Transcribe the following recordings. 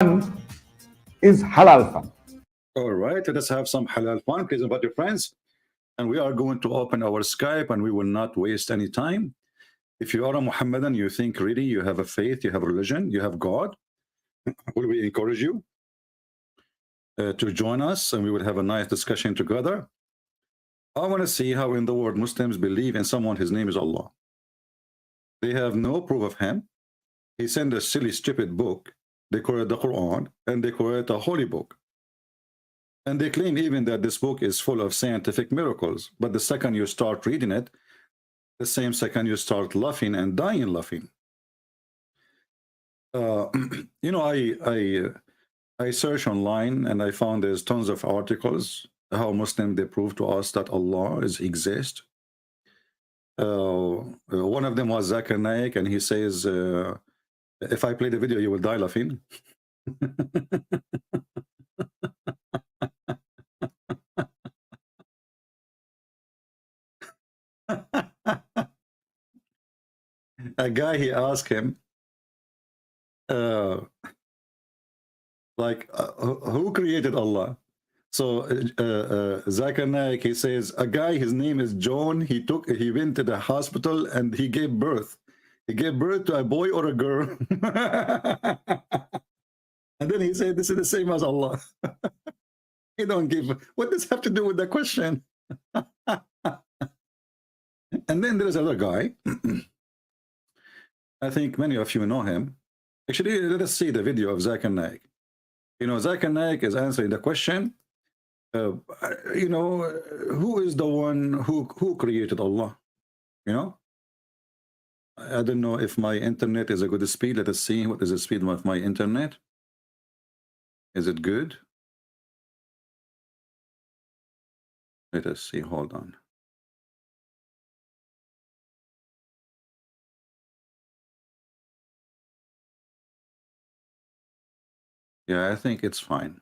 is halal fun. All right, let us have some halal fun. Please invite your friends. And we are going to open our Skype and we will not waste any time. If you are a Muhammadan, you think really you have a faith, you have a religion, you have God, will we encourage you to join us and we will have a nice discussion together. I want to see how in the world Muslims believe in someone, his name is Allah. They have no proof of him. He sent a silly, stupid book. They call it the Quran, and they call it a holy book. And they claim even that this book is full of scientific miracles. But the second you start reading it, the same second you start laughing and dying laughing. You know, I searched online and I found there's tons of articles how Muslims they prove to us that Allah exists. One of them was Zakir Naik, and he says, if I play the video, you will die laughing. A guy, he asked him, who created Allah? So Zakir Naik, he says, a guy, his name is John, he went to the hospital and he gave birth. He gave birth to a boy or a girl. And then he said, this is the same as Allah. He don't give, what does have to do with the question? And then there's another guy. I think many of you know him. Actually, let us see the video of Zakir Naik. You know, Zakir Naik is answering the question, you know, who is the one who created Allah? You know? I don't know if my internet is a good speed. Let us see what is the speed of my internet. Is it good? Let us see. Hold on. Yeah, I think it's fine.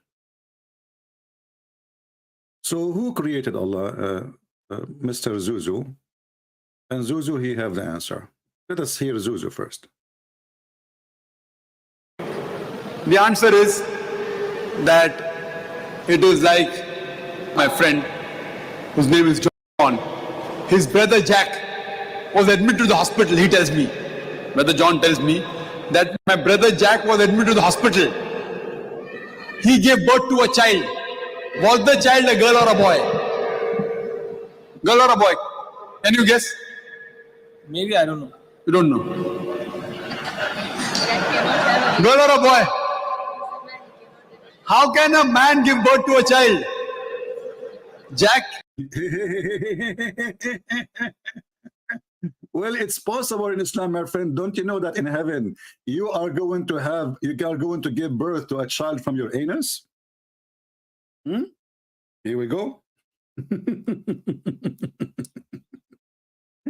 So who created Allah? Mr. Zuzu. And Zuzu, he have the answer. Let us hear Zuzu first. The answer is that it is like my friend, whose name is John. His brother Jack was admitted to the hospital, he tells me. Brother John tells me that my brother Jack was admitted to the hospital. He gave birth to a child. Was the child a girl or a boy? Girl or a boy? Can you guess? Maybe, I don't know. You don't know. Girl or a boy? How can a man give birth to a child? Jack? Well, it's possible in Islam, my friend. Don't you know that in heaven you are going to give birth to a child from your anus? Here we go.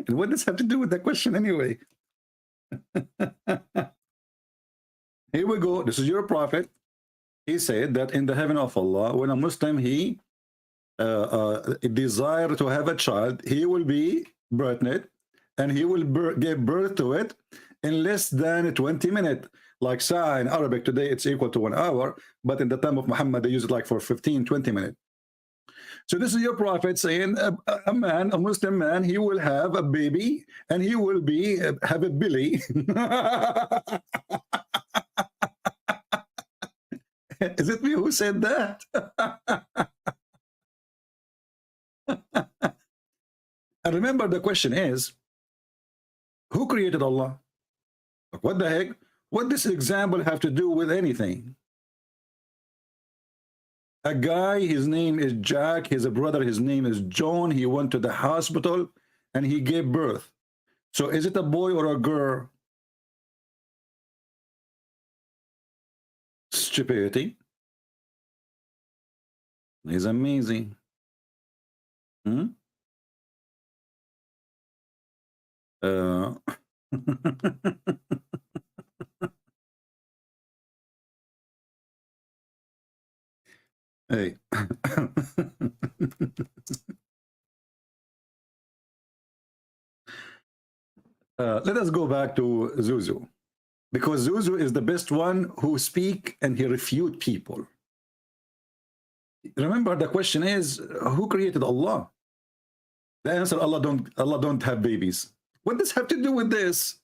And what does have to do with that question anyway? Here we go. This is your prophet. He said that in the heaven of Allah, when a Muslim he desire to have a child, he will be pregnant and he will give birth to it in less than 20 minutes. Like Sa'a in Arabic today, it's equal to 1 hour, but in the time of Muhammad, they use it like for 15-20 minutes. So this is your prophet saying a man, a Muslim man, he will have a baby and he will be have a belly. Is it me who said that? And remember, the question is, who created Allah? What the heck? What does this example have to do with anything? A guy, his name is Jack, his brother, his name is John. He went to the hospital and he gave birth. So is it a boy or a girl? Stupidity. It's amazing. Hey. Let us go back to Zuzu, Because Zuzu is the best one who speak and he refute people. Remember, the question is, who created Allah? The answer, Allah don't have babies. What does have to do with this?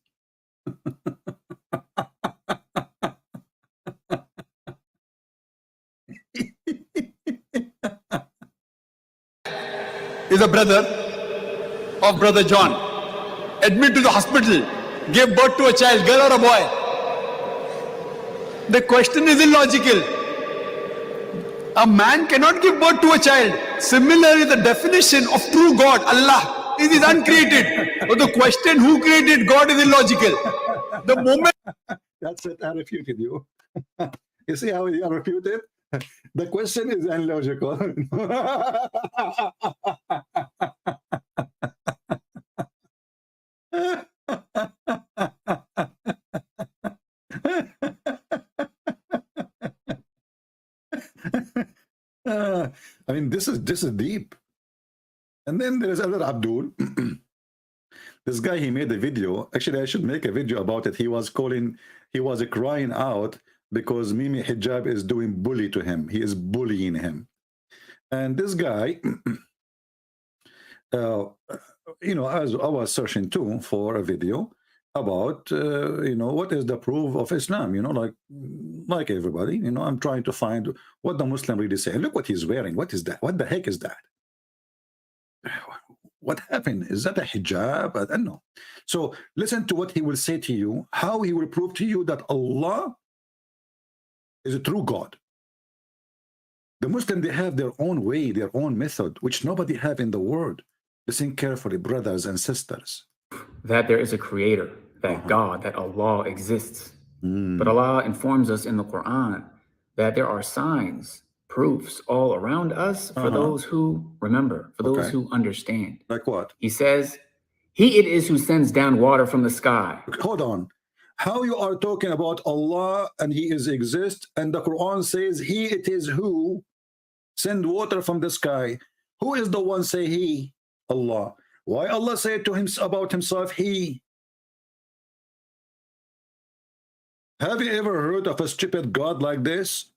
Is a brother of brother John. Admitted to the hospital, gave birth to a child, girl or a boy. The question is illogical. A man cannot give birth to a child. Similarly, the definition of true God, Allah, is uncreated. But the question who created God is illogical. The moment That's it, I refuted you. You see how I refuted? The question is illogical. I mean, this is deep. And then there is other Abdul. This guy, he made a video. Actually, I should make a video about it. He was crying out because Mimi Hijab is doing bully to him. He is bullying him. And this guy, you know, as I was searching too for a video about, you know, what is the proof of Islam, you know, like everybody, you know, I'm trying to find what the Muslim really say. Look what he's wearing. What is that? What the heck is that? What happened? Is that a hijab? I don't know. So listen to what he will say to you, how he will prove to you that Allah is a true God. The Muslims, they have their own way, their own method, which nobody have in the world. Listen carefully, brothers and sisters. That there is a creator, that God, that Allah exists. But Allah informs us in the Quran that there are signs, proofs all around us for those who remember, for those who understand. Like what? He says, He it is who sends down water from the sky. Hold on. How you are talking about Allah and He is exist, and the Quran says He it is who send water from the sky. Who is the one say He? Allah. Why Allah said to him about himself He? Have you ever heard of a stupid God like this?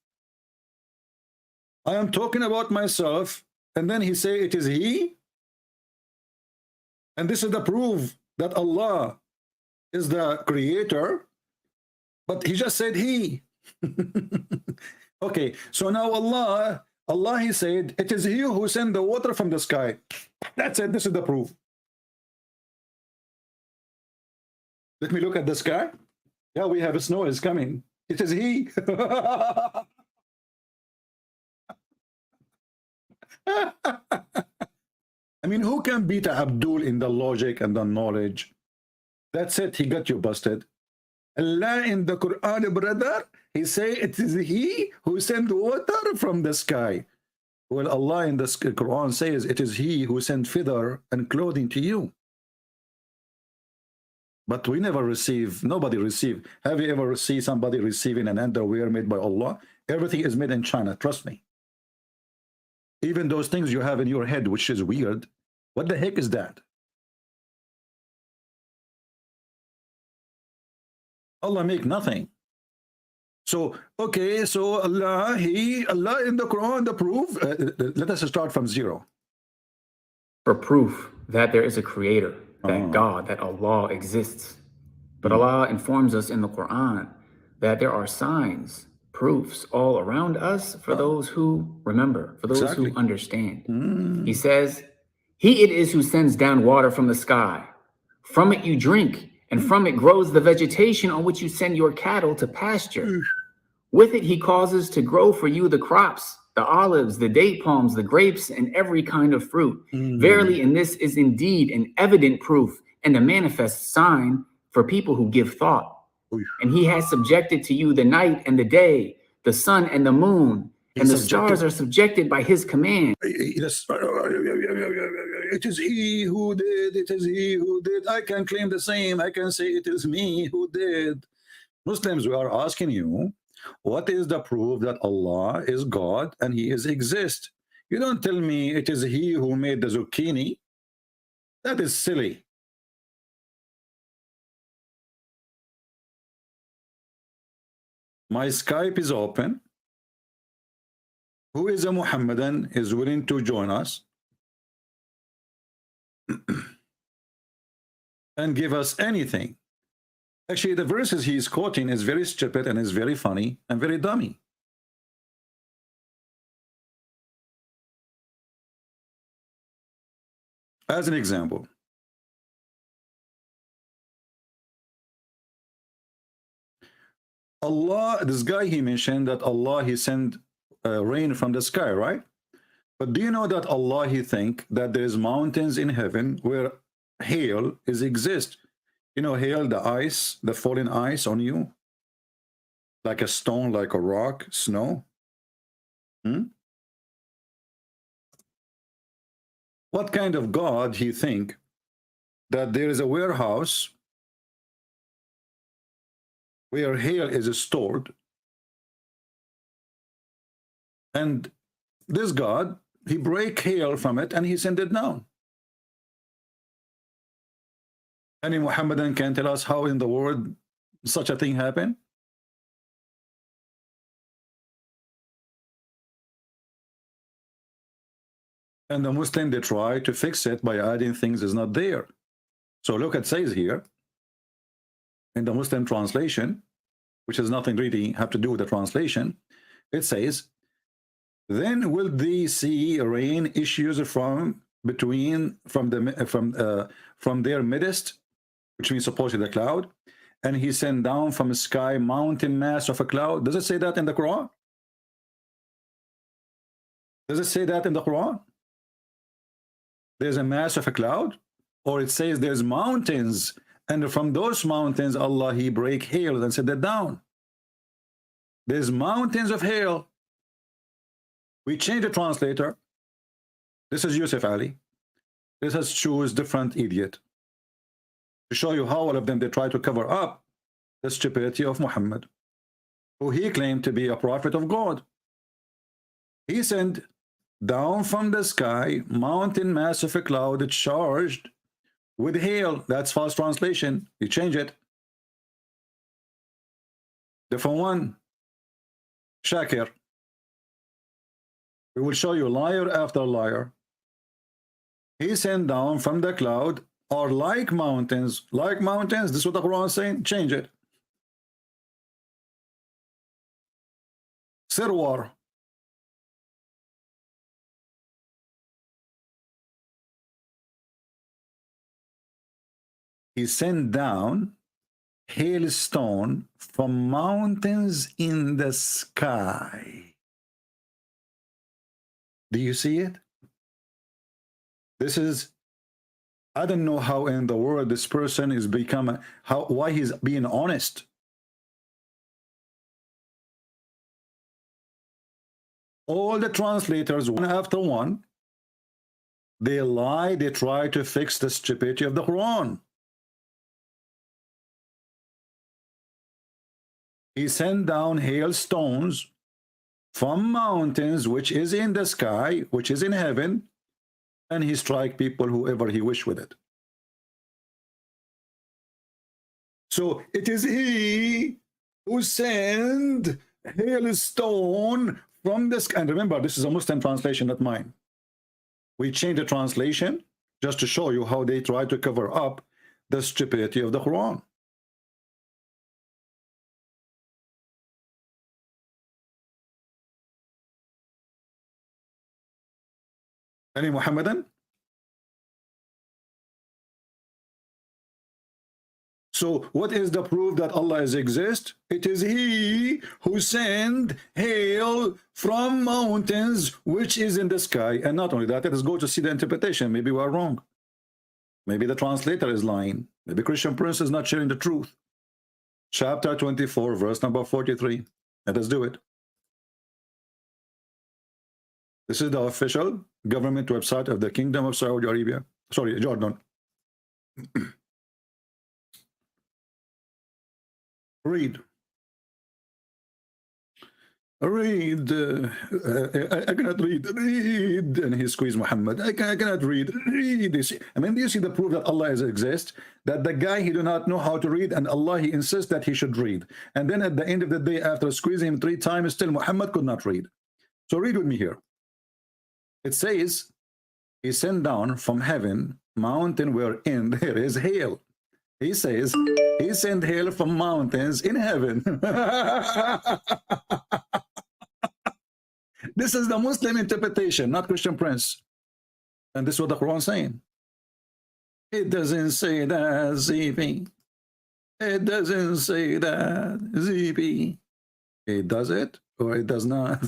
I am talking about myself, and then he say it is He, and this is the proof that Allah is the creator, but he just said He. Okay, so now Allah He said it is He who sent the water from the sky. That's it. This is the proof. Let me look at the sky. Yeah, we have a snow is coming. It is He. I mean, who can beat Abdul in the logic and the knowledge? That's it. He got you busted. Allah in the Quran, brother, He say it is He who sent water from the sky. Well, Allah in the Quran says it is He who sent feather and clothing to you. But we never receive, nobody receive. Have you ever seen somebody receiving an underwear made by Allah? Everything is made in China, trust me. Even those things you have in your head, which is weird. What the heck is that? Allah make nothing. So, okay, so Allah in the Quran, the proof, let us start from zero. For proof that there is a creator, that God, that Allah exists. But Allah informs us in the Quran that there are signs, proofs all around us for those who remember, for those who understand. He says, He it is who sends down water from the sky. From it you drink, and from it grows the vegetation on which you send your cattle to pasture. With it he causes to grow for you the crops, the olives, the date palms, the grapes, and every kind of fruit. Verily, and this is indeed an evident proof and a manifest sign for people who give thought. And He has subjected to you the night and the day, the sun and the moon, and the stars are subjected by His command. It is He who did, it is He who did. I can claim the same. I can say it is me who did. Muslims, we are asking you, what is the proof that Allah is God and He is exist? You don't tell me it is He who made the zucchini. That is silly. My Skype is open. Who is a Muhammadan is willing to join us and give us anything. Actually, the verses he's quoting is very stupid and is very funny and very dummy. As an example, Allah, this guy, he mentioned that Allah, he sent rain from the sky, right? But do you know that Allah, he think that there is mountains in heaven where hail is exist? You know, hail, the ice, the falling ice on you, like a stone, like a rock, snow. What kind of God he think that there is a warehouse where hail is stored, and this God, he break hail from it and he send it down? Any Muhammadan can tell us how in the world such a thing happened? And the Muslim, they try to fix it by adding things is not there. So look, it says here in the Muslim translation, which has nothing really have to do with the translation, it says, then will they see rain issues from their midst, which means supposedly the cloud, and he sent down from the sky mountain mass of a cloud. Does it say that in the Quran? Does it say that in the Quran? There's a mass of a cloud? Or it says there's mountains, and from those mountains Allah, he break hail and set that down. There's mountains of hail. We change the translator. This is Yusuf Ali. This has choose different idiot to show you how all of them, they try to cover up the stupidity of Muhammad, who he claimed to be a prophet of God. He sent down from the sky mountain mass of a cloud charged with hail. That's false translation. You change it. Different one. Shakir. We will show you liar after liar. He sent down from the cloud or like mountains. Like mountains. This is what the Quran is saying. Change it. Sirwar. He sent down hailstone from mountains in the sky. Do you see it? This is, I don't know how in the world this person is become, why he's being honest. All the translators, one after one, they lie, they try to fix the stupidity of the Quran. He sent down hailstones from mountains, which is in the sky, which is in heaven, and he strike people whoever he wish with it. So it is he who sent hailstone from the sky. And remember, this is a Muslim translation, not mine. We change the translation just to show you how they try to cover up the stupidity of the Quran. Any Muhammadan? So what is the proof that Allah is exist? It is he who sent hail from mountains which is in the sky. And not only that, let us go to see the interpretation. Maybe we are wrong. Maybe the translator is lying. Maybe Christian Prince is not sharing the truth. Chapter 24, verse number 43. Let us do it. This is the official government website of the Kingdom of Saudi Arabia. Sorry, Jordan. Read. read. I cannot read. Read. And he squeezed Muhammad. I cannot read. Read. You see? I mean, do you see the proof that Allah is exists? That the guy, he do not know how to read, and Allah, he insists that he should read. And then at the end of the day, after squeezing him 3 times, still Muhammad could not read. So read with me here. It says, he sent down from heaven mountain wherein there is hail. He says, he sent hail from mountains in heaven. This is the Muslim interpretation, not Christian Prince. And this is what the Quran is saying. It doesn't say that, ZP. It doesn't say that, ZP. It does it or it does not.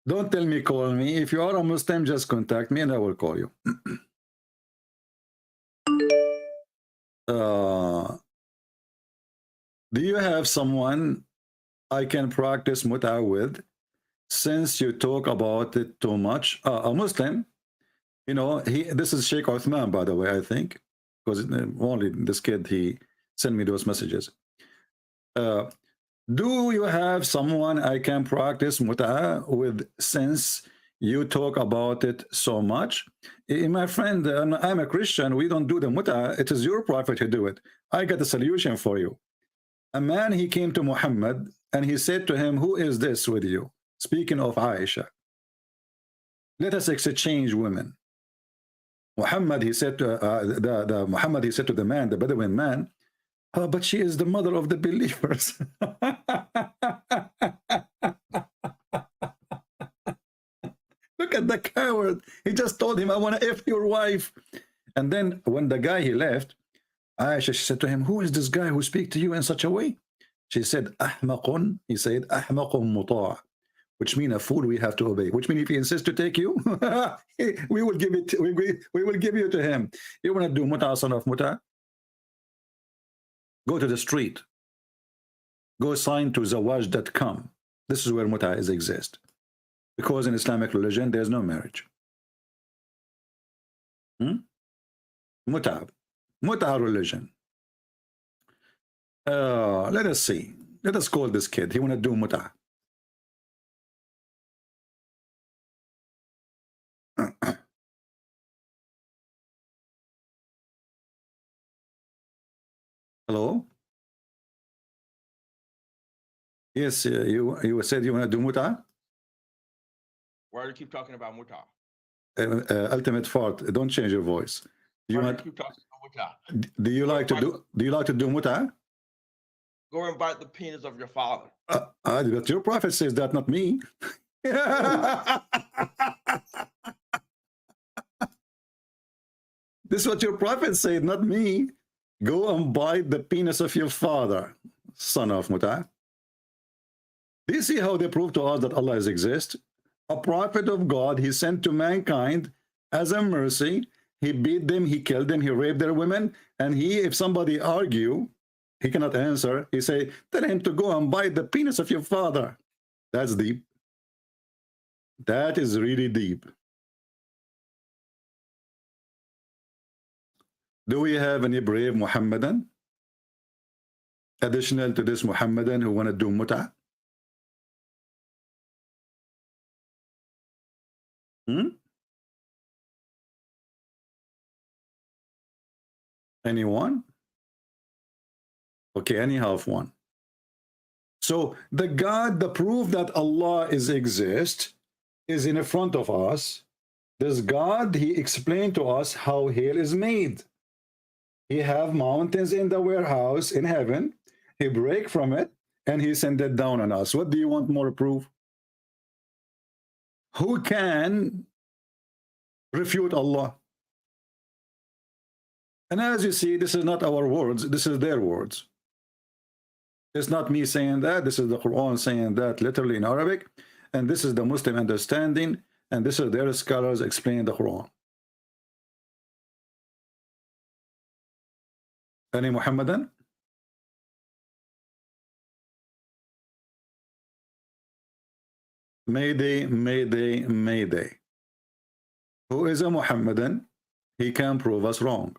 Don't tell me, call me. If you are a Muslim, just contact me and I will call you. Do you have someone I can practice muta with, since you talk about it too much? A Muslim, you know, this is Sheikh Uthman, by the way, I think, because only this kid, he sent me those messages. Do you have someone I can practice muta with, since you talk about it so much? My friend, I'm a Christian. We don't do the muta. It is your prophet who do it. I got a solution for you. A man, he came to Muhammad and he said to him, who is this with you? Speaking of Aisha, let us exchange women. Muhammad, he said to Muhammad, he said to the man, the Bedouin man, oh, but she is the mother of the believers. Look at the coward. He just told him, I want to F your wife. And then when the guy, he left, Aisha, she said to him, who is this guy who speaks to you in such a way? She said, Ahmaqun. He said, Ahmaqun muta', which means a fool we have to obey. Which means if he insists to take you, we will give it. We will give you to him. You want to do muta, son of muta? Go to the street. Go sign to zawaj.com. This is where muta exists. Because in Islamic religion, there's no marriage. Muta religion. Let us see. Let us call this kid. He want to do muta. Hello? Yes, you said you want to do muta? Why do you keep talking about muta? Ultimate fart. Don't change your voice. Why do you keep talking about muta? Do you like to do muta? Go and bite the penis of your father. But your prophet says that, not me. This is what your prophet said, not me. Go and bite the penis of your father, son of muta. Do you see how they prove to us that Allah exists? A prophet of God, he sent to mankind as a mercy. He beat them, he killed them, he raped their women, and if somebody argue, he cannot answer. He say, tell him to go and bite the penis of your father. That's deep. That is really deep. Do we have any brave Muhammadan additional to this Muhammadan who want to do muta? Anyone? Okay, anyhow, one. So the proof that Allah exists is in front of us. This God, he explained to us how hell is made. He have mountains in the warehouse in heaven. He break from it and he sent it down on us. What do you want more proof? Who can refute Allah? And as you see, this is not our words, this is their words. It's not me saying that, this is the Quran saying that literally in Arabic, and this is the Muslim understanding, and this is their scholars explaining the Quran. Any Muhammadan? Mayday, Mayday, Mayday. Who is a Muhammadan? He can prove us wrong.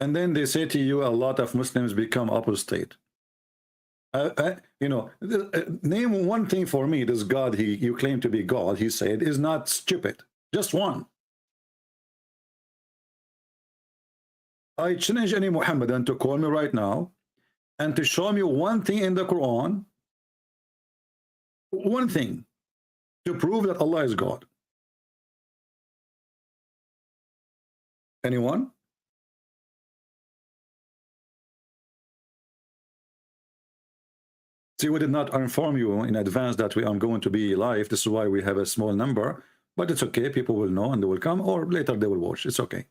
And then they say to you, a lot of Muslims become apostate. You know, name one thing for me. This God you claim to be God, he said, is not stupid. Just one. I challenge any Muhammadan to call me right now and to show me one thing in the Quran, one thing, to prove that Allah is God. Anyone? See, we did not inform you in advance that we are going to be live. This is why we have a small number, but it's okay. People will know and they will come, or later they will watch. It's okay.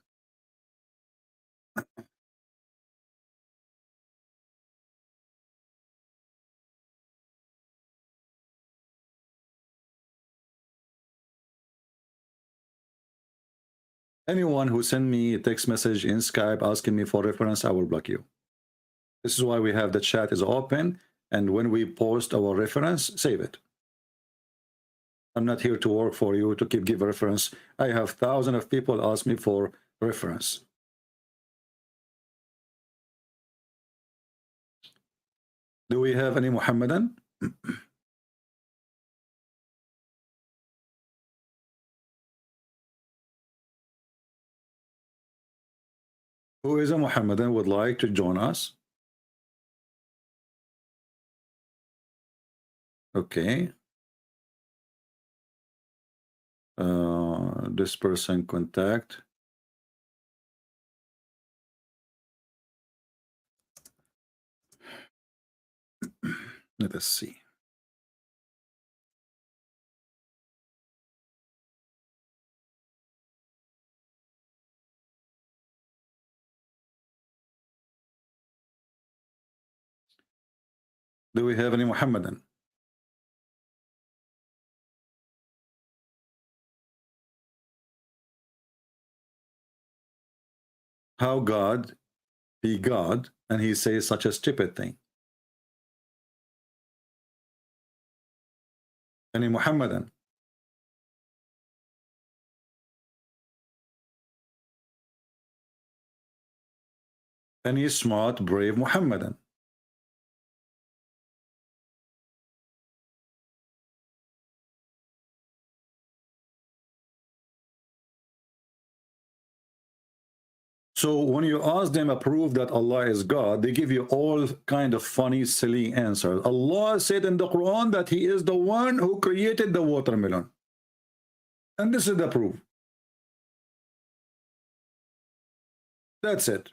Anyone who send me a text message in Skype asking me for reference, I will block you. This is why we have the chat is open, and when we post our reference, save it. I'm not here to work for you to give reference. I have thousands of people ask me for reference. Do we have any Muhammadan? Who is a Muhammadan would like to join us? Okay. This person contact. Let us see. Do we have any Muhammadan? How God be God and he says such a stupid thing? Any Muhammadan? Any smart, brave Muhammadan? So when you ask them approve that Allah is God, they give you all kind of funny, silly answers. Allah said in the Quran that he is the one who created the watermelon. And this is the proof. That's it.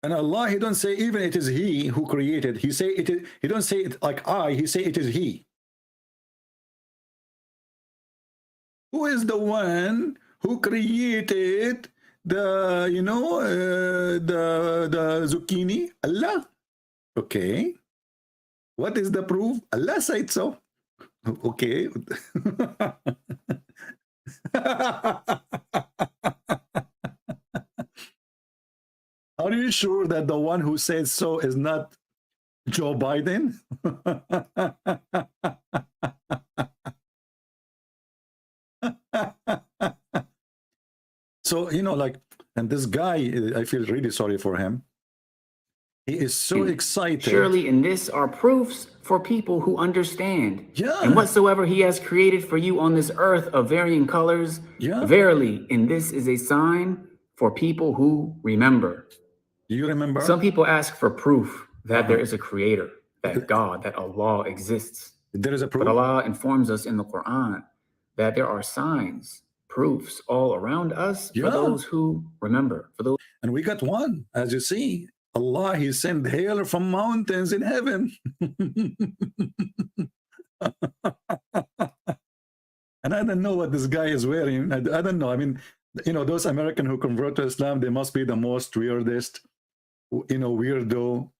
And Allah, he don't say even it is he who created. He say it is, he don't say it like I, he say it is he. Who is the one who created the, you know, the zucchini? Allah. Okay. What is the proof? Allah said so. Okay. Are you sure that the one who says so is not Joe Biden? So, you know, like, and this guy, I feel really sorry for him. He is so excited. Surely in this are proofs for people who understand. Yeah. And whatsoever he has created for you on this earth of varying colors, Yeah. verily in this is a sign for people who remember. Do you remember? Some people ask for proof that there is a creator, that God, that Allah exists. There is a proof. But Allah informs us in the Quran that there are signs, proofs all around us for those who remember. For those, and we got one, as you see. Allah, he sent hail from mountains in heaven. And I don't know what this guy is wearing. I don't know. I mean, you know, those Americans who convert to Islam, they must be the most weirdest, you know, weirdo.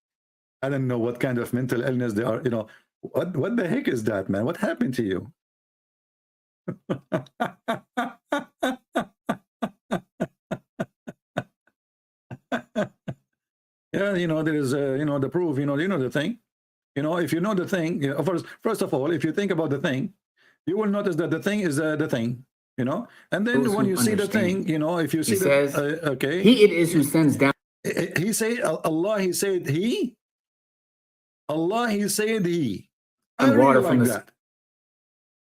I don't know what kind of mental illness they are. You know, what the heck is that, man? What happened to you? Yeah, you know, there is, you know, the proof, you know the thing. You know, if you know the thing, you know, first of all, if you think about the thing, you will notice that the thing is the thing, you know. And then when you see the thing, you know, if you see he says, okay. he it is who sends down He said Allah, he said he. Allah, he said he. I And water really from like the that.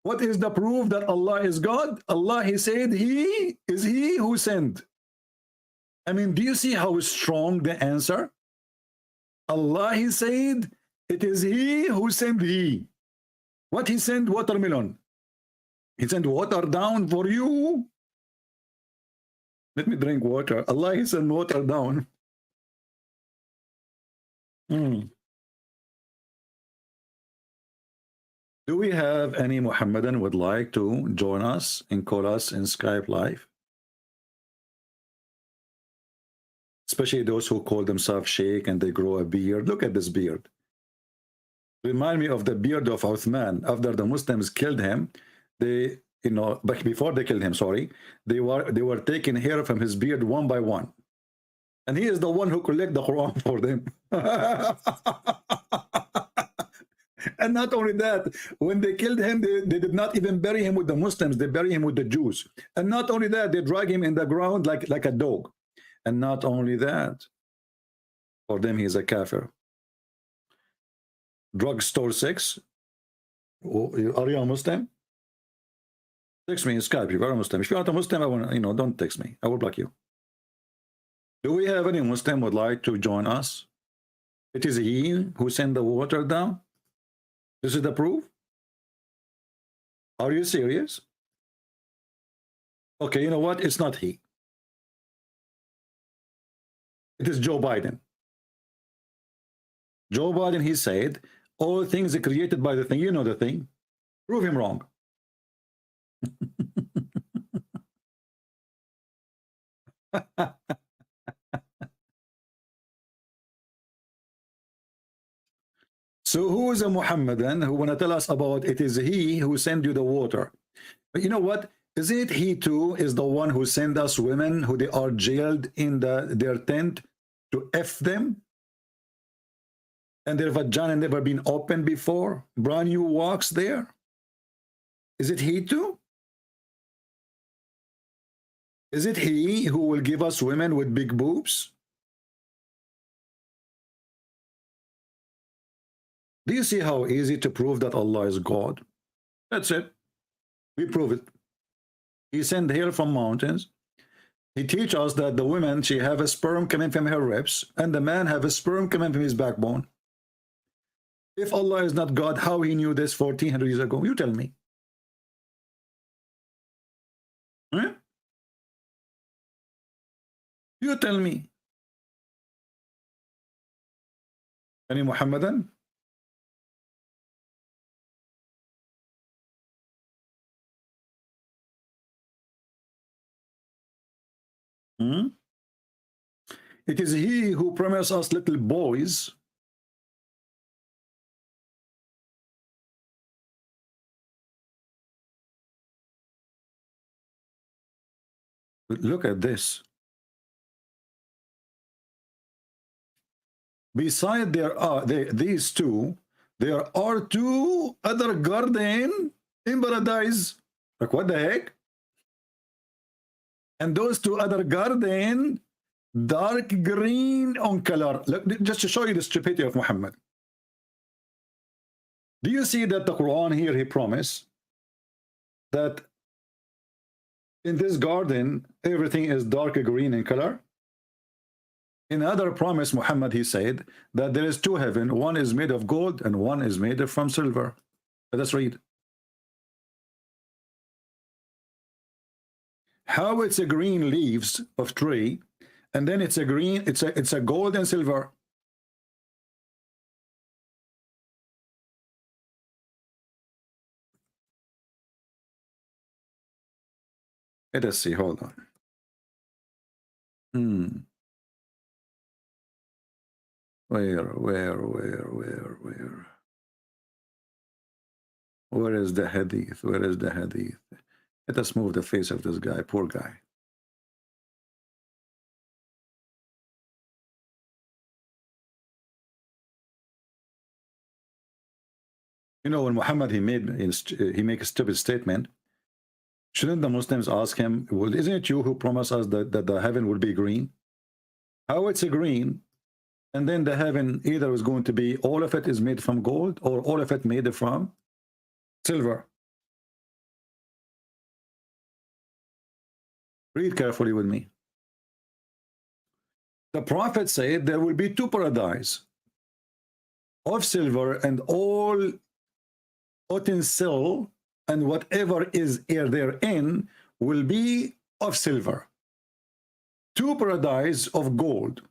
What is the proof that Allah is God? Allah, he said he is he who sent. I mean, do you see how strong the answer? Allah, he said it is he who sent he. What he sent? Watermelon. He sent water down for you. Let me drink water. Allah, he sent water down. Do we have any Muhammadan would like to join us and call us in Skype live? Especially those who call themselves Sheikh and they grow a beard. Look at this beard. Remind me of the beard of Uthman. After the Muslims killed him, they, you know, but before they killed him, sorry, they were taking hair from his beard one by one. And he is the one who collect the Quran for them. And not only that, when they killed him, they did not even bury him with the Muslims. They bury him with the Jews. And not only that, they drag him in the ground like a dog. And not only that, for them, he's a kafir. Drugstore 6. Are you a Muslim? Text me in Skype if you're a Muslim. If you're not a Muslim, I want, you know, don't text me. I will block you. Do we have any Muslim would like to join us? It is he who sent the water down. This is the proof. Are you serious? Okay, you know what? It's not he. It is Joe Biden. Joe Biden, he said, all things are created by the thing. You know the thing. Prove him wrong. So who is a Muhammadan who want to tell us about it is he who sent you the water? But you know what? Is it he too is the one who sent us women who they are jailed in their tent to F them? And their vagina never been opened before? Brand new walks there? Is it he too? Is it he who will give us women with big boobs? Do you see how easy to prove that Allah is God? That's it. We prove it. He sent hair from mountains. He teach us that the woman, she have a sperm coming from her ribs, and the man have a sperm coming from his backbone. If Allah is not God, how he knew this 1400 years ago? You tell me. Huh? You tell me. Any Muhammadan? It is he who promised us little boys. But look at this. Beside these two, there are two other gardens in paradise. Like what the heck? And those two other gardens, dark green on color. Look, just to show you the stupidity of Muhammad. Do you see that the Quran here, he promised that in this garden, everything is dark green in color? In another promise, Muhammad, he said that there is two heaven. One is made of gold and one is made from silver. Let us read. How it's a green leaves of tree, and then it's a green, it's a gold and silver. Let us see, hold on. Where is the hadith? Where is the hadith? Let us move the face of this guy, poor guy. You know, when Muhammad he make a stupid statement, shouldn't the Muslims ask him, well, isn't it you who promised us that the heaven will be green? How it's a green, and then the heaven either is going to be all of it is made from gold or all of it made from silver. Read carefully with me. The prophet said there will be two paradise of silver, and all utensil and whatever is therein will be of silver. Two paradise of gold.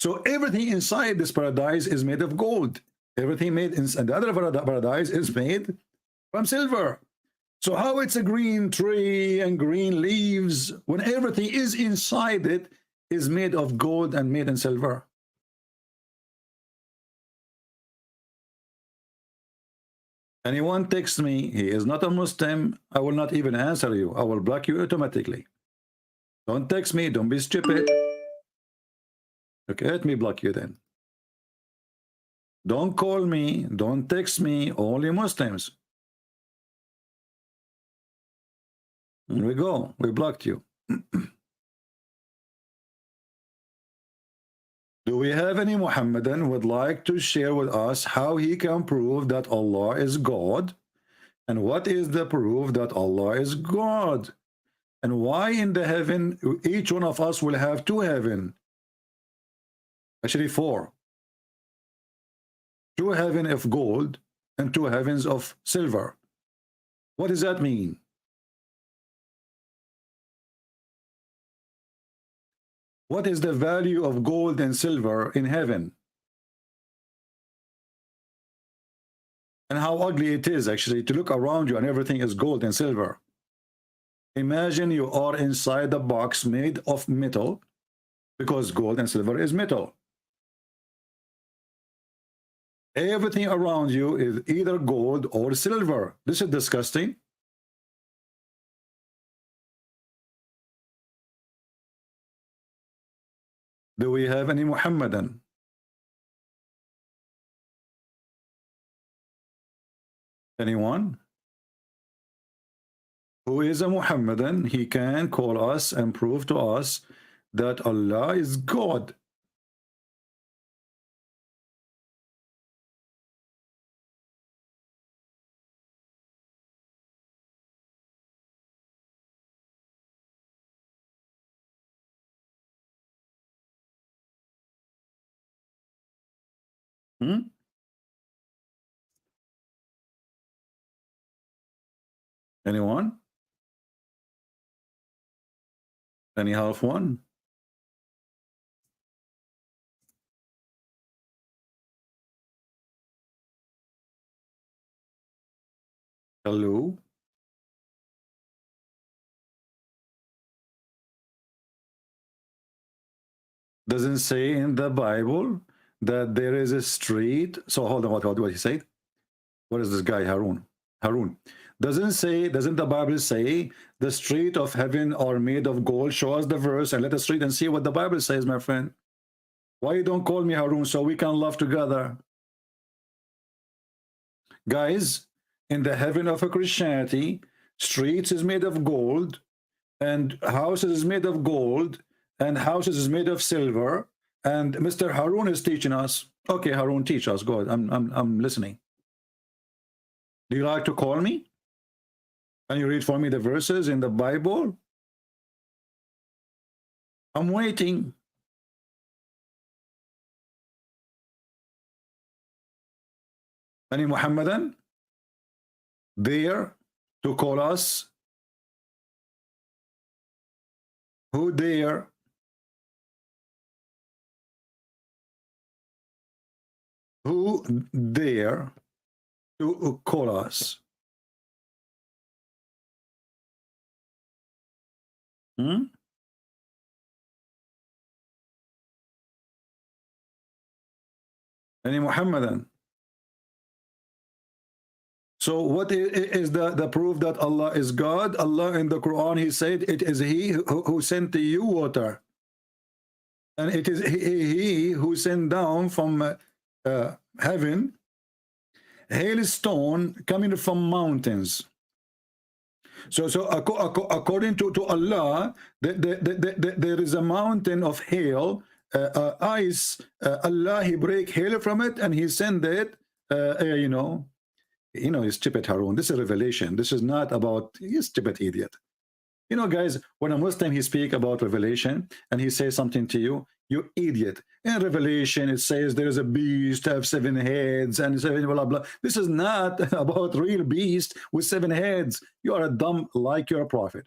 So everything inside this paradise is made of gold. Everything made in the other paradise is made from silver. So how it's a green tree and green leaves when everything is inside it is made of gold and made in silver? Anyone texts me, he is not a Muslim, I will not even answer you. I will block you automatically. Don't text me, don't be stupid. Okay, let me block you then. Don't call me, don't text me, only Muslims. Here we go, we blocked you. Do we have any Muhammadan would like to share with us how he can prove that Allah is God? And what is the proof that Allah is God? And why in the heaven, each one of us will have two heaven? Actually four. Two heaven of gold and two heavens of silver. What does that mean? What is the value of gold and silver in heaven? And how ugly it is actually to look around you and everything is gold and silver. Imagine you are inside a box made of metal, because gold and silver is metal. Everything around you is either gold or silver. This is disgusting. Do we have any Muhammadan? Anyone? Who is a Muhammadan? He can call us and prove to us that Allah is God. Anyone? Any half one? Hello? Doesn't say in the Bible that there is a street. So hold on, what he said? What is this guy, Harun? Harun. Doesn't the Bible say the street of heaven are made of gold? Show us the verse and let us read and see what the Bible says, my friend. Why you don't call me Harun so we can laugh together? Guys, in the heaven of a Christianity, streets is made of gold, and houses is made of gold, and houses is made of silver, and Mr. Harun is teaching us. Okay, Harun, teach us. Go ahead. I'm listening. Do you like to call me? Can you read for me the verses in the Bible? I'm waiting. Any Muhammadan there to call us? Who there? Who there to call us? Any Muhammadan? So what is the proof that Allah is God? Allah in the Quran, he said it is he who sent to you water, and it is he who sent down from heaven hailstone coming from mountains. So according to Allah, there is a mountain of hail, ice. Allah, he break hail from it and he send it. You know, he's stupid Harun. This is revelation. This is not about you stupid idiot. You know, guys, when a Muslim he speak about revelation and he says something to you, you idiot. In Revelation, it says there is a beast have 7 heads and 7 blah blah. This is not about real beast with 7 heads. You are a dumb like your prophet.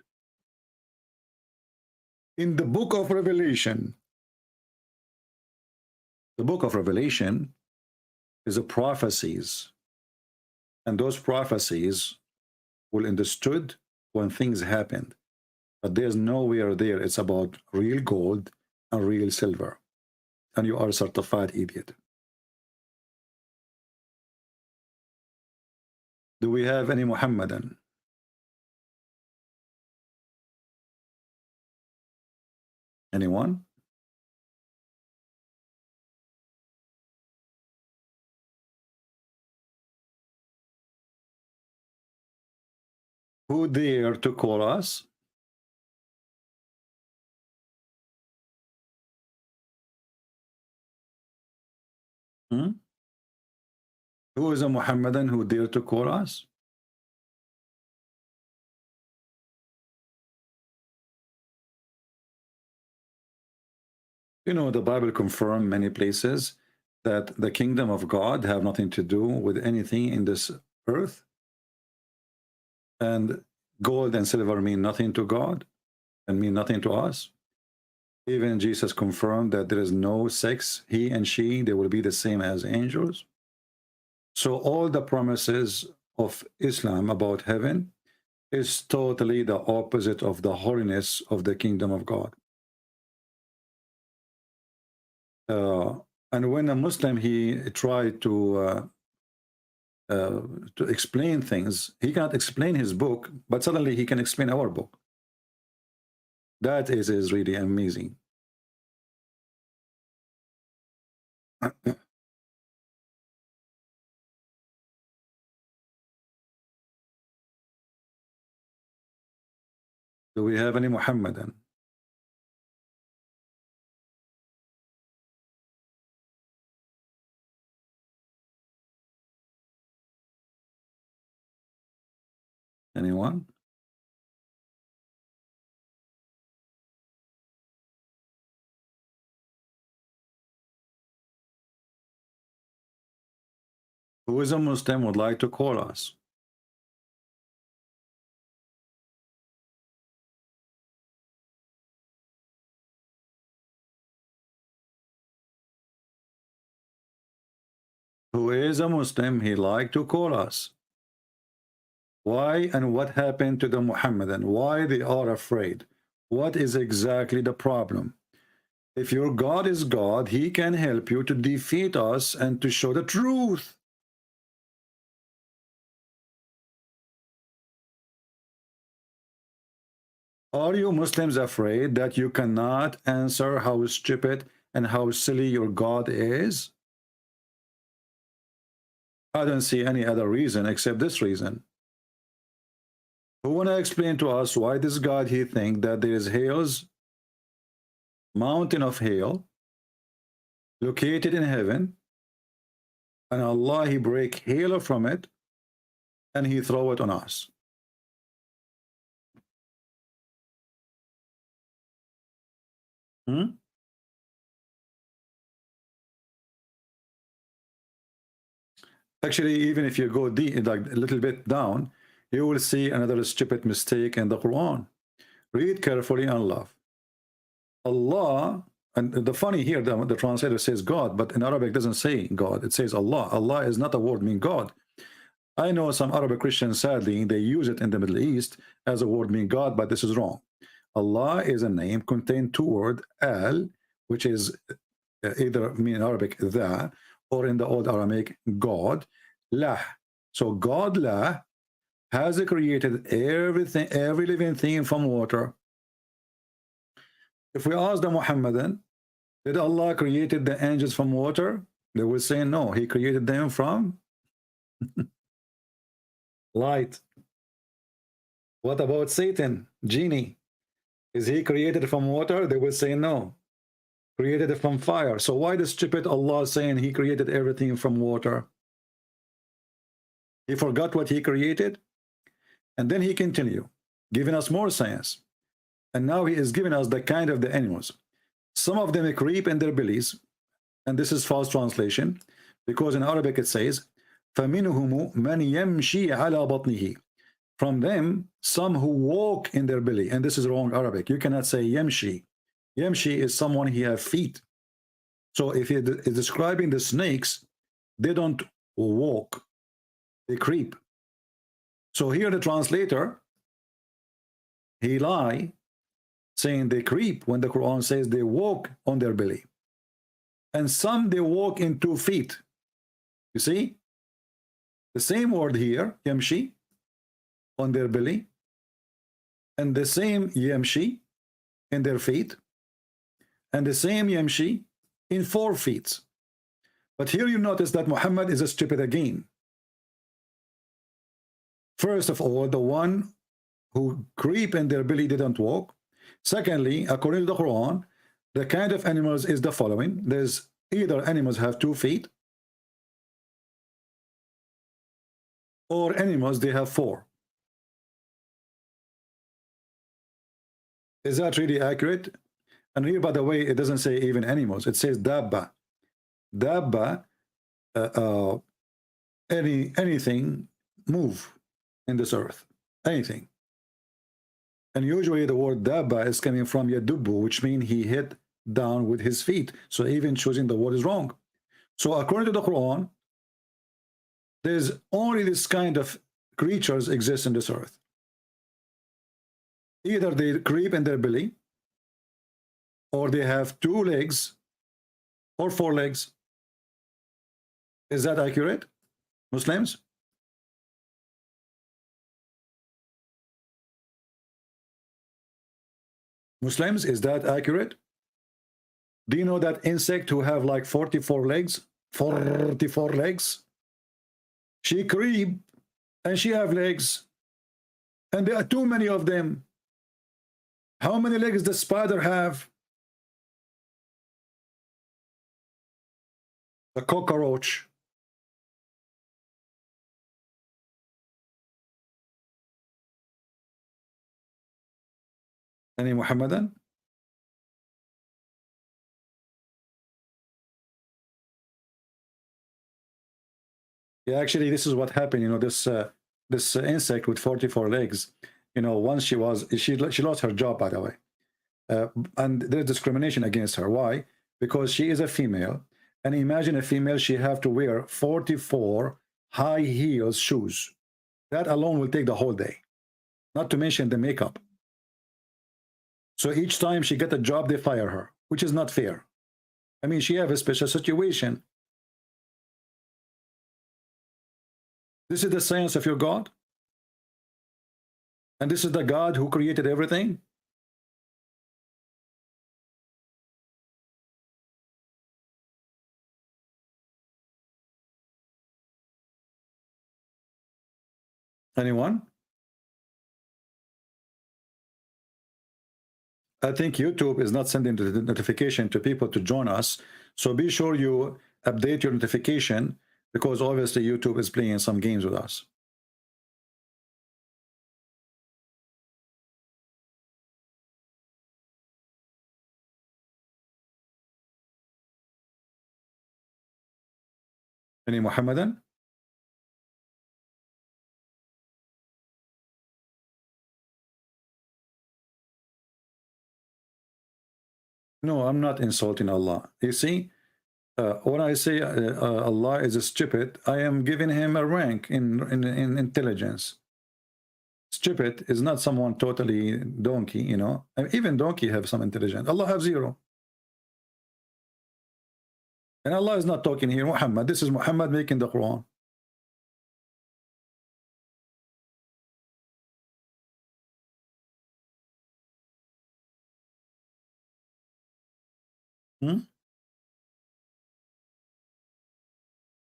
In the book of Revelation, the book of Revelation is a prophecies, and those prophecies will understood when things happened. But there's nowhere there it's about real gold and real silver, and you are a certified idiot. Do we have any Muhammadan? Anyone? Who dare to call us? Who is a Muhammadan who dare to call us? You know, the Bible confirms many places that the kingdom of God have nothing to do with anything in this earth, and gold and silver mean nothing to God and mean nothing to us. Even Jesus confirmed that there is no sex, he and she, they will be the same as angels. So all the promises of Islam about heaven is totally the opposite of the holiness of the kingdom of God. And when a Muslim he tried to explain things, he cannot explain his book, but suddenly he can explain our book. That is really amazing. Do we have any Muhammadan? Anyone? Who is a Muslim would like to call us? Who is a Muslim, he like to call us. Why and what happened to the Muhammadan? Why they are afraid? What is exactly the problem? If your God is God, he can help you to defeat us and to show the truth. Are you Muslims afraid that you cannot answer how stupid and how silly your God is? I don't see any other reason except this reason. Who want to explain to us why this God he think that there is hails, mountain of hail, located in heaven, and Allah he break hail from it, and he throw it on us? Actually, even if you go deep, like a little bit down, you will see another stupid mistake in the Quran. Read carefully and laugh. Allah, and the funny here, the translator says God, but in Arabic doesn't say God, it says Allah. Allah is not a word mean God. I know some Arabic Christians, sadly, they use it in the Middle East as a word mean God, but this is wrong. Allah is a name contain 2 words, al, which is either mean in Arabic the, or in the old Aramaic God, lah. So God lah has created everything, every living thing from water. If we ask the Muhammadan, did Allah created the angels from water? They will say no, he created them from light. What about Satan, genie? Is he created from water? They will say no. Created from fire. So why the stupid Allah saying he created everything from water? He forgot what he created? And then he continue, giving us more science. And now he is giving us the kind of the animals. Some of them creep in their bellies, and this is false translation, because in Arabic it says, فَمِنْهُمُ مَنْ يَمْشِي عَلَى بَطْنِهِ. From them, some who walk in their belly, and this is wrong Arabic. You cannot say yamshi. Yamshi is someone who have feet. So if it is describing the snakes, they don't walk, they creep. So here the translator, he lie, saying they creep when the Quran says they walk on their belly. And some they walk in 2 feet. You see? The same word here, yamshi, on their belly, and the same yamshi in their feet, and the same yamshi in 4 feet. But here you notice that Muhammad is a stupid again. First of all, the one who creep in their belly didn't walk. Secondly, according to the Quran, the kind of animals is the following. There's either animals have 2 feet, or animals they have 4. Is that really accurate? And here, by the way, it doesn't say even animals. It says dabba. Dabba, anything move in this earth. Anything. And usually the word dabba is coming from yadubu, which means he hit down with his feet. So even choosing the word is wrong. So according to the Quran, there's only this kind of creatures exist in this earth. Either they creep in their belly, or they have 2 legs, or 4 legs. Is that accurate, Muslims? Muslims, is that accurate? Do you know that insect who have like 44 legs? 44 legs? She creep, and she have legs, and there are too many of them. How many legs does spider have? The cockroach. Any Muhammadan? Yeah, actually, this is what happened. You know, this insect with 44 legs. You know, once she lost her job, by the way, and there's discrimination against her. Why? Because she is a female, and imagine a female, she have to wear 44 high heels shoes. That alone will take the whole day, not to mention the makeup. So each time she get a job, they fire her, which is not fair. I mean, she have a special situation. This is the science of your God, and this is the God who created everything. Anyone? I think YouTube is not sending the notification to people to join us. So be sure you update your notification, because obviously YouTube is playing some games with us. Any Muhammadan? No, I'm not insulting Allah. You see, when I say Allah is a stupid, I am giving him a rank in intelligence. Stupid is not someone totally donkey, you know. And even donkey have some intelligence. Allah have 0. And Allah is not talking here, Muhammad. This is Muhammad making the Quran.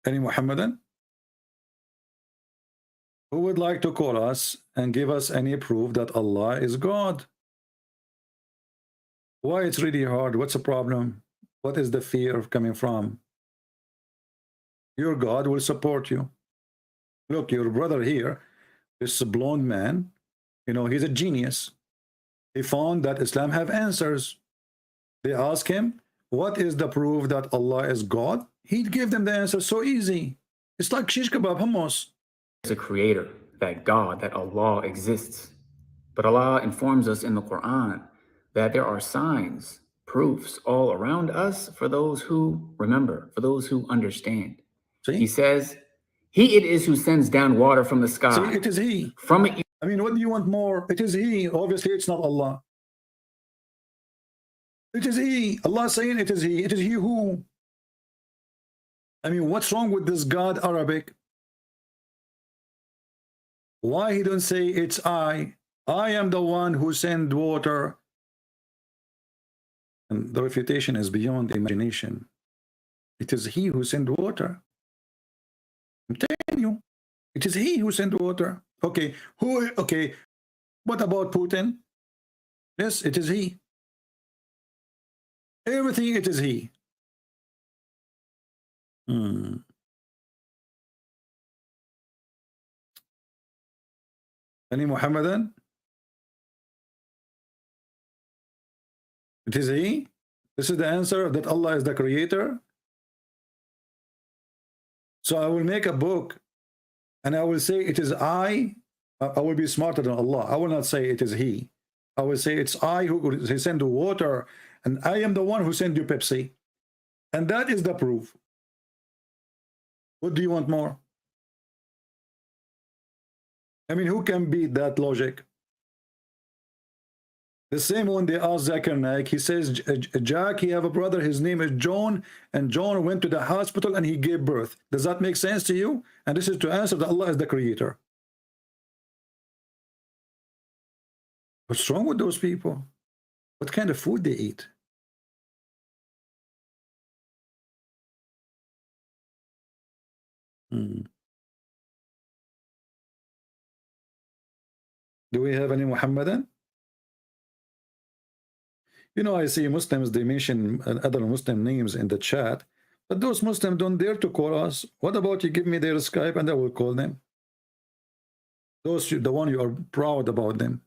Any Muhammadan? Who would like to call us and give us any proof that Allah is God? Why it's really hard? What's the problem? What is the fear of coming from? Your God will support you. Look, your brother here, this blonde man, you know, he's a genius. He found that Islam have answers. They ask him, what is the proof that Allah is God? He'd give them the answer so easy. It's like shish kebab hummus. There's a creator, that God, that Allah exists. But Allah informs us in the Quran that there are signs, proofs all around us for those who remember, for those who understand. See? He says, He it is who sends down water from the sky. See, it is He. From it I mean, what do you want more? It is He. Obviously, it's not Allah. It is He. Allah saying it is He. It is He who. I mean, what's wrong with this God Arabic? Why He don't say it's I? I am the one who sent water. And the refutation is beyond imagination. It is He who sent water. I'm telling you, it is He who sent water. Okay, who? Okay, what about Putin? Yes, it is He. Everything, it is He. Any Muhammadan? It is He. This is the answer, that Allah is the creator. So I will make a book and I will say it is I will be smarter than Allah. I will not say it is He. I will say it's I who sent the water, and I am the one who sent you Pepsi. And that is the proof. What do you want more? I mean, who can beat that logic? The same one they asked Zakir Naik. He says, Jack, he have a brother, his name is John, and John went to the hospital and he gave birth. Does that make sense to you? And this is to answer that Allah is the creator. What's wrong with those people? What kind of food they eat? Do we have any Muhammadan? You know, I see Muslims, they mention other Muslim names in the chat, but those Muslims don't dare to call us. What about you give me their Skype and I will call them? Those, the one you are proud about them.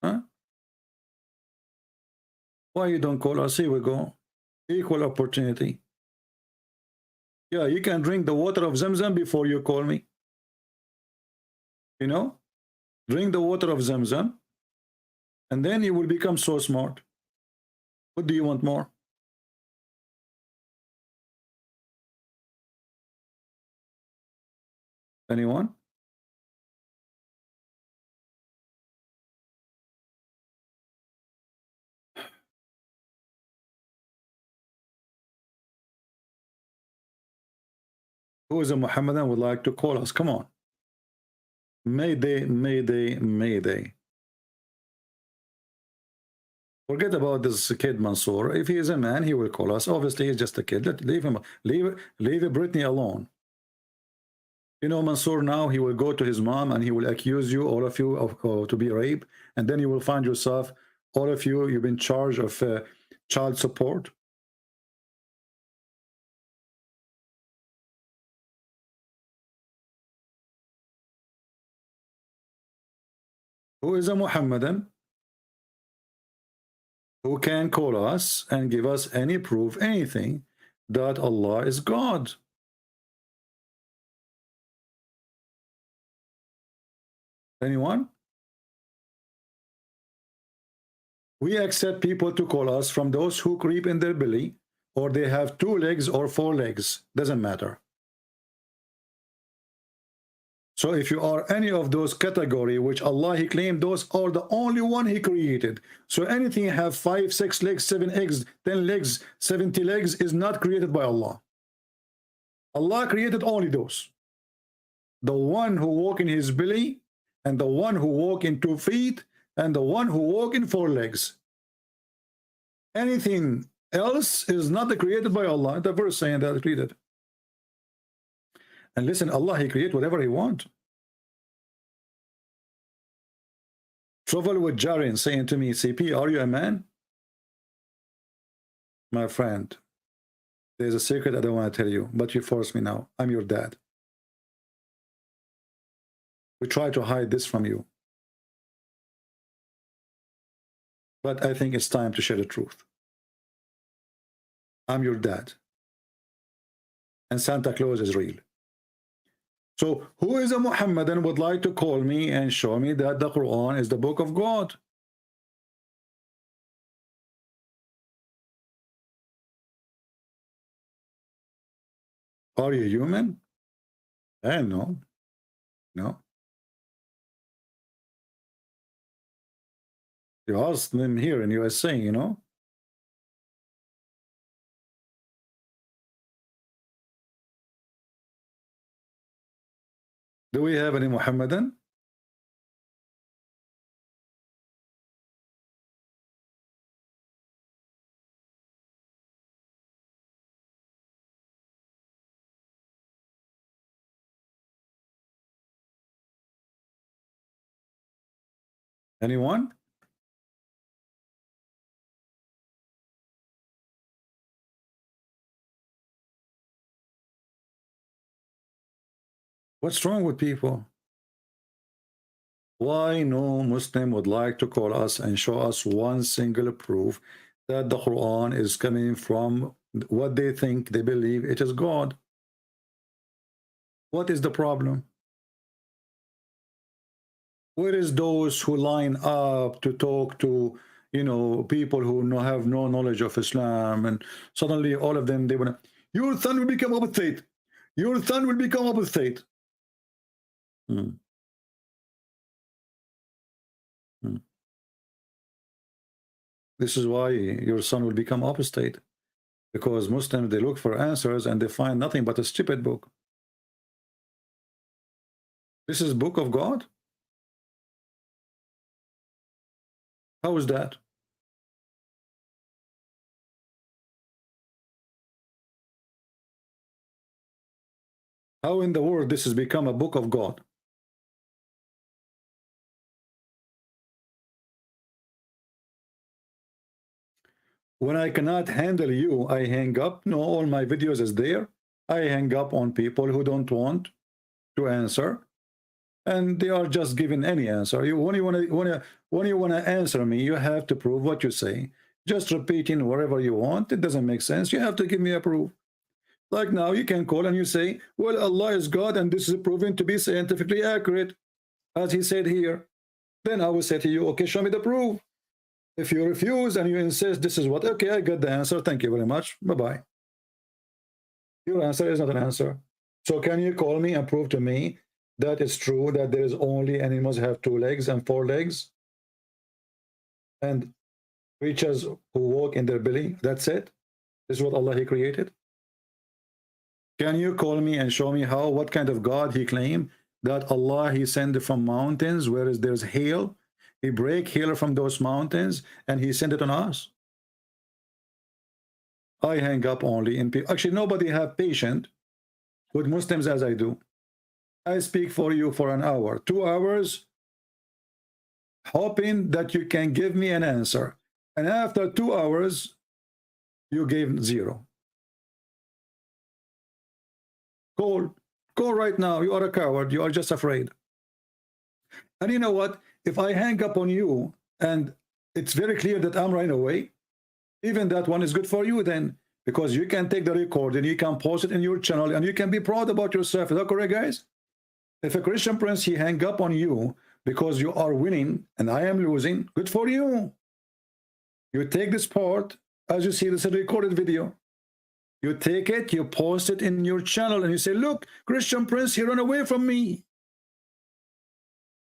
Huh? Why you don't call us? Here we go. Equal opportunity. Yeah, you can drink the water of Zamzam before you call me. You know? Drink the water of Zamzam, and then you will become so smart. What do you want more? Anyone? Who is a Muhammadan would like to call us? Come on. Mayday, mayday, mayday. Forget about this kid Mansour. If he is a man, he will call us. Obviously, he's just a kid. Leave him. Leave Britney alone. You know, Mansour now, he will go to his mom and he will accuse you, all of you, of to be raped. And then you will find yourself, all of you, you've been charged of child support. Who is a Muhammadan who can call us and give us any proof, anything, that Allah is God? Anyone? We accept people to call us from those who creep in their belly, or they have 2 legs or 4 legs, doesn't matter. So if you are any of those category which Allah he claimed those are the only one he created, so anything have 5, 6 legs, 7 legs, 10 legs, 70 legs is not created by Allah. Allah created only those, the one who walk in his belly, and the one who walk in 2 feet, and the one who walk in 4 legs. Anything else is not created by Allah. The verse saying that created. And listen, Allah, He create whatever He want. Travel with Jarin saying to me, CP, are you a man? My friend, there's a secret I don't want to tell you, but you force me now. I'm your dad. We try to hide this from you. But I think it's time to share the truth. I'm your dad. And Santa Claus is real. So who is a Muhammadan would like to call me and show me that the Quran is the book of God? Are you human? No. No. You asked them here in USA, you know. Do we have any Muhammadan? Anyone? What's wrong with people? Why no Muslim would like to call us and show us one single proof that the Quran is coming from what they think, they believe it is God? What is the problem? Where is those who line up to talk to, you know, people who have no knowledge of Islam, and suddenly all of them, they want to, your son will become apostate. Your son will become apostate. This is why your son will become apostate, because Muslims, they look for answers and they find nothing but a stupid book. This is book of God? How is that? How in the world this has become a book of God? When I cannot handle you, I hang up. No, all my videos is there. I hang up on people who don't want to answer, and they are just giving any answer. When you want to answer me, you have to prove what you say. Just repeating whatever you want, it doesn't make sense. You have to give me a proof. Like now, you can call and you say, well, Allah is God, and this is proven to be scientifically accurate, as He said here. Then I will say to you, okay, show me the proof. If you refuse and you insist this is what, okay, I got the answer. Thank you very much. Bye-bye. Your answer is not an answer. So can you call me and prove to me that it's true that there is only animals have 2 legs and 4 legs? And creatures who walk in their belly, that's it? This is what Allah He created? Can you call me and show me how, what kind of God He claimed that Allah He sent from mountains, whereas there's hail? He break hail from those mountains and He sent it on us. I hang up only in people. Actually, nobody have patience with Muslims as I do. I speak for you for an hour, 2 hours, hoping that you can give me an answer. And after 2 hours, you gave 0. Call right now. You are a coward. You are just afraid. And you know what? If I hang up on you and it's very clear that I'm running away, even that one is good for you then, because you can take the record and you can post it in your channel and you can be proud about yourself. Is that correct, guys? If a Christian prince, he hang up on you because you are winning and I am losing, good for you. You take this part, as you see, this is a recorded video. You take it, you post it in your channel and you say, look, Christian prince, he ran away from me.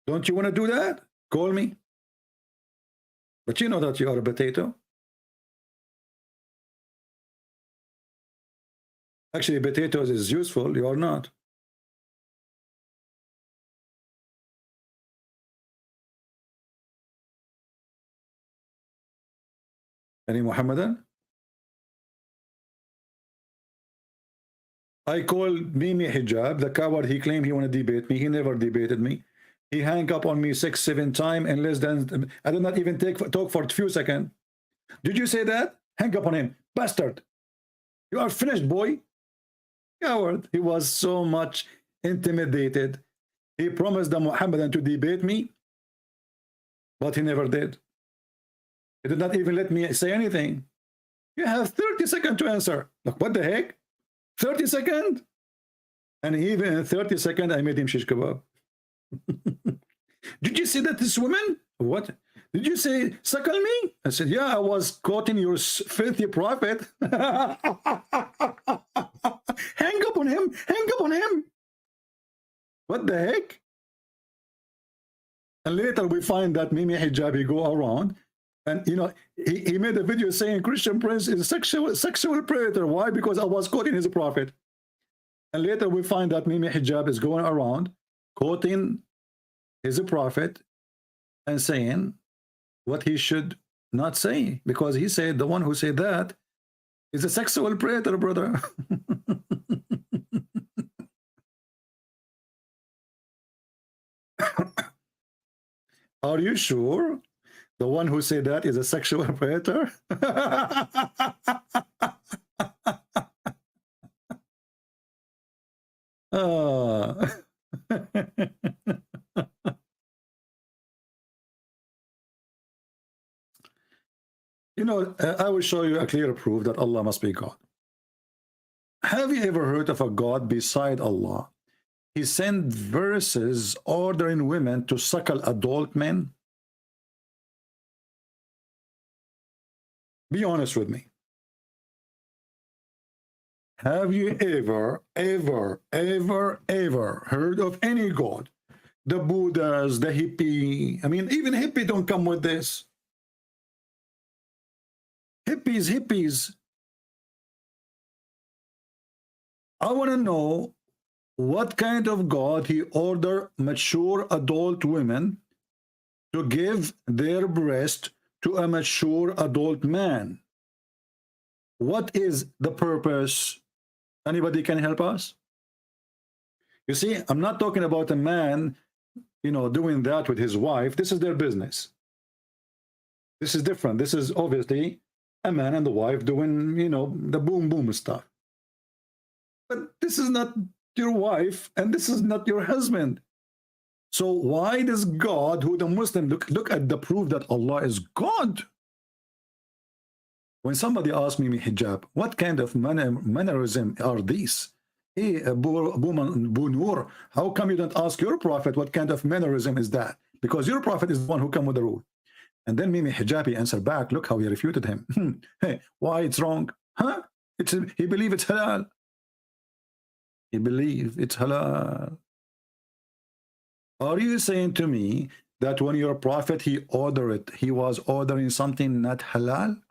Don't you want to do that? Call me. But you know that you are a potato. Actually, potatoes is useful. You are not. Any Muhammadan? I called Mimi Hijab, the coward. He claimed he want to debate me. He never debated me. He hung up on me 6-7 times in less than, I did not even talk for a few seconds. Did you say that? Hang up on him, bastard. You are finished, boy. Coward. He was so much intimidated. He promised the Muhammadan to debate me, but he never did. He did not even let me say anything. You have 30 seconds to answer. Look, what the heck? 30 seconds? And even in 30 seconds, I made him shish kebab. Did you see that this woman? What? Did you say, suckle me? I said, yeah, I was quoting your filthy prophet. Hang up on him. Hang up on him. What the heck? And later we find that Mimi Hijab, he go around and, you know, he made a video saying Christian Prince is a sexual predator. Why? Because I was quoting his prophet. And later we find that Mimi Hijab is going around quoting his prophet and saying what he should not say, because he said the one who said that is a sexual predator, brother. Are you sure the one who said that is a sexual predator? You know, I will show you a clear proof that Allah must be God. Have you ever heard of a God beside Allah? He sent verses ordering women to suckle adult men. Be honest with me. Have you ever heard of any God? The Buddhas, the hippie. I mean, even hippie don't come with this. Hippies. I want to know what kind of God he ordered mature adult women to give their breast to a mature adult man. What is the purpose? Anybody can help us? You see, I'm not talking about a man, you know, doing that with his wife. This is their business. This is different. This is obviously a man and the wife doing, you know, the boom stuff. But this is not your wife and this is not your husband. So why does God, who the Muslim, look at the proof that Allah is God? When somebody asks me, Hijab, what kind of mannerism are these? Hey, Bunur, how come you don't ask your prophet what kind of mannerism is that? Because your prophet is the one who come with the rule. And then Mimi Hijabi answered back, look how he refuted him. Hey, why it's wrong? Huh? He believe it's halal. He believe it's halal. Are you saying to me that when your prophet, he ordered it, he was ordering something not halal?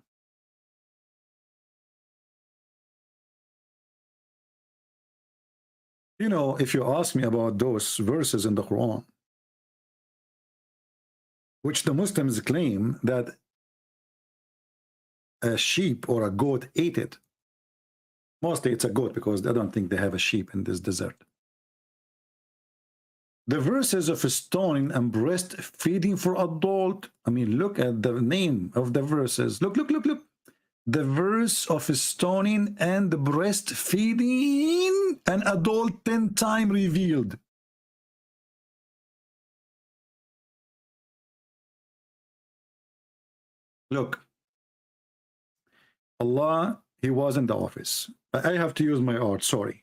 You know, if you ask me about those verses in the Quran, which the Muslims claim that a sheep or a goat ate it. Mostly it's a goat because I don't think they have a sheep in this desert. The verses of stoning and breastfeeding for adult. I mean, look at the name of the verses. Look. The verse of stoning and breastfeeding an adult 10 times revealed. Look, Allah, he was in the office. I have to use my art, sorry.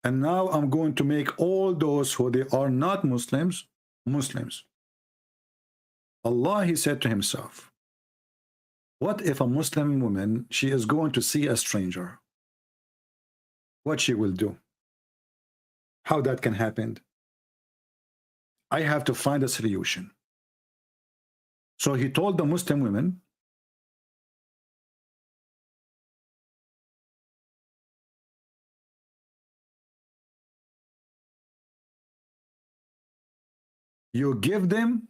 And now I'm going to make all those who they are not Muslims, Muslims. Allah, he said to himself, what if a Muslim woman, she is going to see a stranger? What she will do? How that can happen? I have to find a solution. So he told the Muslim women, you give them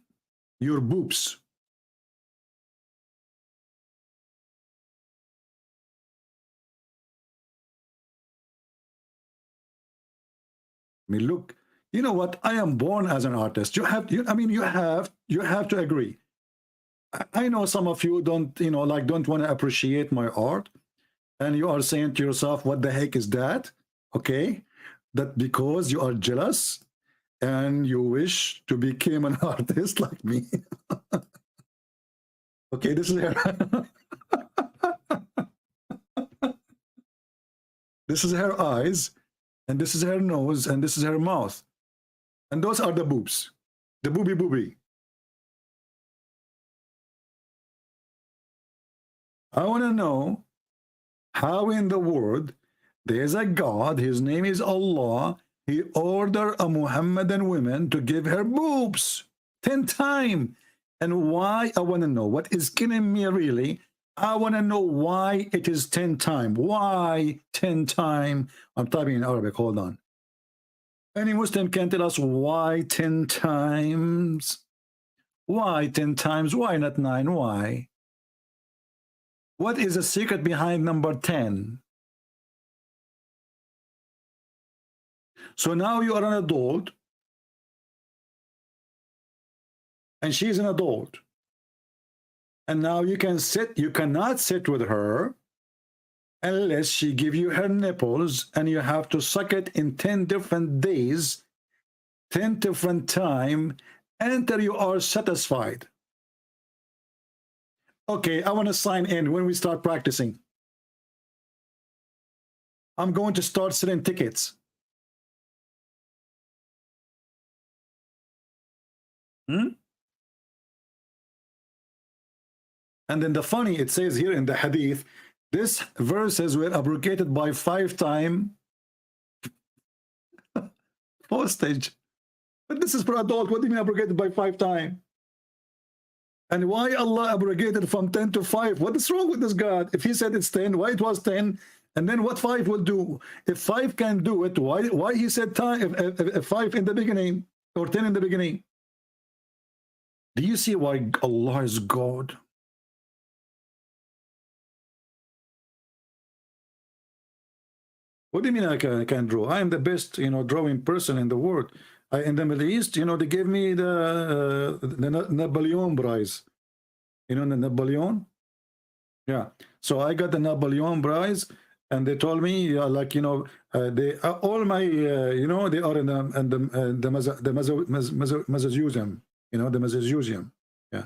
your boobs. I mean, look, you know what? I am born as an artist. I mean, you have to agree. I know some of you don't, you know, like don't want to appreciate my art, and you are saying to yourself, what the heck is that? Okay, that because you are jealous and you wish to become an artist like me. Okay, this is her. This is her eyes, and this is her nose, and this is her mouth. And those are the boobs, the booby. I want to know how in the world there's a God, his name is Allah, he ordered a Muhammadan woman to give her boobs 10 times. And why? I want to know. What is killing me really? I want to know why it is 10 times. Why 10 times? I'm typing in Arabic, hold on. Any Muslim can tell us why 10 times? Why 10 times? Why not 9? Why? What is the secret behind number 10? So now you are an adult, and she's an adult. And now you cannot sit with her unless she give you her nipples, and you have to suck it in 10 different days, 10 different time, until you are satisfied. Okay, I want to sign in when we start practicing. I'm going to start selling tickets. And then the funny, it says here in the hadith, this verses were abrogated by 5-time postage. But this is for adult. What do you mean abrogated by 5-time? And why Allah abrogated from 10 to 5? What is wrong with this God? If he said it's 10, why it was 10? And then what 5 will do? If 5 can do it, why he said time, if 5 in the beginning or 10 in the beginning? Do you see why Allah is God? What do you mean I can draw? I am the best, you know, drawing person in the world. In the Middle East, you know, they gave me the Napoleon prize. You know the Napoleon? Yeah. So I got the Napoleon prize, and they told me, like, you know, they all my, you know, they are in the Museum. You know, the Museum. Yeah.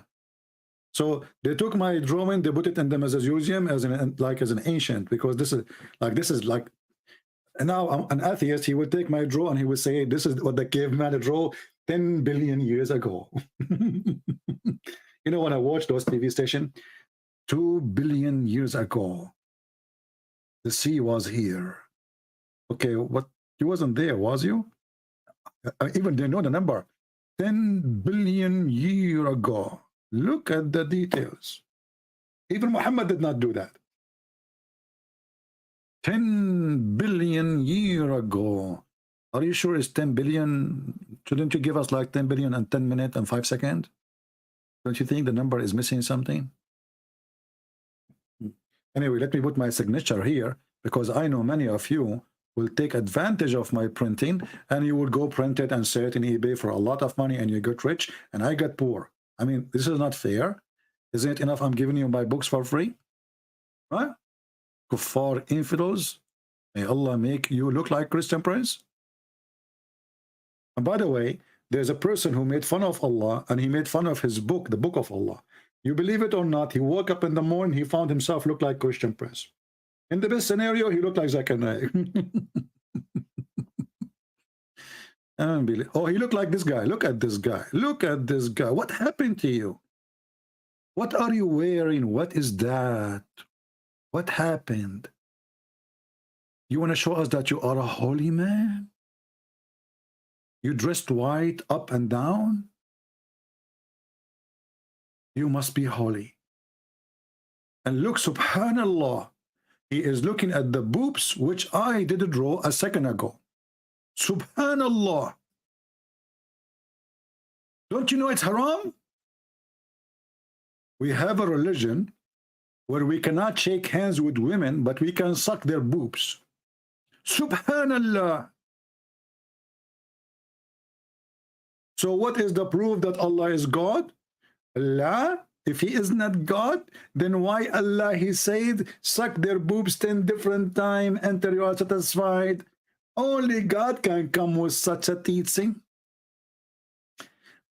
So they took my drawing, they put it in the Museum as an ancient, because this is like. And now I'm an atheist. He would take my draw and he would say, this is what the caveman drew 10 billion years ago. You know, when I watch those TV stations, 2 billion years ago, the sea was here. Okay, what? You wasn't there, was you? I even didn't know the number. 10 billion years ago. Look at the details. Even Muhammad did not do that. 10 billion years ago. Are you sure it's 10 billion? Shouldn't you give us like 10 billion and 10 minutes and 5 seconds? Don't you think the number is missing something? Anyway, let me put my signature here, because I know many of you will take advantage of my printing, and you will go print it and sell it in eBay for a lot of money, and you get rich and I get poor. I mean, this is not fair. Isn't it enough I'm giving you my books for free? Right? Kuffar infidels, may Allah make you look like Christian Prince. And by the way, there's a person who made fun of Allah, and he made fun of his book, the book of Allah. You believe it or not, he woke up in the morning, he found himself look like Christian Prince. In the best scenario, he looked like Zakir. Oh, he looked like this guy. Look at this guy. Look at this guy. What happened to you? What are you wearing? What is that? What happened? You want to show us that you are a holy man? You dressed white up and down? You must be holy. And look, subhanallah, he is looking at the boobs, which I did draw a second ago. Subhanallah. Don't you know it's haram? We have a religion where we cannot shake hands with women, but we can suck their boobs. Subhanallah. So what is the proof that Allah is God? Allah, if he is not God, then why Allah, he said, suck their boobs 10 different times until you are satisfied? Only God can come with such a teaching.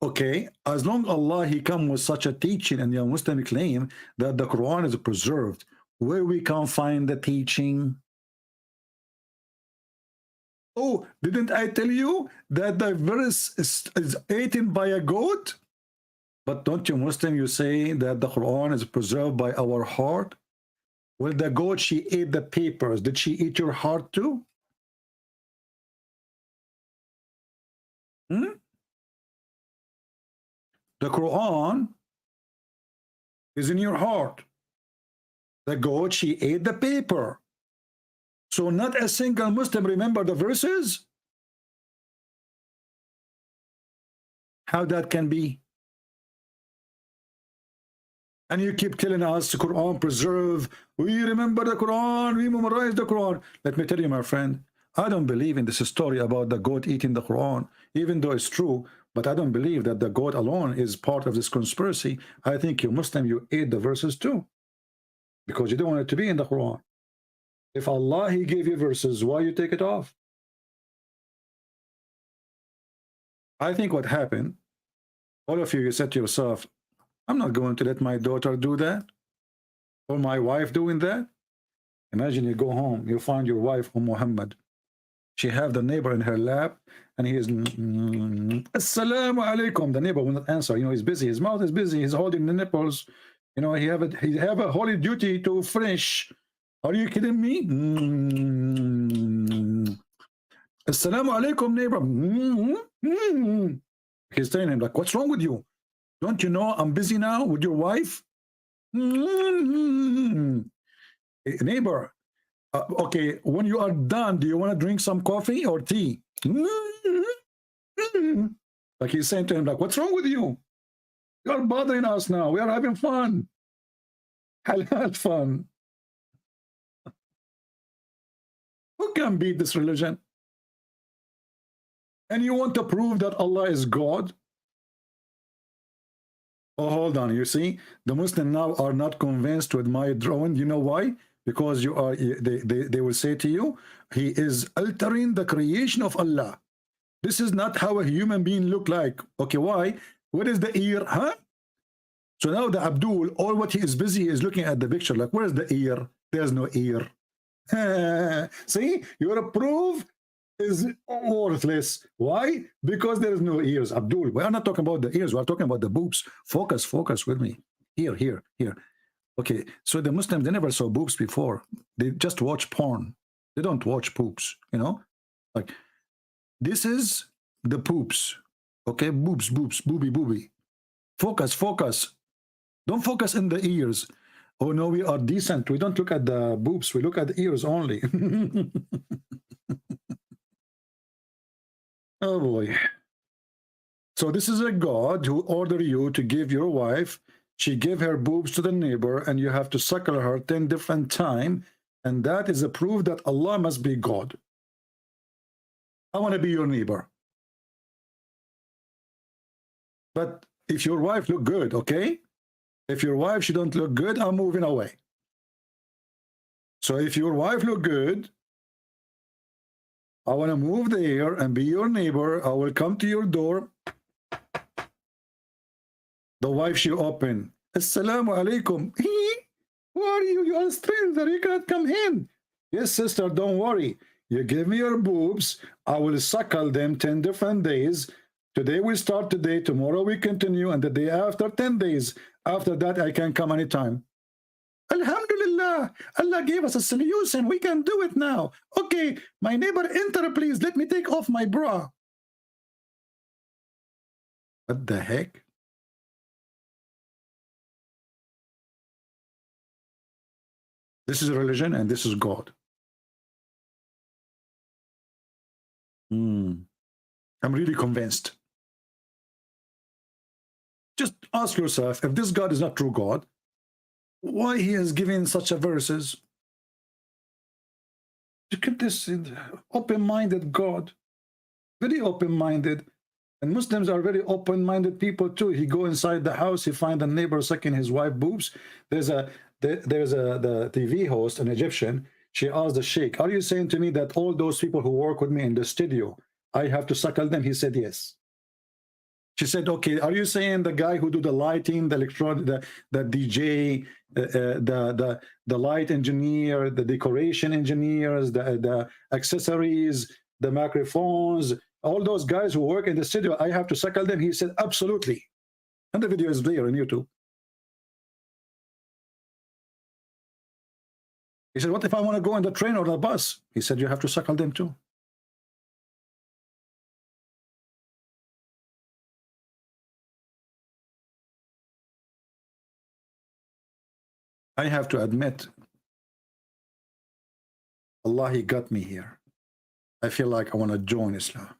Okay, as long Allah he come with such a teaching and your Muslim claim that the Quran is preserved, where we can find the teaching? Oh, didn't I tell you that the verse is eaten by a goat? But don't you Muslim, you say that the Quran is preserved by our heart? Well, the goat, she ate the papers. Did she eat your heart too? Hmm? The Quran is in your heart. The goat, she ate the paper. So not a single Muslim remember the verses? How that can be? And you keep telling us the Quran preserve. We remember the Quran. We memorize the Quran. Let me tell you, my friend, I don't believe in this story about the goat eating the Quran, even though it's true. But I don't believe that the goat alone is part of this conspiracy. I think you Muslim, you ate the verses too, because you don't want it to be in the Quran. If Allah he gave you verses, why you take it off? I think what happened, all of you, you said to yourself, I'm not going to let my daughter do that, or my wife doing that. Imagine you go home, you find your wife, Muhammad. She have the neighbor in her lap, and he is Assalamu alaikum. The neighbor will not answer. You know, he's busy. His mouth is busy. He's holding the nipples. You know, he have a holy duty to finish. Are you kidding me? Assalamu alaikum, neighbor. He's telling him, like, what's wrong with you? Don't you know I'm busy now with your wife? Neighbor, okay, when you are done, do you want to drink some coffee or tea? Like he's saying to him, like, what's wrong with you? You're bothering us now. We are having fun. Halal fun. Who can beat this religion? And you want to prove that Allah is God? Oh, hold on. You see, the Muslims now are not convinced with my drawing. You know why? Because you are. They will say to you, he is altering the creation of Allah. This is not how a human being look like. Okay, why? What is the ear? Huh? So now the Abdul, all what he is busy is looking at the picture. Like, where is the ear? There's no ear. See, your proof is worthless. Why? Because there is no ears. Abdul, we are not talking about the ears. We are talking about the boobs. Focus with me. Here. Okay, so the Muslims, they never saw boobs before. They just watch porn. They don't watch poops, you know? Like, this is the poops. Okay, boobs, booby. Focus. Don't focus in the ears. Oh no, we are decent. We don't look at the boobs. We look at the ears only. Oh boy. So this is a God who ordered you to give your wife. She gave her boobs to the neighbor, and you have to suckle her 10 different times. And that is a proof that Allah must be God. I want to be your neighbor. But if your wife look good, okay? If your wife, she don't look good, I'm moving away. So if your wife look good, I want to move there and be your neighbor. I will come to your door. The wife, she open. Assalamu alaikum. Who are you? You are a stranger. You cannot come in. Yes, sister, don't worry. You give me your boobs. I will suckle them 10 different days. Today we start today. Tomorrow we continue. And the day after 10 days. After that, I can come anytime. Alhamdulillah. Allah gave us a solution. We can do it now. Okay, my neighbor, enter, please. Let me take off my bra. What the heck? This is religion and this is God. I'm really convinced. Just ask yourself, if this God is not true God, why he is giving such a verses? Look at this open-minded God, very open-minded. And Muslims are very open-minded people too. He go inside the house, he find the neighbor sucking his wife boobs. There's a the TV host, an Egyptian. She asked the sheikh, "Are you saying to me that all those people who work with me in the studio, I have to suckle them?" He said, "Yes." She said, "Okay, are you saying the guy who do the lighting, the electronic, the DJ, the light engineer, the decoration engineers, the accessories, the microphones, all those guys who work in the studio, I have to suckle them?" He said, "Absolutely." And the video is there on YouTube. He said, "What if I want to go on the train or the bus?" He said, "You have to suckle them too." I have to admit, Allah, He got me here. I feel like I want to join Islam.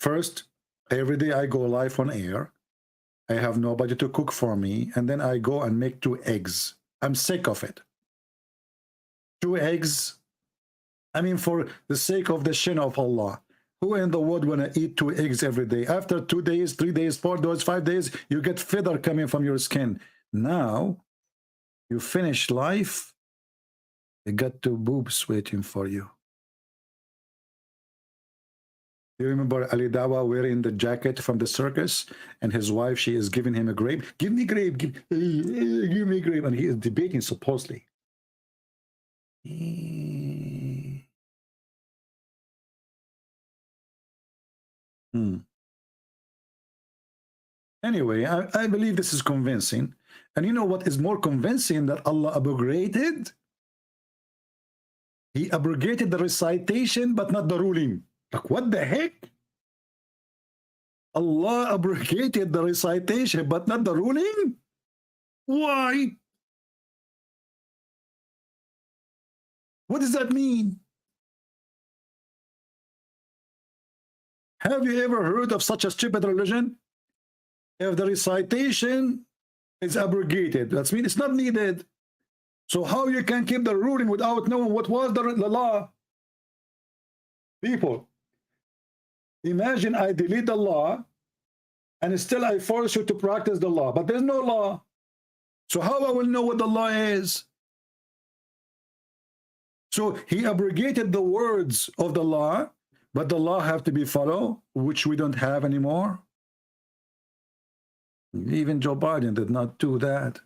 First, every day I go live on air. I have nobody to cook for me, and then I go and make 2 eggs. I'm sick of it. 2 eggs. I mean, for the sake of the shin of Allah, who in the world want to eat 2 eggs every day? After 2 days, 3 days, 4 days, 5 days, you get feather coming from your skin. Now, you finish life, you got 2 boobs waiting for you. You remember Ali Dawah wearing the jacket from the circus, and his wife, she is giving him a grape. "Give me grape, give me grape," and he is debating supposedly. Anyway, I believe this is convincing. And you know what is more convincing? That Allah abrogated? He abrogated the recitation, but not the ruling. Like, what the heck? Allah abrogated the recitation, but not the ruling? Why? What does that mean? Have you ever heard of such a stupid religion? If the recitation is abrogated, that means it's not needed. So how you can keep the ruling without knowing what was the law? People, imagine I delete the law and still I force you to practice the law, but there's no law. So how I will know what the law is? So he abrogated the words of the law, but the law have to be followed, which we don't have anymore. Even Joe Biden did not do that.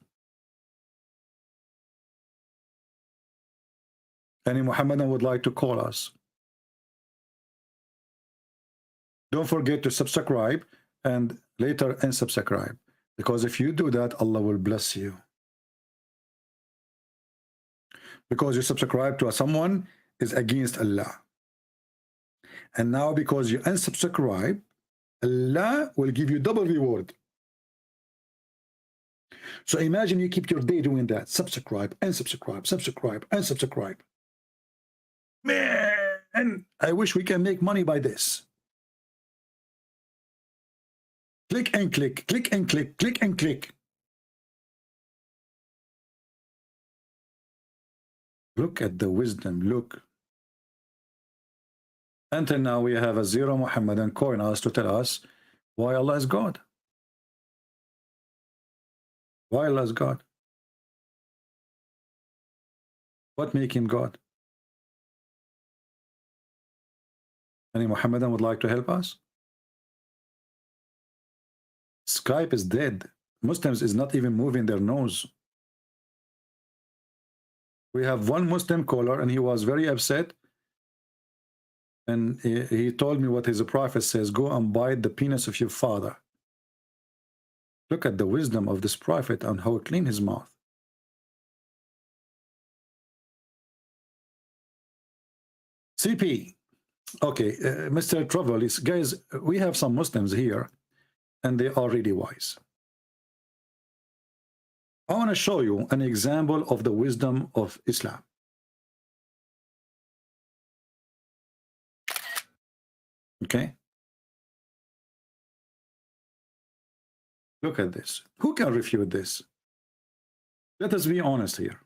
Any Muhammadan would like to call us. Don't forget to subscribe and later unsubscribe, because if you do that, Allah will bless you. Because you subscribe to someone is against Allah. And now because you unsubscribe, Allah will give you double reward. So imagine you keep your day doing that. Subscribe, unsubscribe, subscribe, unsubscribe. Man, I wish we can make money by this. Click and click, click and click, click and click. Look at the wisdom, look. Until now we have a zero Muhammadan calling us to tell us why Allah is God. Why Allah is God? What make him God? Any Muhammadan would like to help us? Skype is dead. Muslims is not even moving their nose. We have one Muslim caller and he was very upset, and he told me what his prophet says: go and bite the penis of your father. Look at the wisdom of this prophet and how clean his mouth. CP. Okay, Mr. Travel, guys, we have some Muslims here and they are really wise. I want to show you an example of the wisdom of Islam. Okay. Look at this. Who can refute this? Let us be honest here.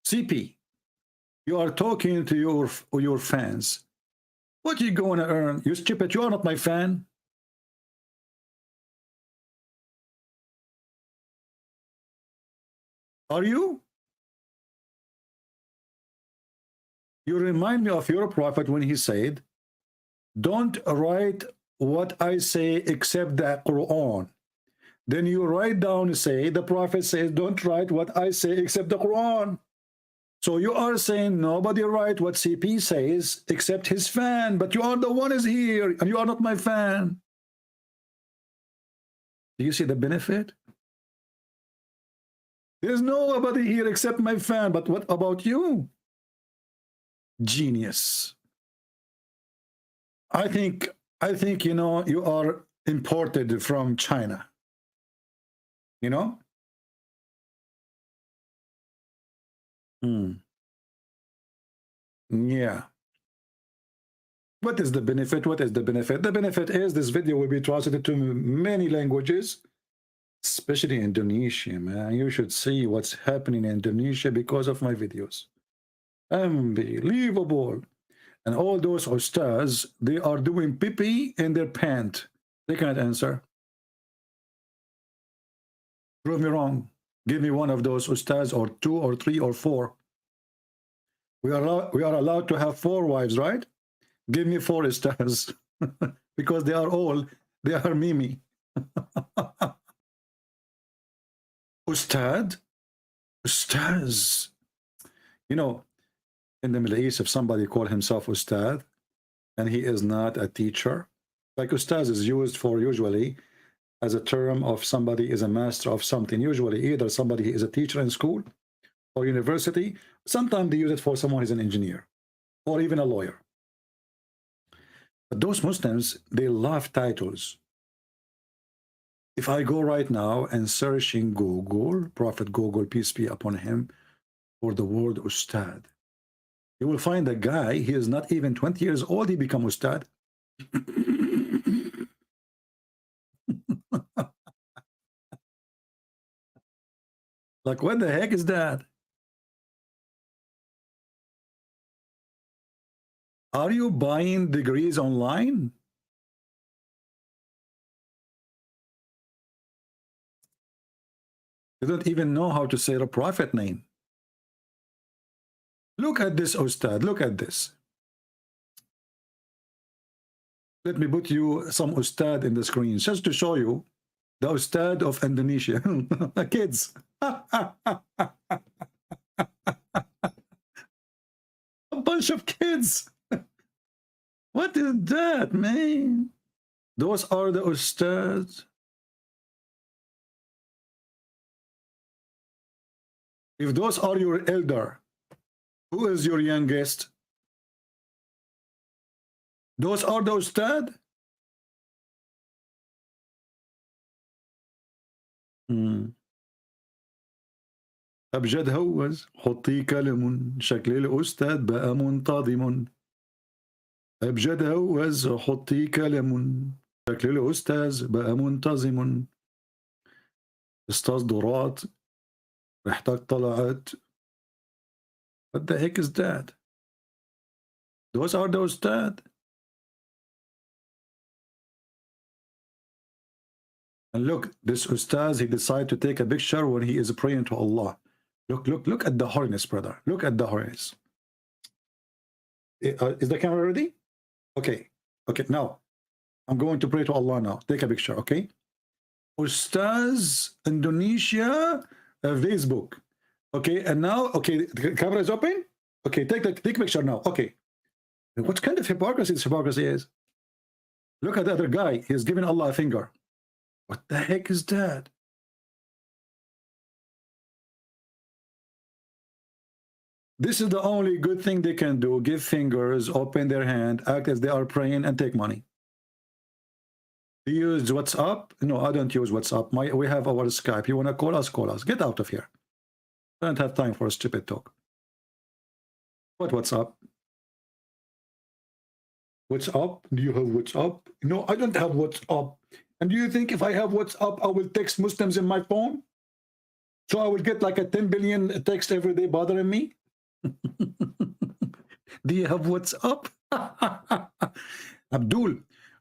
CP, You are talking to your fans. What are you going to earn? You stupid, you are not my fan. Are you? You remind me of your prophet when he said, don't write what I say except the Quran. Then you write down and say, the prophet says, don't write what I say except the Quran. So you are saying nobody write what CP says except his fan, but you are the one is here and you are not my fan. Do you see the benefit? There's nobody here except my fan, but what about you? Genius. I think you know, you are imported from China. You know? Yeah. What is the benefit? What is the benefit? The benefit is this video will be translated to many languages, especially Indonesia, man. You should see what's happening in Indonesia because of my videos. Unbelievable. And all those ustaz, they are doing pee-pee in their pant. They cannot answer. Prove me wrong. Give me one of those ustaz, or 2 or 3 or 4. We are allowed to have 4 wives, right? Give me 4 ustaz. Because they are Mimi. Ustad? Ustaz. You know, in the Middle East, if somebody call himself Ustad and he is not a teacher, like Ustaz is used for usually as a term of somebody is a master of something. Usually either somebody is a teacher in school or university. Sometimes they use it for someone who's an engineer or even a lawyer. But those Muslims, they love titles. If I go right now and search in Google, Prophet Google, peace be upon him, for the word Ustad, you will find a guy, he is not even 20 years old, he become Ustad. Like, what the heck is that? Are you buying degrees online? You don't even know how to say the prophet name. Look at this, Ustad. Look at this. Let me put you some Ustad in the screen just to show you the Ustad of Indonesia. Kids. A bunch of kids. What is that, man? Those are the Ustads. If those are your elder, who is your youngest? Those are the Ustad? أبجد هوز حطي كلم شكل الأستاذ بقى منتظم. أبجد هوز حطي كلم شكل الأستاذ بقى منتظم. أستاذ درات ريحتك طلعت. What the heck is that? Those are the Ustad. And look, this Ustaz, he decided to take a picture when he is praying to Allah. Look at the holiness, brother. Look at the holiness. Is the camera ready? Okay. Okay, now I'm going to pray to Allah now. Take a picture, okay? Ustaz Indonesia Facebook. Okay, and now, okay, the camera is open. Okay, take a picture now. Okay. What kind of hypocrisy this hypocrisy is? Look at the other guy. He's giving Allah a finger. What the heck is that? This is the only good thing they can do. Give fingers, open their hand, act as they are praying, and take money. Do you use WhatsApp? No, I don't use WhatsApp. We have our Skype. You want to call us? Call us. Get out of here. I don't have time for a stupid talk. What WhatsApp? WhatsApp? Do you have WhatsApp? No, I don't have WhatsApp. And do you think if I have WhatsApp, I will text Muslims in my phone? So I will get like a 10 billion text every day bothering me? Do you have WhatsApp? Abdul,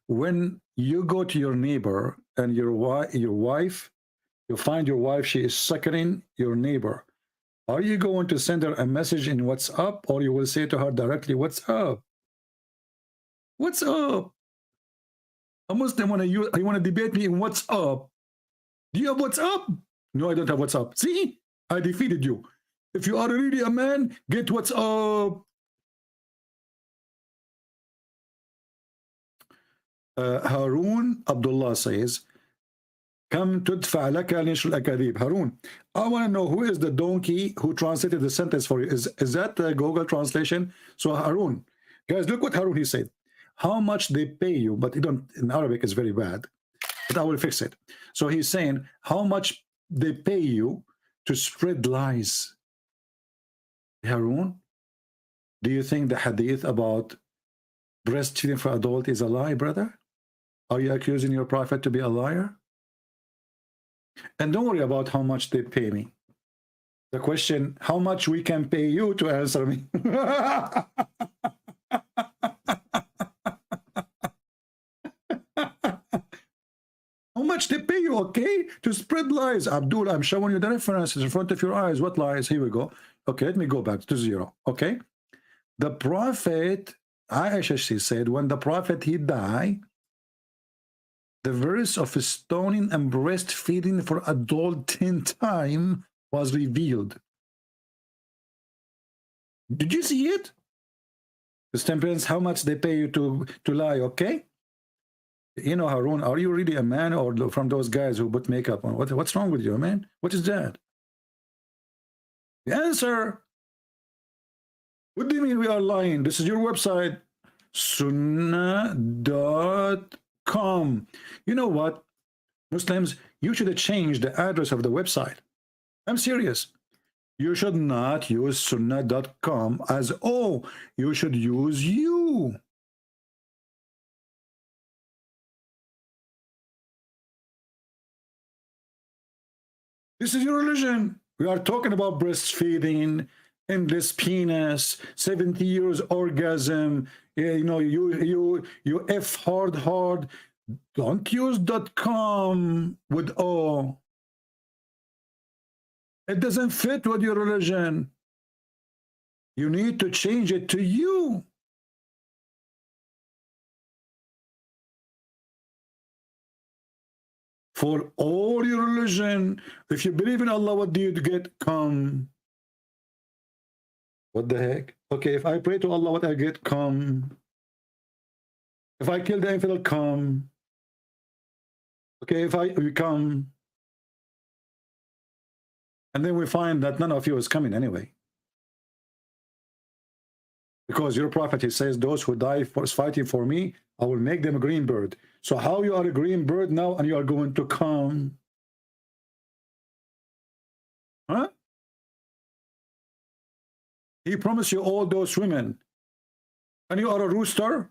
when you go to your neighbor and your wife, you find your wife, she is suckering your neighbor. Are you going to send her a message in WhatsApp, or you will say to her directly, what's up? What's up? A Muslim want to debate me in WhatsApp. Do you have WhatsApp? No, I don't have WhatsApp. See, I defeated you. If you are really a man, get WhatsApp. Harun Abdullah says, Come tudfa laka nishr al-akadib. Harun, I want to know who is the donkey who translated the sentence for you. Is that the Google translation? So Harun, guys, look what Harun he said. How much they pay you, but you don't, in Arabic is very bad, but I will fix it. So he's saying how much they pay you to spread lies. Harun, do you think the hadith about breastfeeding for adult is a lie, brother? Are you accusing your prophet to be a liar? And don't worry about how much they pay me. The question, how much we can pay you to answer me? How much they pay you, okay? To spread lies. Abdul, I'm showing you the references in front of your eyes. What lies? Here we go. Okay, let me go back to 0. Okay. The prophet, Aisha, she said, when the prophet, he died, the verse of stoning and breastfeeding for adult 10 times was revealed. Did you see it? The temperance, how much they pay you to lie, okay? You know, Harun, are you really a man, or from those guys who put makeup on? What's wrong with you, man? What is that? The answer. What do you mean we are lying? This is your website, sunnah.com. You know what, Muslims, you should have changed the address of the website. I'm serious. You should not use sunnah.com as oh, you should use you. This is your religion. We are talking about breastfeeding, endless penis, 70 years orgasm. You know, you F hard. Don't use .com with O. It doesn't fit with your religion. You need to change it to you. For all your religion, if you believe in Allah, what do you get? Come. What the heck? Okay, if I pray to Allah, what I get? Come. If I kill the infidel, come. Okay, if we come. And then we find that none of you is coming anyway. Because your prophet, he says, those who die for fighting for me, I will make them a green bird. So how you are a green bird now and you are going to come? Huh? He promised you all those women. And you are a rooster?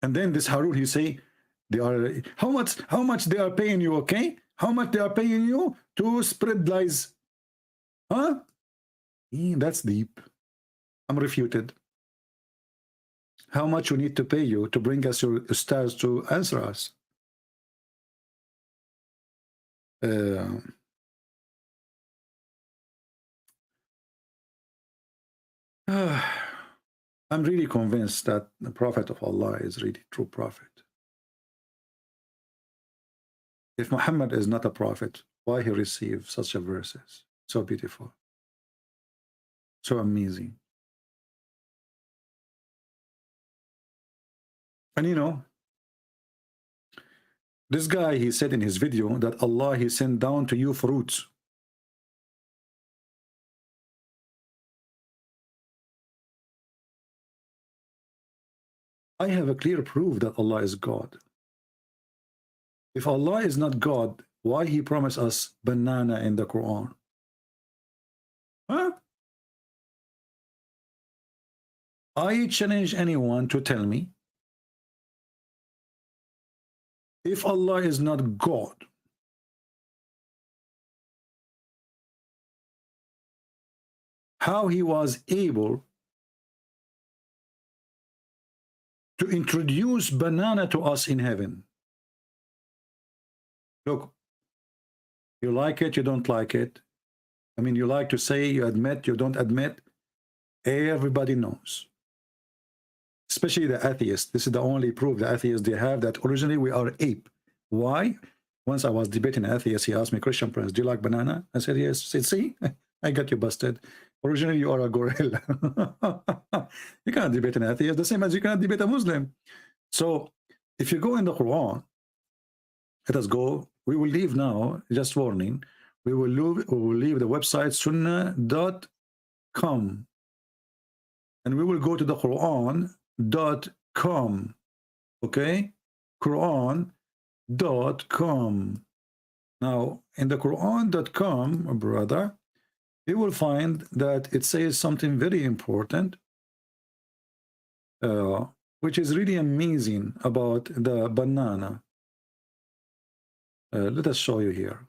And then this Harun, he say, they are how much they are paying you, okay? How much they are paying you to spread lies? Huh? That's deep. I'm refuted. How much we need to pay you to bring us your stars to answer us? I'm really convinced that the Prophet of Allah is really true prophet. If Muhammad is not a prophet, why he received such a verses? So beautiful. So amazing. And you know, this guy, he said in his video that Allah, he sent down to you fruits. I have a clear proof that Allah is God. If Allah is not God, why he promised us banana in the Quran? Huh? I challenge anyone to tell me, if Allah is not God, how he was able to introduce banana to us in heaven. Look, you like it, you don't like it. I mean, you like to say, you admit, you don't admit. Everybody knows. Especially the atheists. This is the only proof the atheists they have that originally we are ape. Why? Once I was debating an atheist, he asked me, Christian Prince, do you like banana? I said, yes. He said, see, I got you busted. Originally, you are a gorilla. You cannot debate an atheist, the same as you cannot debate a Muslim. So, if you go in the Quran, let us go. We will leave now, just warning. We will leave the website sunnah.com. And we will go to the Quran.com. Okay? Quran.com. Now, in the Quran.com, brother, you will find that it says something very important, which is really amazing about the banana. Let us show you here.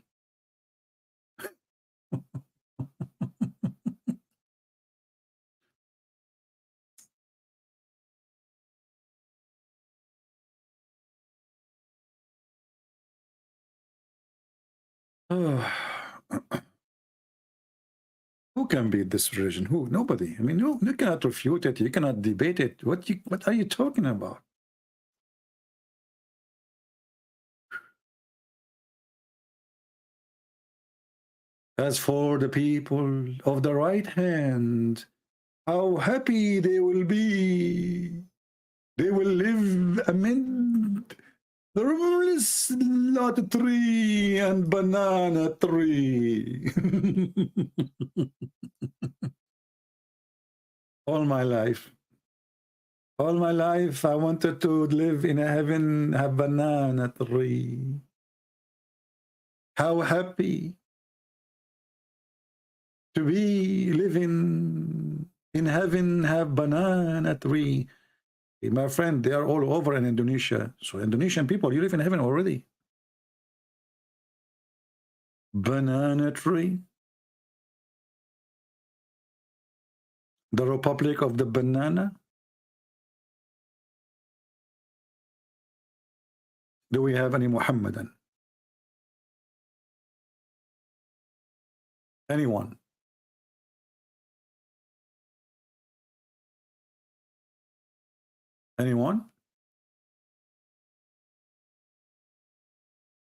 Who can beat this religion? Who? Nobody. I mean, no, you cannot refute it. You cannot debate it. What are you talking about? As for the people of the right hand, how happy they will be. They will live amid the rumorless lot tree and banana tree. All my life, I wanted to live in a heaven, have banana tree. How happy to be living in heaven, have banana tree. My friend, they are all over in Indonesia. So Indonesian people, you live in heaven already. Banana tree. The Republic of the Banana. Do we have any Muhammadan? Anyone? Anyone?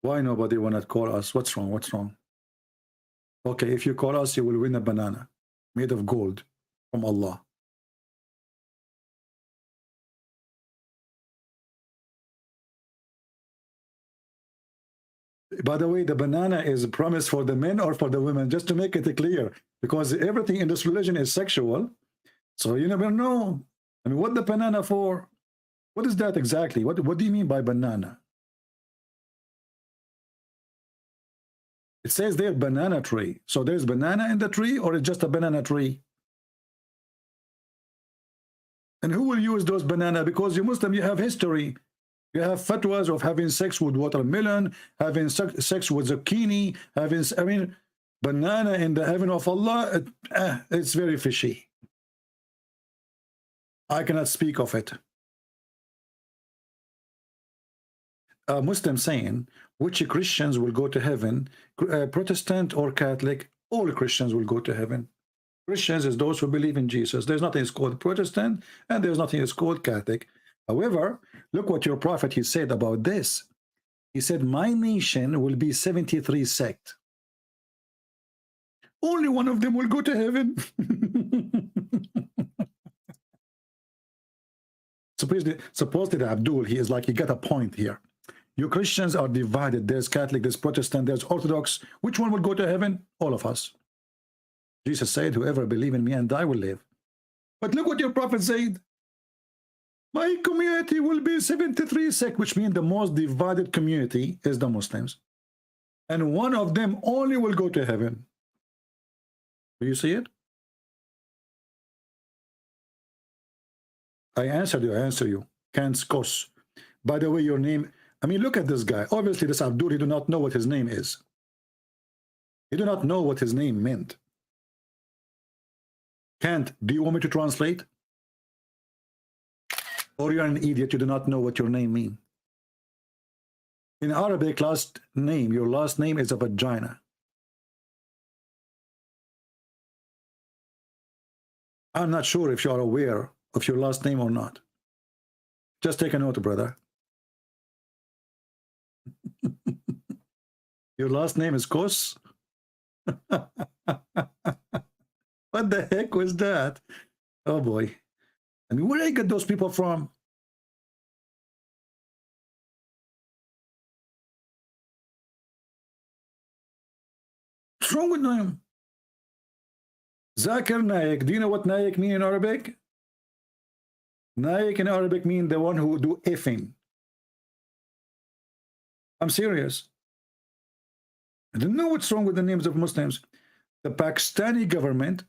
Why nobody want to call us? What's wrong? What's wrong? Okay, if you call us, you will win a banana made of gold from Allah. By the way, the banana is a promise for the men or for the women, just to make it clear, because everything in this religion is sexual. So you never know. I mean, what the banana for? What is that exactly? What do you mean by banana? It says there banana tree. So there's banana in the tree, or it's just a banana tree? And who will use those banana? Because you Muslim, you have history. You have fatwas of having sex with watermelon, having sex with zucchini, having, I mean, banana in the heaven of Allah, it's very fishy. I cannot speak of it. A Muslim saying, which Christians will go to heaven, Protestant or Catholic? All Christians will go to heaven. Christians is those who believe in Jesus. There's nothing is called Protestant, and there's nothing is called Catholic. However, look what your prophet, he said about this. He said, my nation will be 73 sects. Only one of them will go to heaven. Supposedly Abdul, he is like, he got a point here. You Christians are divided. There's Catholic, there's Protestant, there's Orthodox. Which one will go to heaven? All of us. Jesus said, whoever believe in me and I will live. But look what your prophet said. My community will be 73 sects, which means the most divided community is the Muslims. And one of them only will go to heaven. Do you see it? I answered you, I answer you. Can't skos. By the way, your name, I mean, look at this guy. Obviously, this Abdul, he do not know what his name is. He do not know what his name meant. Can't. Do you want me to translate? Or you're an idiot, you do not know what your name means. In Arabic, your last name is a vagina. I'm not sure if you are aware of your last name or not. Just take a note, brother. Your last name is Kos? What the heck was that? Oh boy. I mean, where did I get those people from? What's wrong with them? Zakir Naik. Do you know what Naik mean in Arabic? Naik in Arabic mean the one who do effing. I'm serious. I don't know what's wrong with the names of Muslims. The Pakistani government,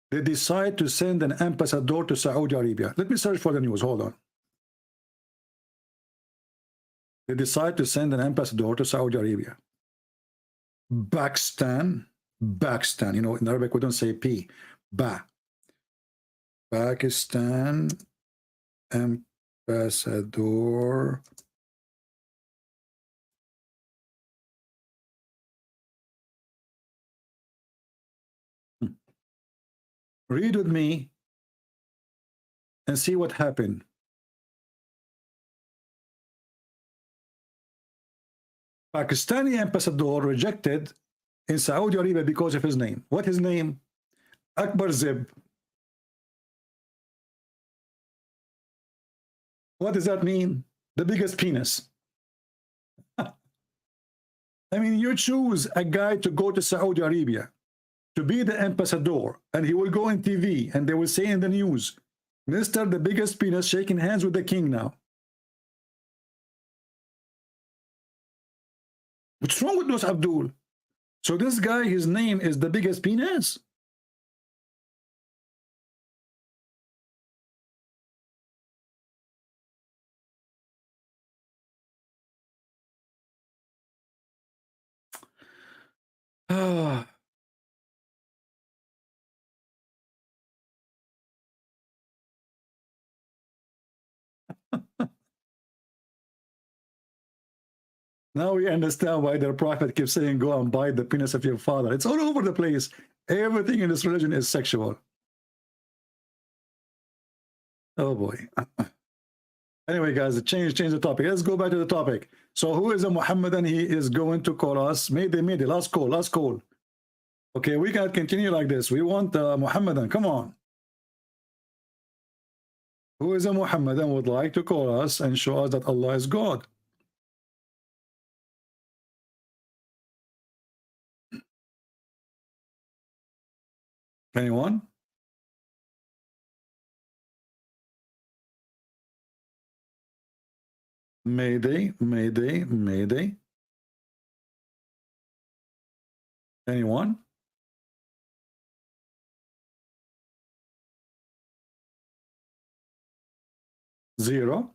they decide to send an ambassador to Saudi Arabia. Let me search for the news. Hold on. They decide to send an ambassador to Saudi Arabia. Pakistan. You know, in Arabic we don't say P. Ba. Pakistan ambassador. Read with me and see what happened. Pakistani ambassador rejected in Saudi Arabia because of his name. What his name? Akbar Zib. What does that mean? The biggest penis. I mean, you choose a guy to go to Saudi Arabia to be the ambassador, and he will go on TV and they will say in the news, Mr. the biggest penis shaking hands with the king now. What's wrong with those, Abdul? So this guy, his name is the biggest penis? Ah. Now we understand why their prophet keeps saying, go and bite the penis of your father. It's all over the place. Everything in this religion is sexual. Oh boy. Anyway, guys, change the topic. Let's go back to the topic. So who is a Muhammadan? He is going to call us. Mayday, last call. Okay, we can't continue like this. We want Muhammadan. Come on. Who is a Muhammadan would like to call us and show us that Allah is God? Anyone? Mayday. Anyone? Zero.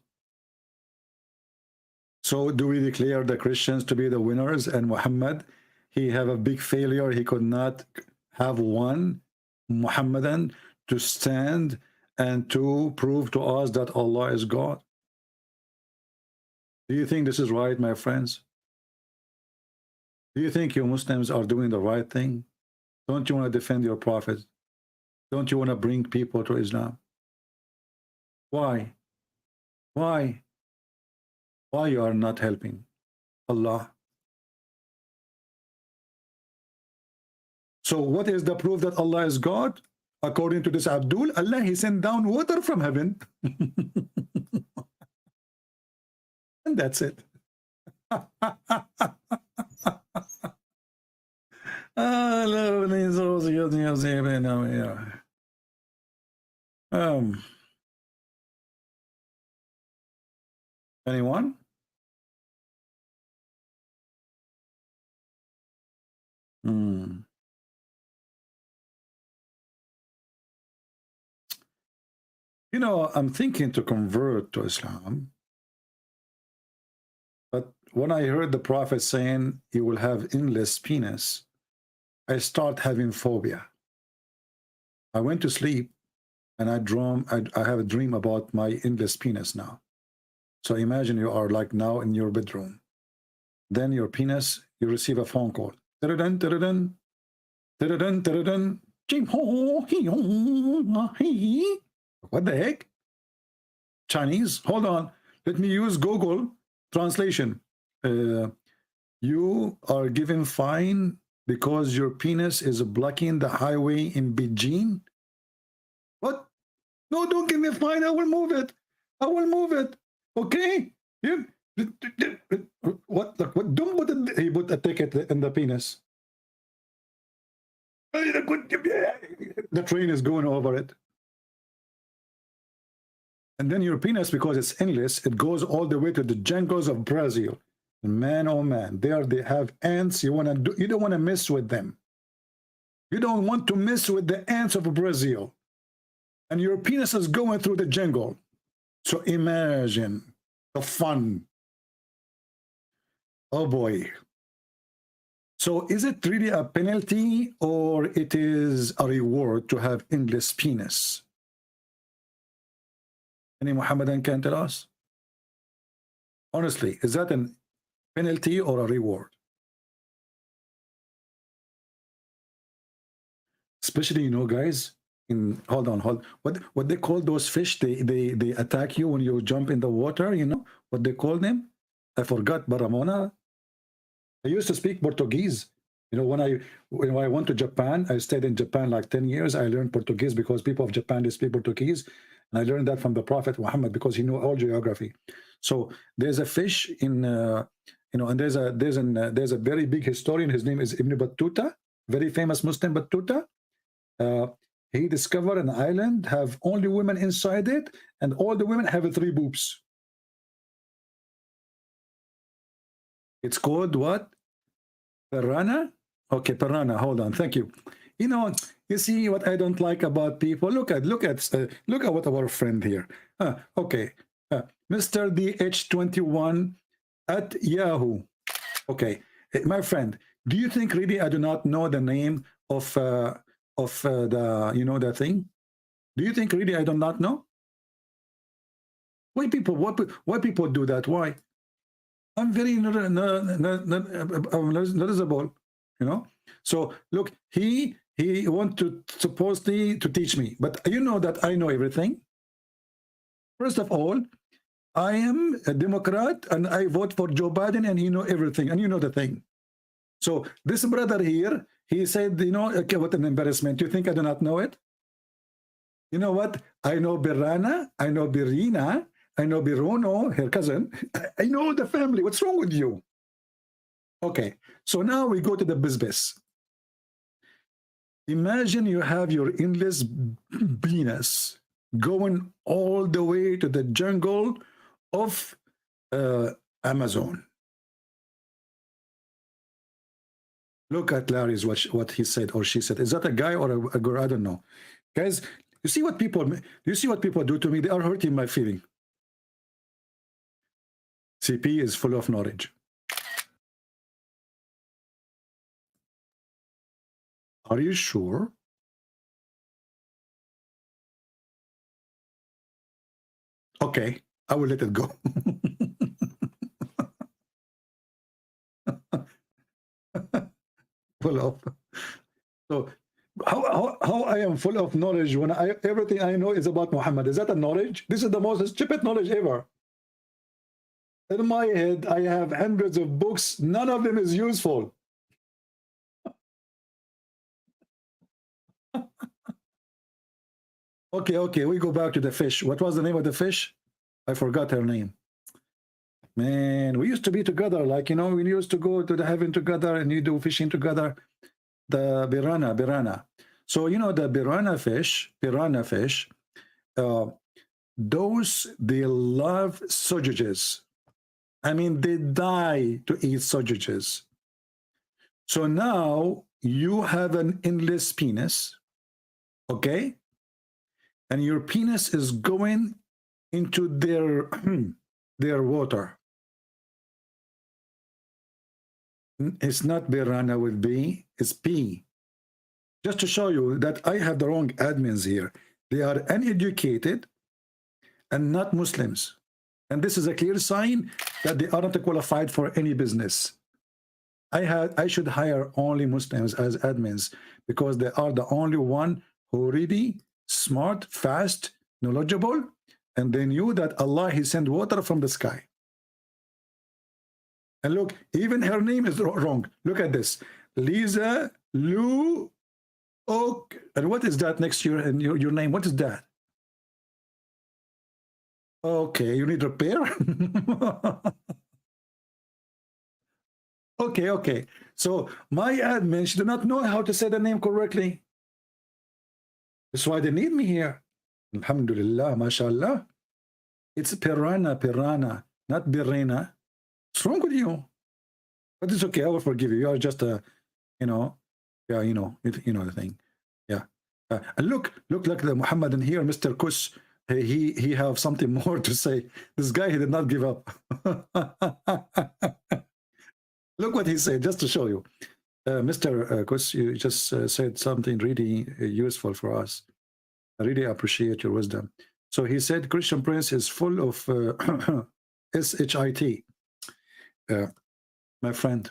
So do we declare the Christians to be the winners and Muhammad, he have a big failure? He could not have one Muhammadan to stand and to prove to us that Allah is God. Do you think this is right, my friends? Do you think you Muslims are doing the right thing? Don't you want to defend your prophet? Don't you want to bring people to Islam? Why? Why you are not helping Allah? So what is the proof that Allah is God? According to this Abdul, Allah, he sent down water from heaven. And that's it. Anyone? You know, I'm thinking to convert to Islam. But when I heard the Prophet saying you will have endless penis, I start having phobia. I went to sleep and I have a dream about my endless penis now. So imagine you are like now in your bedroom. Then your penis, you receive a phone call. Ta-da-dun, ta-da-dun, ta-da-dun, ta-da-dun. What the heck? Chinese? Hold on. Let me use Google translation. You are given fine because your penis is blocking the highway in Beijing. What? No, don't give me a fine. I will move it. I will move it. Okay? You, what? Don't put it. He put a ticket in the penis. The train is going over it. And then your penis, because it's endless, it goes all the way to the jungles of Brazil. Man, oh man, there they have ants. You don't want to mess with them. You don't want to mess with the ants of Brazil. And your penis is going through the jungle. So imagine the fun. Oh boy. So is it really a penalty or it is a reward to have endless penis? Any Muhammadan can tell us? Honestly, is that a penalty or a reward? Especially, you know, guys, hold on, what they call those fish, they attack you when you jump in the water, you know what they call them? I forgot, Baramona. I used to speak Portuguese. You know, when I went to Japan, I stayed in Japan like 10 years. I learned Portuguese because people of Japan, they speak Portuguese. And I learned that from the Prophet Muhammad because he knew all geography. So there's a fish in, you know, and there's a very big historian. His name is Ibn Battuta, very famous Muslim Battuta. He discovered an island, have only women inside it, and all the women have 3 boobs. It's called what? Piranha? Okay, piranha. Hold on. Thank you. You know, you see what I don't like about people. Look at what our friend here. Okay, Mr. DH21 at Yahoo. Okay, my friend. Do you think really I do not know the name of the the thing? Do you think really I do not know? Why people do that? Why? I'm very noticeable, you know. So look, he want to supposedly to teach me, but you know that I know everything. First of all, I am a Democrat and I vote for Joe Biden, and he know everything, and you know the thing. So this brother here, he said, you know, okay, what an embarrassment. You think I do not know it? You know what? I know Birana, I know Birina, I know Birono, her cousin. I know the family. What's wrong with you? Okay, so now we go to the business. Imagine you have your endless penis going all the way to the jungle of Amazon. Look at Larry's what he said or she said. Is that a guy or a girl? I don't know. Guys, you see what people do to me? They are hurting my feeling. CP is full of knowledge. Are you sure? Okay, I will let it go. Full of. So how I am full of knowledge when everything I know is about Muhammad? Is that a knowledge? This is the most stupid knowledge ever. In my head, I have hundreds of books. None of them is useful. Okay, we go back to the fish. What was the name of the fish? I forgot her name. Man, we used to be together. Like, you know, we used to go to the heaven together and you do fishing together. The Birana. So, you know, the piranha fish, those, they love sausages. I mean, they die to eat sausages. So now you have an endless penis, okay? And your penis is going into their water. It's not Birana with B, it's P. Just to show you that I have the wrong admins here. They are uneducated and not Muslims. And this is a clear sign that they are not qualified for any business. I should hire only Muslims as admins because they are the only one who really smart, fast, knowledgeable, and they knew that Allah, he sent water from the sky. And look, even her name is wrong. Look at this. Lisa Lu Oak. And what is that next to your name? What is that? Okay, you need repair? Okay. So my admin, she do not know how to say the name correctly. That's why they need me here. Alhamdulillah, mashallah. It's Piranha, not Birena. What's wrong with you? But it's okay, I will forgive you. You are just a, you know the thing. Yeah. And look like the Muhammadan here, Mr. Kus. He have something more to say. This guy, he did not give up. Look what he said, just to show you. Mr. Kus, you just said something really useful for us. I really appreciate your wisdom. So he said, Christian Prince is full of shit. My friend,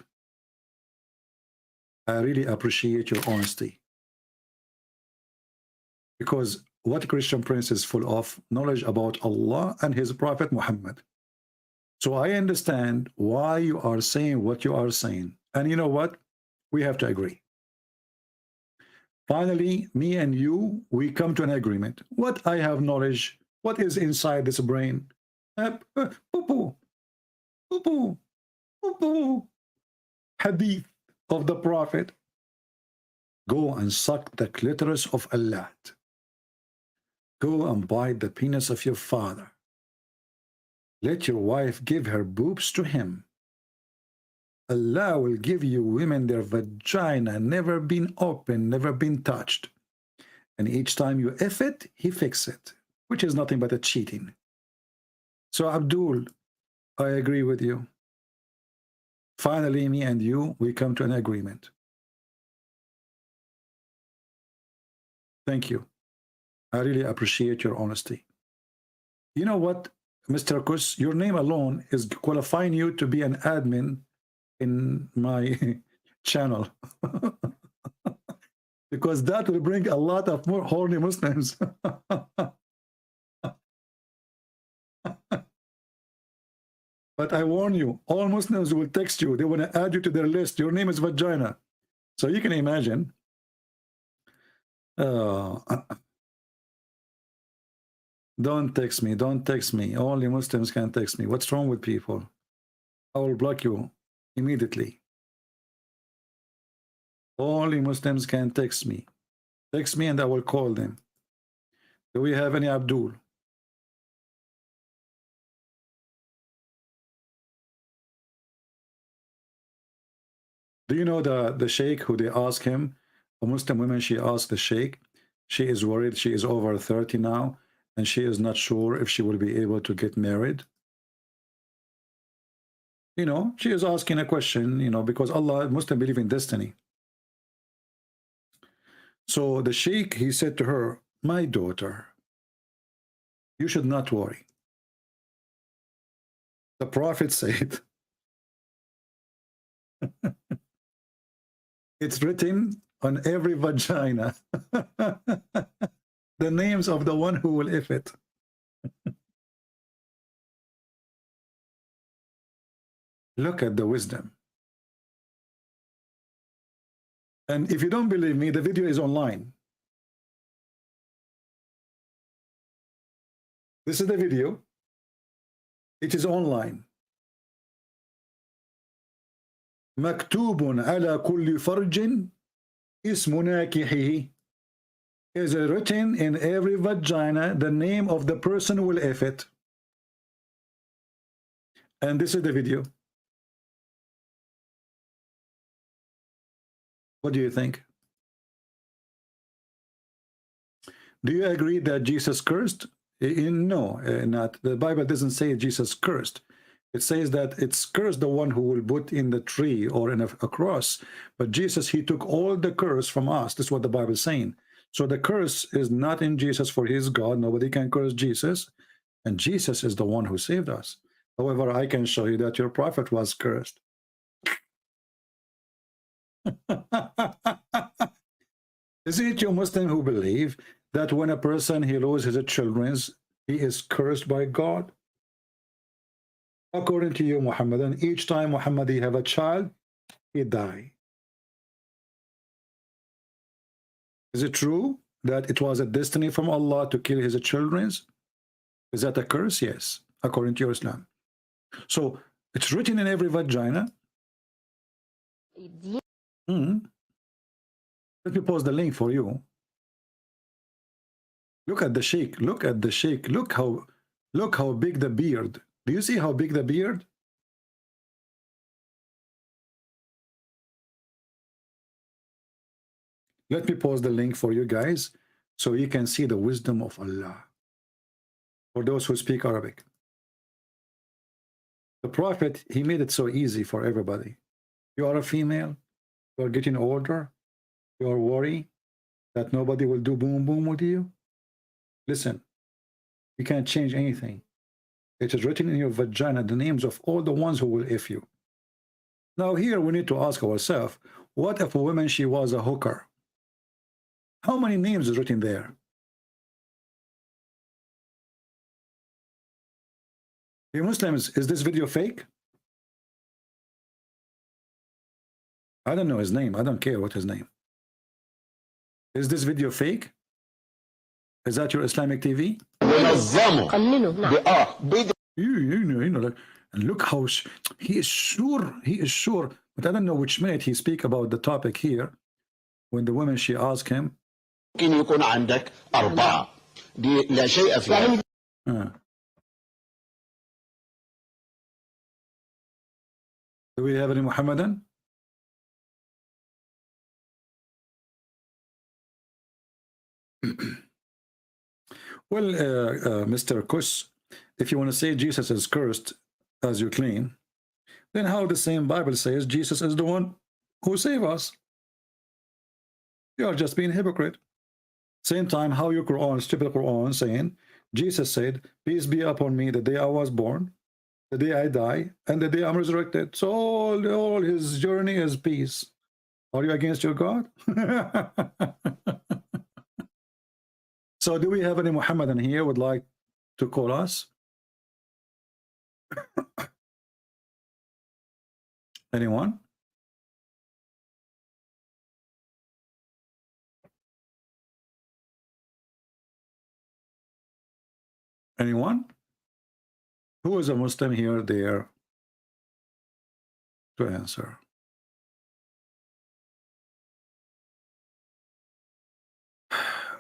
I really appreciate your honesty. Because what Christian Prince is full of, knowledge about Allah and his Prophet Muhammad. So I understand why you are saying what you are saying. And you know what? We have to agree. Finally, me and you, we come to an agreement. What I have knowledge, what is inside this brain? Hadith of the Prophet. Go and suck the clitoris of Allah. Go and bite the penis of your father. Let your wife give her boobs to him. Allah will give you women their vagina never been opened, never been touched. And each time you F it, he fix it, which is nothing but a cheating. So Abdul, I agree with you. Finally, me and you, we come to an agreement. Thank you. I really appreciate your honesty. You know what, Mr. Kus, your name alone is qualifying you to be an admin in my channel. Because that will bring a lot of more horny Muslims. But I warn you, all Muslims will text you. They want to add you to their list. Your name is vagina. So you can imagine. Don't text me. Don't text me. Only Muslims can text me. What's wrong with people? I will block you immediately. Only Muslims can text me. Text me and I will call them. Do we have any Abdul? Do you know the sheikh who they ask him? A Muslim woman, she asked the sheikh. She is worried. She is over 30 now. And she is not sure if she will be able to get married. You know, she is asking a question, you know, because Allah, Muslim believe in destiny. So the sheikh, he said to her, my daughter, you should not worry. The Prophet said, it's written on every vagina. The names of the one who will if it. Look at the wisdom. And if you don't believe me, the video is online. This is the video. It is online. مكتوب على كل فرج اسم ناكحه. Is written in every vagina the name of the person who will F it. And this is the video. What do you think? Do you agree that Jesus cursed? No, not. The Bible doesn't say Jesus cursed. It says that it's cursed the one who will put in the tree or in a cross. But Jesus, he took all the curse from us. This is what the Bible is saying. So the curse is not in Jesus, for he is God. Nobody can curse Jesus. And Jesus is the one who saved us. However, I can show you that your prophet was cursed. Isn't it you Muslim who believe that when a person he loses his children, he is cursed by God? According to you, Muhammadan, each time Muhammad he have a child, he die. Is it true that it was a destiny from Allah to kill his children? Is that a curse? Yes, according to your Islam. So it's written in every vagina. Let me post the link for you. Look at the sheikh. Look at the sheikh. Look how big the beard. Do you see how big the beard? Let me post the link for you guys so you can see the wisdom of Allah. For those who speak Arabic. The Prophet, he made it so easy for everybody. You are a female, you are getting older, you are worried that nobody will do boom boom with you. Listen, you can't change anything. It is written in your vagina the names of all the ones who will if you. Now here we need to ask ourselves, what if a woman she was a hooker? How many names is written there? You Muslims, is this video fake? I don't know his name. I don't care what his name. Is this video fake? Is that your Islamic TV? You know, and look how he is sure. He is sure. But I don't know which minute he speak about the topic here. When the woman she asked him. Do we have any Muhammadan? Well, Mr. Kus, if you want to say Jesus is cursed, as you claim, then how the same Bible says Jesus is the one who saved us? You are just being hypocrite. Same time, how your Quran, stupid Quran, saying Jesus said, "Peace be upon me the day I was born, the day I die, and the day I'm resurrected." So all his journey is peace. Are you against your God? So do we have any Muhammadan here would like to call us? Anyone? Anyone? Who is a Muslim here there to answer?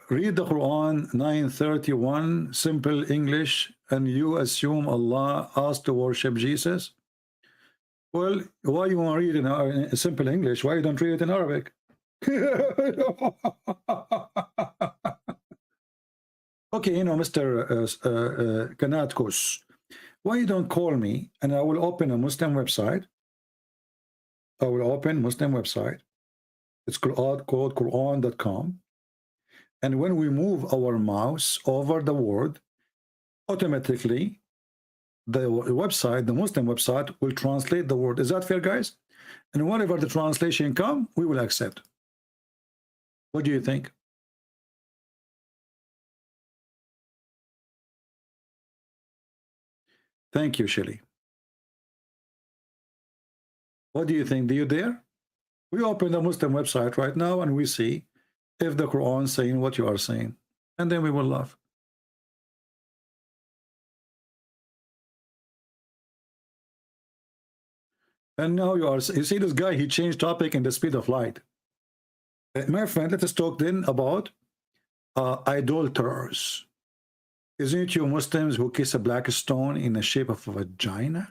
Read the Quran 931 simple English and you assume Allah asked to worship Jesus. Well, why you want to read in simple English? Why you don't read it in Arabic? Okay, you know, Mr. Kanatkus, why you don't call me and I will open a Muslim website. I will open Muslim website. It's called Quran.com. And when we move our mouse over the word, automatically the website, the Muslim website, will translate the word. Is that fair, guys? And whenever the translation come, we will accept. What do you think? Thank you, Shelly. What do you think? Do you dare? We open the Muslim website right now and we see if the Quran is saying what you are saying, and then we will laugh. And now you see this guy, he changed topic in the speed of light. My friend, let us talk then about idolaters. Isn't it you Muslims who kiss a black stone in the shape of a vagina?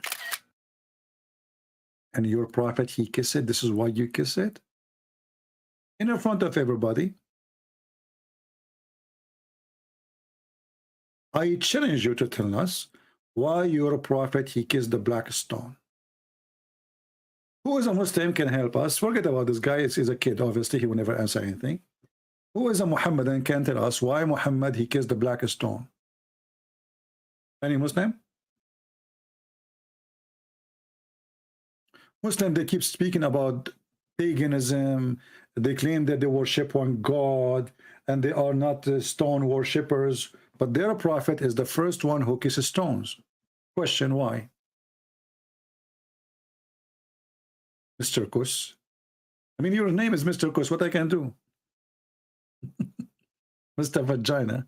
And your prophet, he kissed it. This is why you kiss it? In front of everybody. I challenge you to tell us Why your prophet, he kissed the black stone? Who is a Muslim can help us? Forget about this guy. He's a kid, obviously. He will never answer anything. Who is a Muhammadan can tell us why Muhammad, he kissed the black stone? Any Muslim? Muslim, they keep speaking about paganism. They claim that they worship one God and they are not stone worshippers. But their prophet is the first one who kisses stones. Question, why? Mr. Kus. I mean, your name is Mr. Kus. What I can do? Mr. Vagina.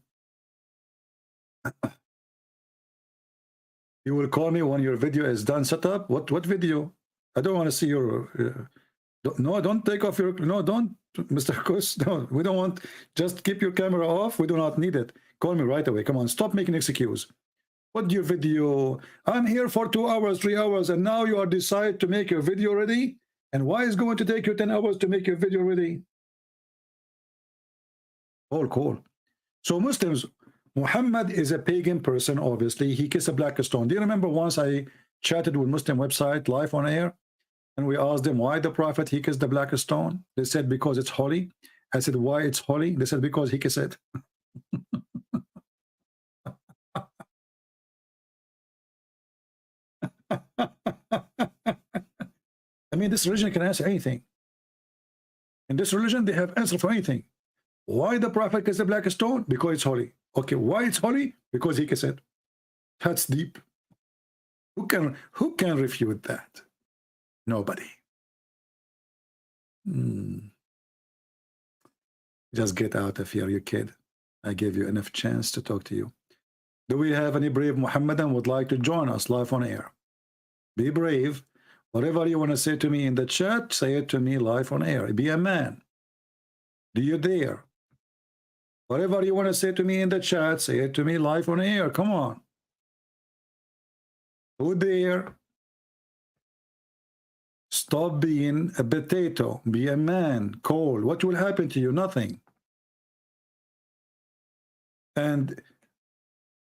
You will call me when your video is done set up? What video? I don't want to see your... no, don't take off your... No, don't, Mr. Kus. No, we don't want... Just keep your camera off. We do not need it. Call me right away. Come on, stop making excuse. What your video? I'm here for 2 hours, 3 hours, and now you are decide to make your video ready? And why is going to take you 10 hours to make your video ready? All cool. So Muslims, Muhammad is a pagan person, obviously. He kissed a black stone. Do you remember once I chatted with Muslim website live on air? And we asked them why the prophet, he kissed the black stone? They said because it's holy. I said, why it's holy? They said because he kissed it. I mean, this religion can answer anything. In this religion, they have answer for anything. Why the prophet kissed the black stone? Because it's holy. Okay, why it's holy? Because he kissed it. That's deep. Who can refute that? Nobody. Just get out of here, you kid. I gave you enough chance to talk to you. Do we have any brave Muhammadan would like to join us live on air? Be brave. Whatever you want to say to me in the chat, say it to me live on air. Be a man. Do you dare? Whatever you want to say to me in the chat, say it to me live on air. Come on. Who dare? Stop being a potato. Be a man. Call. What will happen to you? Nothing. And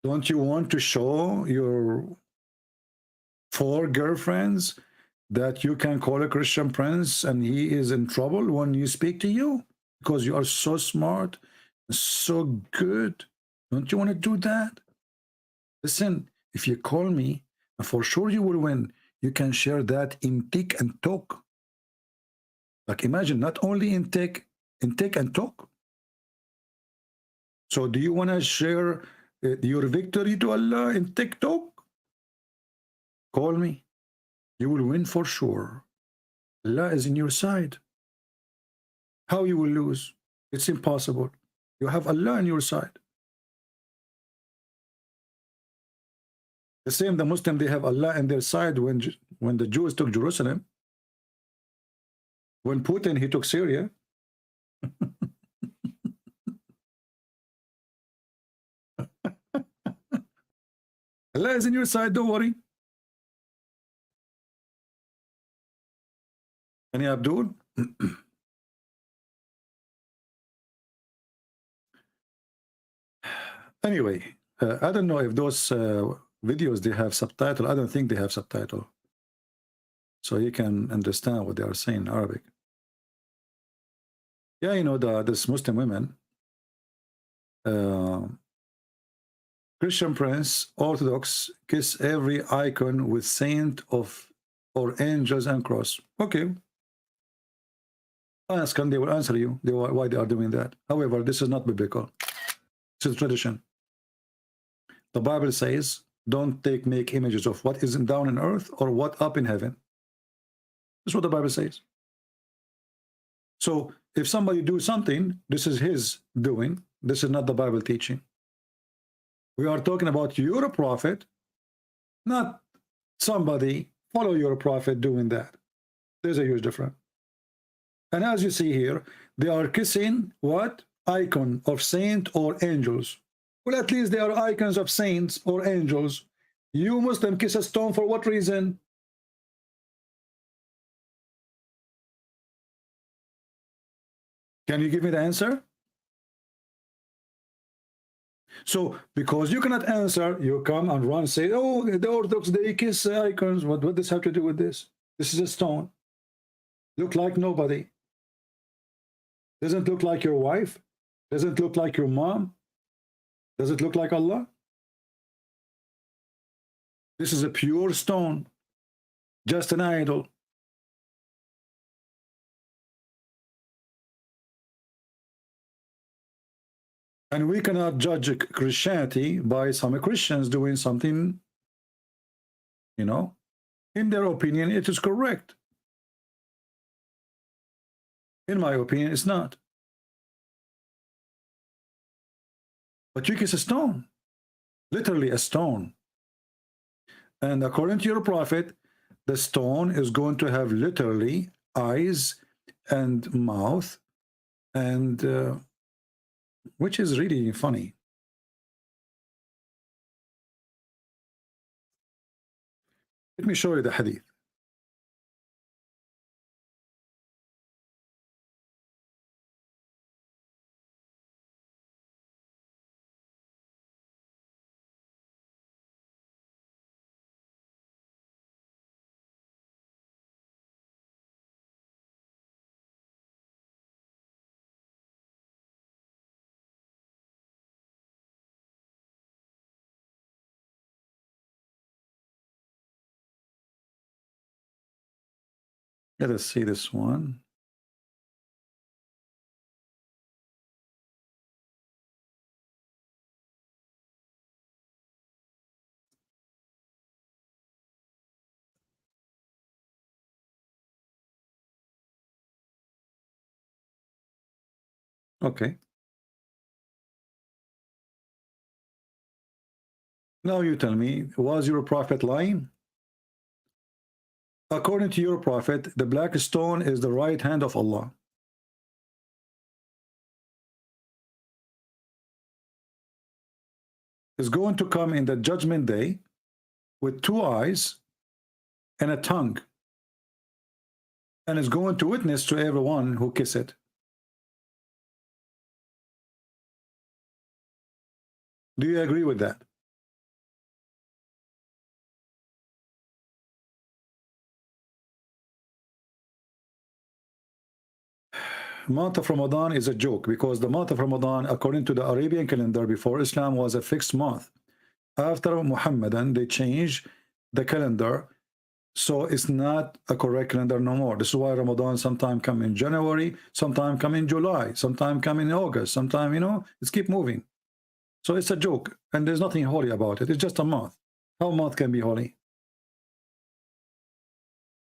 don't you want to show your 4 girlfriends that you can call a Christian prince and he is in trouble when you speak to you? Because you are so smart, so good. Don't you want to do that? Listen, if you call me, for sure you will win. You can share that in tick and talk. Like imagine, not only in tick and talk. So do you want to share your victory to Allah in TikTok? Call me. You will win for sure. Allah is in your side. How you will lose? It's impossible. You have Allah on your side. The same, the Muslim, they have Allah on their side when the Jews took Jerusalem. When Putin, he took Syria. Allah is in your side, don't worry. Any Abdul? Anyway, I don't know if those videos, they have subtitle. I don't think they have subtitle. So you can understand what they are saying in Arabic. Yeah, you know, this Muslim women, Christian prince, Orthodox, kiss every icon with saint of or angels and cross. Okay. Ask and they will answer you why they are doing that. However, this is not biblical. This is tradition. The Bible says, don't make images of what is down in earth or what up in heaven. That's what the Bible says. So if somebody do something, this is his doing. This is not the Bible teaching. We are talking about your prophet, not somebody follow your prophet doing that. There's a huge difference. And as you see here, they are kissing what? Icon of saint or angels. Well, at least they are icons of saints or angels. You Muslim kiss a stone for what reason? Can you give me the answer? So because you cannot answer, you come and run, say, oh, the Orthodox, they kiss icons. What does this have to do with this? This is a stone. Look like nobody. Doesn't look like your wife. Doesn't look like your mom. Does it look like Allah? This is a pure stone, just an idol. And we cannot judge Christianity by some Christians doing something, you know, in their opinion, it is correct. In my opinion, it's not. But you kiss a stone, literally a stone. And according to your prophet, the stone is going to have literally eyes and mouth, and which is really funny. Let me show you the hadith. Let us see this one. Okay. Now you tell me, was your prophet lying? According to your prophet, the black stone is the right hand of Allah. Is going to come in the judgment day with 2 eyes and a tongue, and is going to witness to everyone who kiss it. Do you agree with that? Month of Ramadan is a joke, because the month of Ramadan, according to the Arabian calendar before Islam, was a fixed month. After Muhammadan, they changed the calendar, so it's not a correct calendar no more. This is why Ramadan sometime come in January, sometime come in July, sometime come in August, sometime, you know, it's keep moving. So it's a joke, and there's nothing holy about it. It's just a month. How a month can be holy?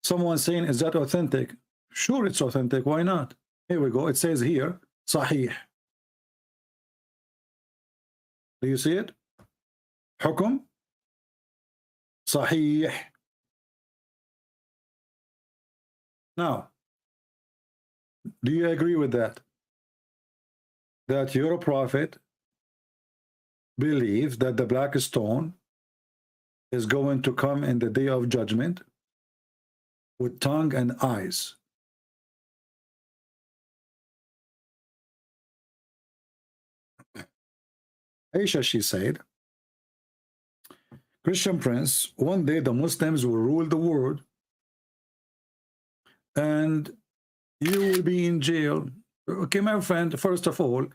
Someone saying, is that authentic? Sure, it's authentic. Why not? Here we go. It says here, Sahih. Do you see it? Hukum Sahih. Now, do you agree with that? That your prophet believes that the black stone is going to come in the day of judgment with tongue and eyes? Aisha, she said, Christian Prince, one day the Muslims will rule the world and you will be in jail. Okay, my friend, first of all,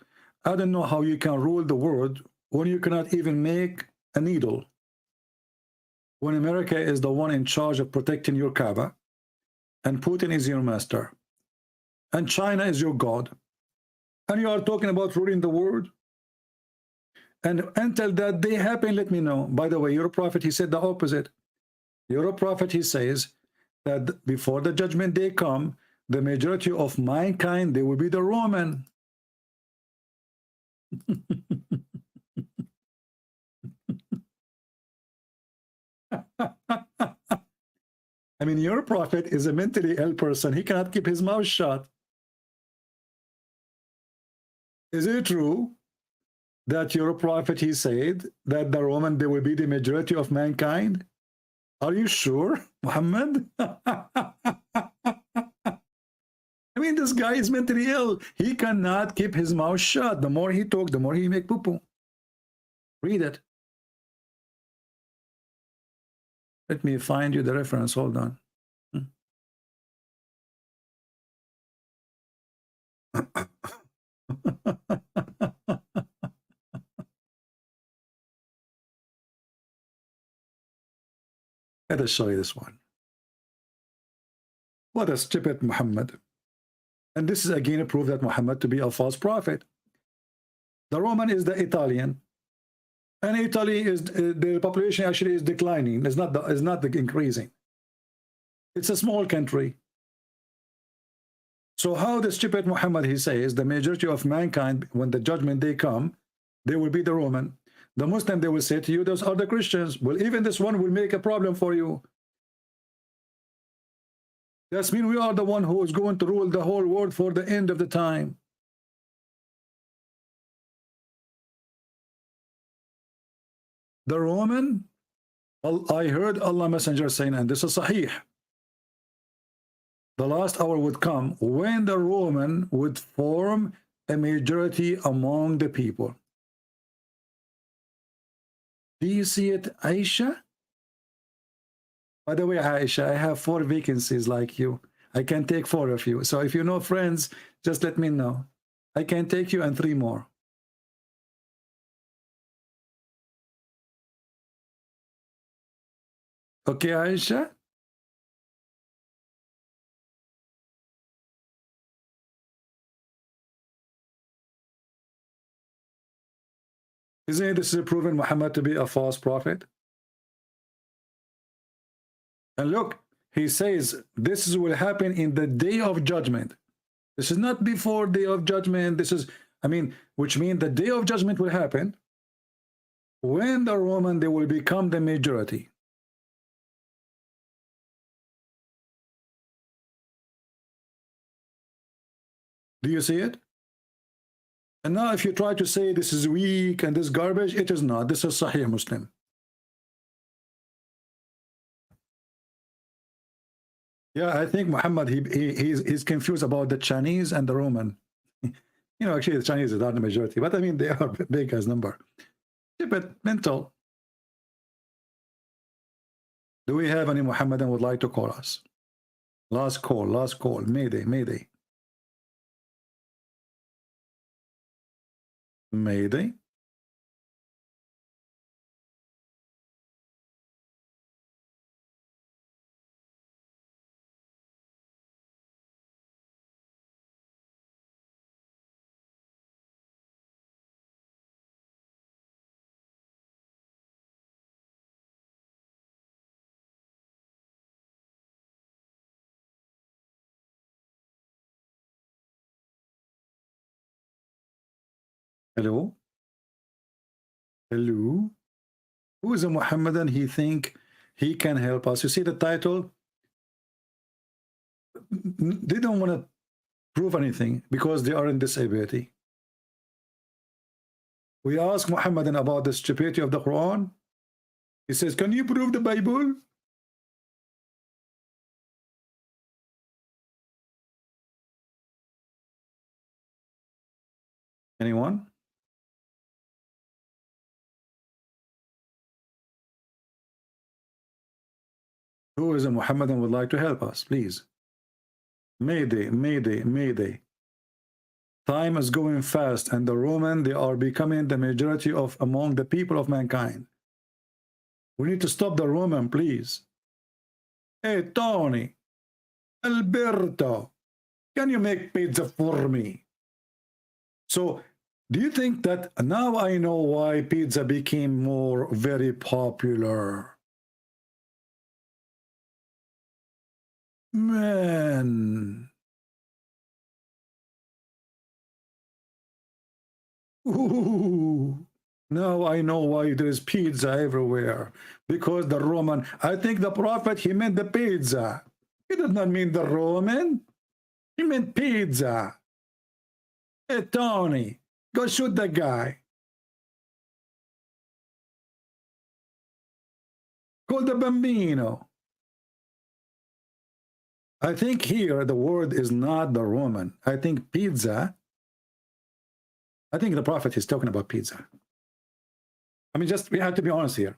I don't know how you can rule the world when you cannot even make a needle. When America is the one in charge of protecting your Kaaba, and Putin is your master, and China is your God, and you are talking about ruling the world. And until that day happen, let me know. By the way, your prophet, he said the opposite. Your prophet, he says that before the judgment day come, the majority of mankind, they will be the Roman. I mean, your prophet is a mentally ill person. He cannot keep his mouth shut. Is it true that your prophet, he said that the Roman, they will be the majority of mankind? Are you sure, Muhammad? I mean, this guy is mentally ill. He cannot keep his mouth shut. The more he talk, the more he make poo-poo. Read it. Let me find you the reference. Hold on. Let us show you this one. What a stupid Muhammad. And this is again a proof that Muhammad to be a false prophet. The Roman is the Italian. And Italy is the population actually is declining. It's not increasing. It's a small country. So how the stupid Muhammad, he says, the majority of mankind, when the judgment day come, they will be the Roman. The Muslim, they will say to you, those are the Christians. Well, even this one will make a problem for you. That means we are the one who is going to rule the whole world for the end of the time. The Roman, I heard Allah Messenger saying, and this is Sahih, the last hour would come when the Roman would form a majority among the people. Do you see it, Aisha? By the way, Aisha, I have 4 vacancies like you. I can take 4 of you. So if you know friends, just let me know. I can take you and 3 more. Okay, Aisha? Isn't this proven Muhammad to be a false prophet? And look, he says this will happen in the day of judgment. This is not before day of judgment. This is, which means the day of judgment will happen when the Roman, they will become the majority. Do you see it? And now if you try to say this is weak and this garbage, it is not. This is Sahih Muslim. Yeah, I think Muhammad, he's confused about the Chinese and the Roman. Actually the Chinese are not the majority, but they are big as number. Yeah, but mental. Do we have any Muhammadan would like to call us? Last call, Mayday, Mayday. Mayday. Hello? Hello? Who is a Muhammadan? He think he can help us. You see the title? They don't want to prove anything because they are in disability. We ask Muhammadan about the stupidity of the Quran. He says, can you prove the Bible? Anyone? Who is a Muhammadan would like to help us, please? Mayday, Mayday, Mayday. Time is going fast, and the Roman, they are becoming the majority of among the people of mankind. We need to stop the Roman, please. Hey, Tony, Alberto, can you make pizza for me? So, do you think that now I know why pizza became very popular? Man. Ooh. Now I know why there is pizza everywhere. Because the Roman, I think the prophet, he meant the pizza. He did not mean the Roman. He meant pizza. Hey, Tony, go shoot the guy. Call the bambino. I think here the word is not the Roman. I think pizza. I think the prophet is talking about pizza. I mean, just we have to be honest here.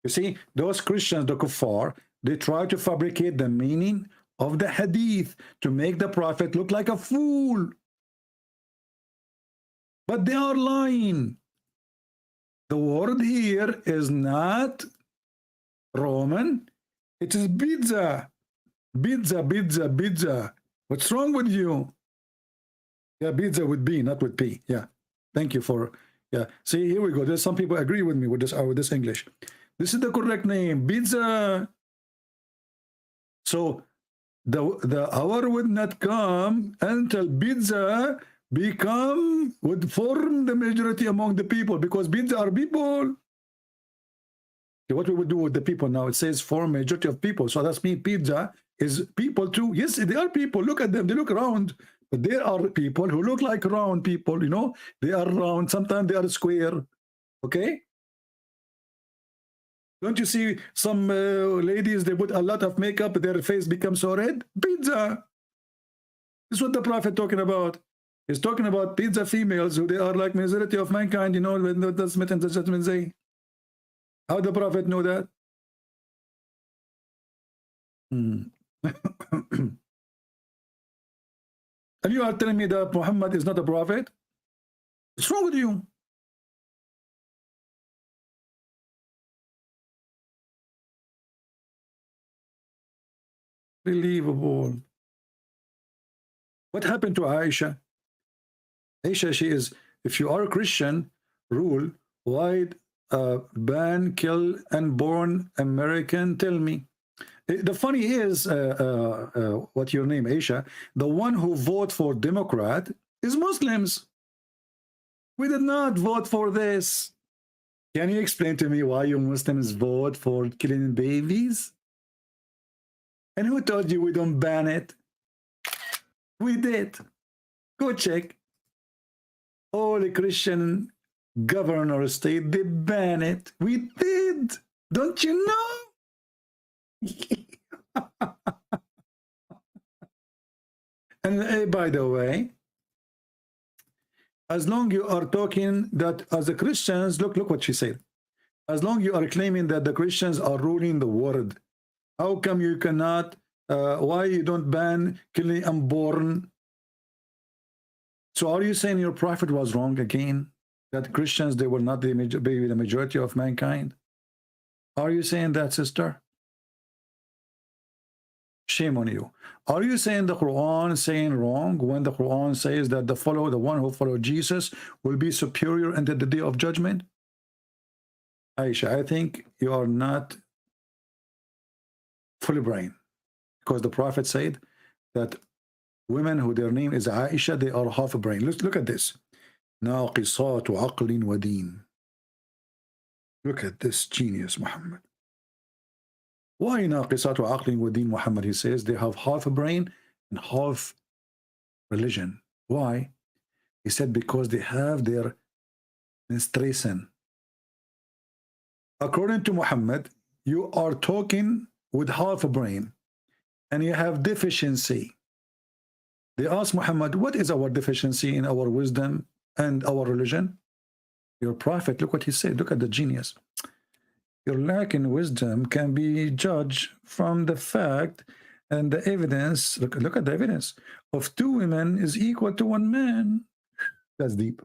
You see, those Christians, the kuffar, they try to fabricate the meaning of the hadith to make the prophet look like a fool. But they are lying. The word here is not Roman. It is pizza. Pizza, pizza, pizza. What's wrong with you? Yeah, pizza with B, not with P. Yeah. Thank you for, yeah. See, here we go. There's some people agree with me with this English. This is the correct name, pizza. So the hour would not come until pizza would form the majority among the people, because pizza are people. Okay, what we would do with the people now? It says form majority of people. So that's mean pizza is people too. Yes, they are people. Look at them. They look round. But there are people who look like round people, you know. They are round. Sometimes they are square. Okay? Don't you see some ladies, they put a lot of makeup, their face becomes so red? Pizza. This is what the prophet talking about. He's talking about pizza females who they are like majority of mankind, you know, when the Smith and the gentleman say. How the prophet know that? And you are telling me that Muhammad is not a prophet? What's wrong with you? Unbelievable. What happened to Aisha? Aisha, she is, if you are a Christian, rule, why ban, kill, unborn American? Tell me. The funny is, what your name, Aisha, the one who vote for Democrat is Muslims. We did not vote for this. Can you explain to me why you Muslims vote for killing babies? And who told you we don't ban it? We did. Go check. All the Christian governor state, they ban it. We did. Don't you know? And by the way, as long you are talking that as the Christians, look what she said. As long you are claiming that the Christians are ruling the world, how come you cannot, why you don't ban killing unborn? So are you saying your prophet was wrong again? That Christians, they were not the majority of mankind? Are you saying that, sister? Shame on you. Are you saying the Quran saying wrong when the Quran says that the one who followed Jesus will be superior until the day of judgment? Aisha, I think you are not fully brain, because the prophet said that women who their name is Aisha, they are half a brain. Let's look at this. ناقصات عقل ودين. Look at this genius, Muhammad. Why ناقصات عقل ودين, Muhammad? He says they have half a brain and half religion. Why? He said because they have their menstruation. According to Muhammad, you are talking with half a brain and you have deficiency. They asked Muhammad, what is our deficiency in our wisdom and our religion? Your prophet, look what he said. Look at the genius. Your lack in wisdom can be judged from the fact and the evidence. Look at the evidence of 2 women is equal to 1 man. That's deep.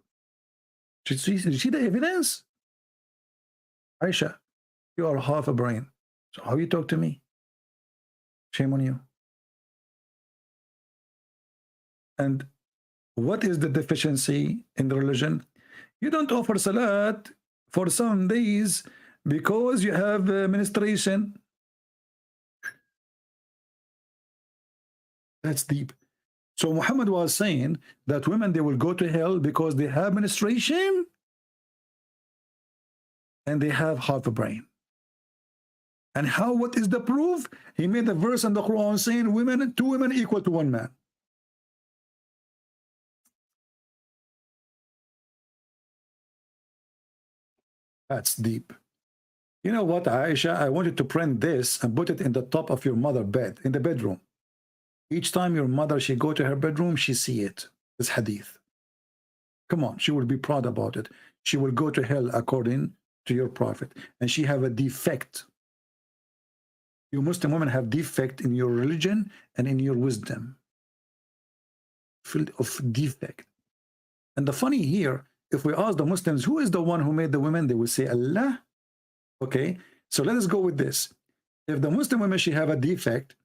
Did you see the evidence? Aisha, you are half a brain. So how you talk to me? Shame on you. And what is the deficiency in the religion? You don't offer salat for some days because you have menstruation. That's deep. So Muhammad was saying that women, they will go to hell because they have menstruation and they have half a brain. And what is the proof? He made a verse in the Quran saying 2 women equal to 1 man. That's deep. You know what, Aisha? I wanted to print this and put it in the top of your mother bed, in the bedroom. Each time your mother, she go to her bedroom, she see it. This hadith. Come on, she will be proud about it. She will go to hell according to your prophet, and she have a defect. You Muslim women have defect in your religion and in your wisdom. Filled of defect. And the funny here, if we ask the Muslims, who is the one who made the women? They will say Allah. Okay, so let us go with this. If the Muslim women, she have a defect,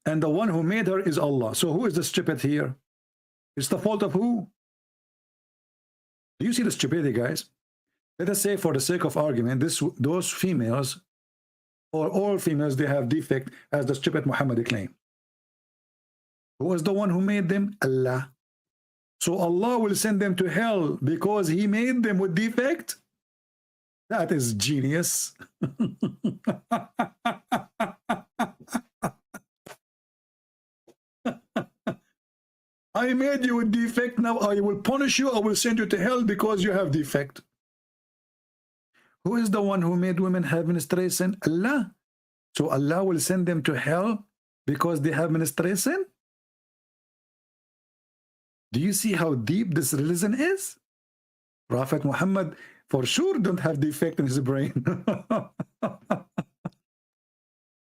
and the one who made her is Allah. So who is the stupid here? It's the fault of who? Do you see the stupidity, guys? Let us say, for the sake of argument, those females, or all females, they have defect, as the stupid Muhammad claimed. Who was the one who made them? Allah. So Allah will send them to hell because he made them with defect? That is genius. I made you with defect, now I will punish you, I will send you to hell because you have defect. Who is the one who made women have menstruation? Allah. So Allah will send them to hell because they have menstruation? Do you see how deep this religion is? Prophet Muhammad for sure don't have defect in his brain.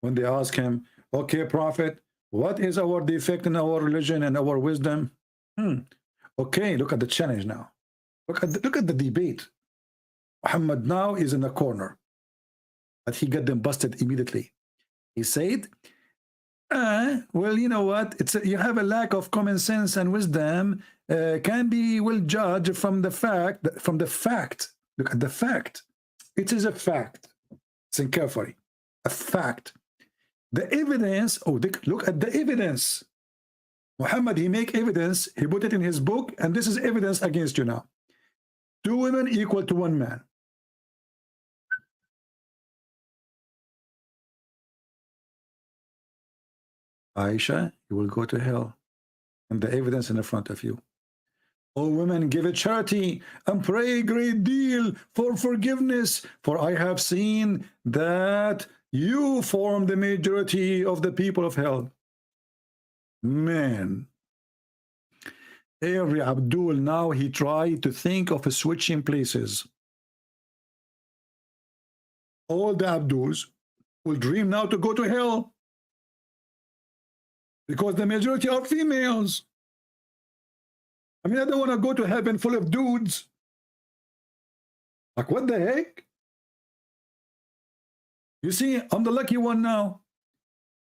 When they ask him, okay, Prophet, what is our defect in our religion and our wisdom? Okay, look at the challenge now. Look at the debate. Muhammad now is in the corner, but he got them busted immediately. He said, well, you know what? You have a lack of common sense and wisdom. Can be well judged from the fact. Look at the fact. It is a fact. Listen carefully. A fact. The evidence. Oh, look at the evidence. Muhammad, he make evidence. He put it in his book, and this is evidence against you now. 2 women equal to 1 man. Aisha, you will go to hell. And the evidence in the front of you. Oh, women, give a charity and pray a great deal for forgiveness, for I have seen that you form the majority of the people of hell. Man. Every Abdul now, he tried to think of switching places. All the Abduls will dream now to go to hell because the majority are females. I mean, I don't want to go to heaven full of dudes. Like, what the heck? You see, I'm the lucky one now.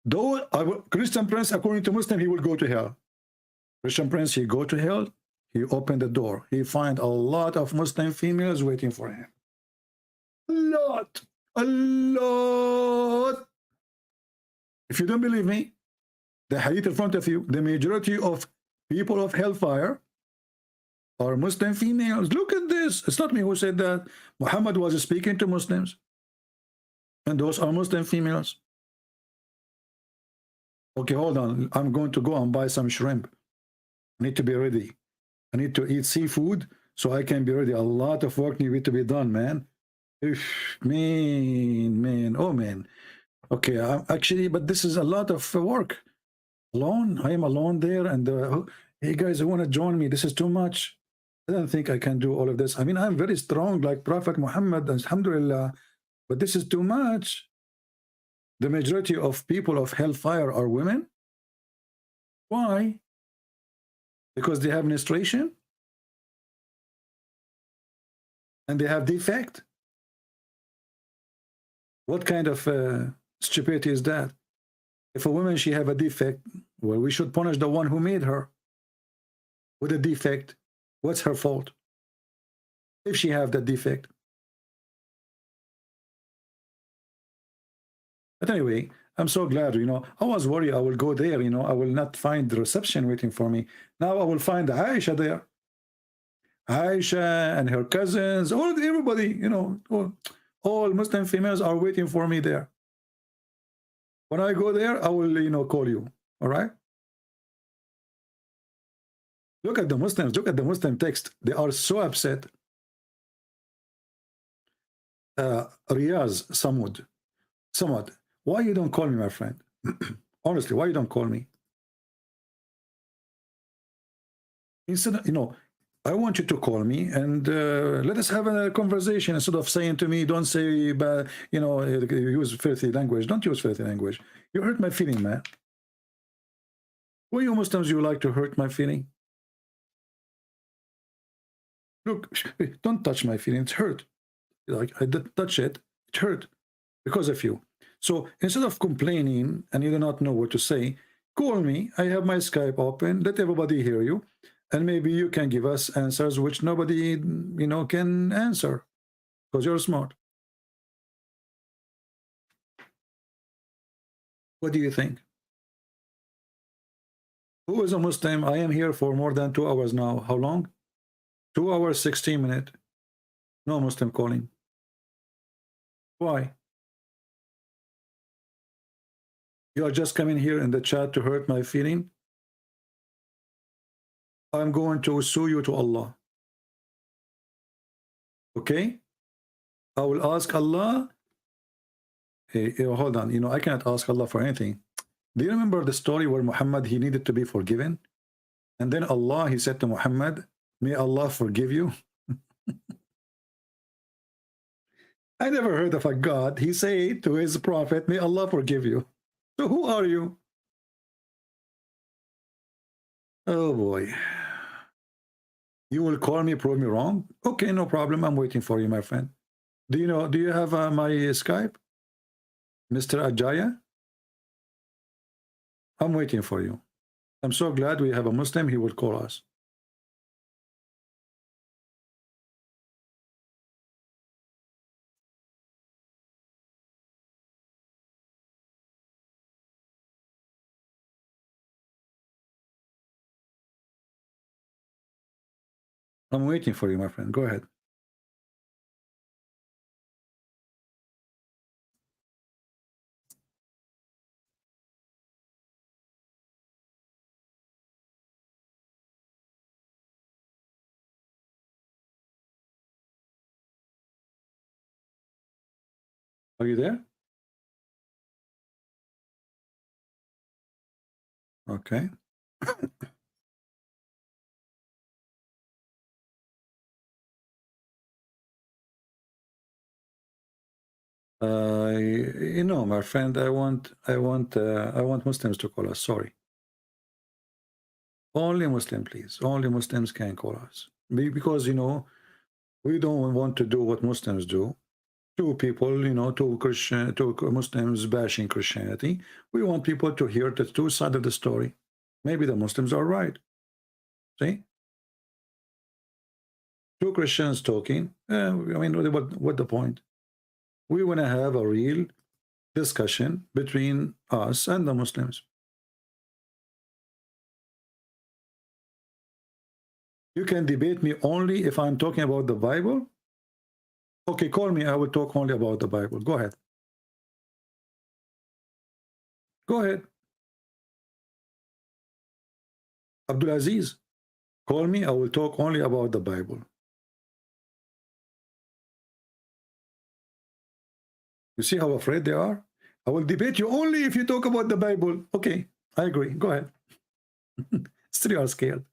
Though Christian prince, according to Muslim, he will go to hell. Christian prince, he go to hell. He opened the door. He find a lot of Muslim females waiting for him. A lot. If you don't believe me, the hadith in front of you, the majority of people of hellfire are Muslim females. Look at this. It's not me who said that. Muhammad was speaking to Muslims, and those are Muslim females. Okay, hold on. I'm going to go and buy some shrimp. I need to be ready. I need to eat seafood so I can be ready. A lot of work needs to be done, man. Man. Oh, man. Okay, actually, but this is a lot of work. Alone? I am alone there, and hey, guys, who want to join me? This is too much. I don't think I can do all of this. I mean, I'm very strong like Prophet Muhammad, alhamdulillah, but this is too much. The majority of people of hellfire are women. Why? Because they have menstruation and they have defect. What kind of stupidity is that? If a woman, she have a defect, well, we should punish the one who made her with a defect. What's her fault if she have that defect? But anyway, I'm so glad, you know, I was worried I will go there, you know, I will not find the reception waiting for me. Now I will find Aisha there. Aisha and her cousins, everybody, you know, all Muslim females are waiting for me there. When I go there, I will, you know, call you. All right? Look at the Muslims. Look at the Muslim text. They are so upset. Riyaz, Somad, why you don't call me, my friend? Honestly, why you don't call me? Instead, you know, I want you to call me and let us have a conversation instead of saying to me, don't say, you know, use filthy language. Don't use filthy language. You hurt my feeling, man. Why you Muslims, you like to hurt my feeling? Look, don't touch my feeling. It's hurt. Like I did touch it. It hurt because of you. So instead of complaining and you do not know what to say, call me. I have my Skype open. Let everybody hear you. And maybe you can give us answers which nobody, you know, can answer because you're smart. What do you think? Who is a Muslim? I am here for more than 2 hours now. How long? 2 hours, 16 minutes. No Muslim calling. Why? You are just coming here in the chat to hurt my feeling? I'm going to sue you to Allah. Okay? I will ask Allah. Hey, hold on. You know, I cannot ask Allah for anything. Do you remember the story where Muhammad, he needed to be forgiven? And then Allah, he said to Muhammad, may Allah forgive you. I never heard of a God. He said to his prophet, may Allah forgive you. So who are you? Oh boy. You will call me, prove me wrong? Okay, no problem. I'm waiting for you, my friend. Do you know, do you have my Skype? Mr. Ajaya? I'm waiting for you. I'm so glad we have a Muslim. He will call us. I'm waiting for you, my friend. Go ahead. Are you there? Okay. You know, my friend, I want Muslims to call us. Sorry. Only Muslim, please. Only Muslims can call us. Because, you know, we don't want to do what Muslims do. Two people, you know, two Muslims bashing Christianity. We want people to hear the two sides of the story. Maybe the Muslims are right. See? Two Christians talking. I mean, what the point? We want to have a real discussion between us and the Muslims. You can debate me only if I'm talking about the Bible. Okay, call me. I will talk only about the Bible. Go ahead. Go ahead. Abdul Aziz, call me. I will talk only about the Bible. You see how afraid they are? I will debate you only if you talk about the Bible. Okay, I agree. Go ahead. Still you are scared.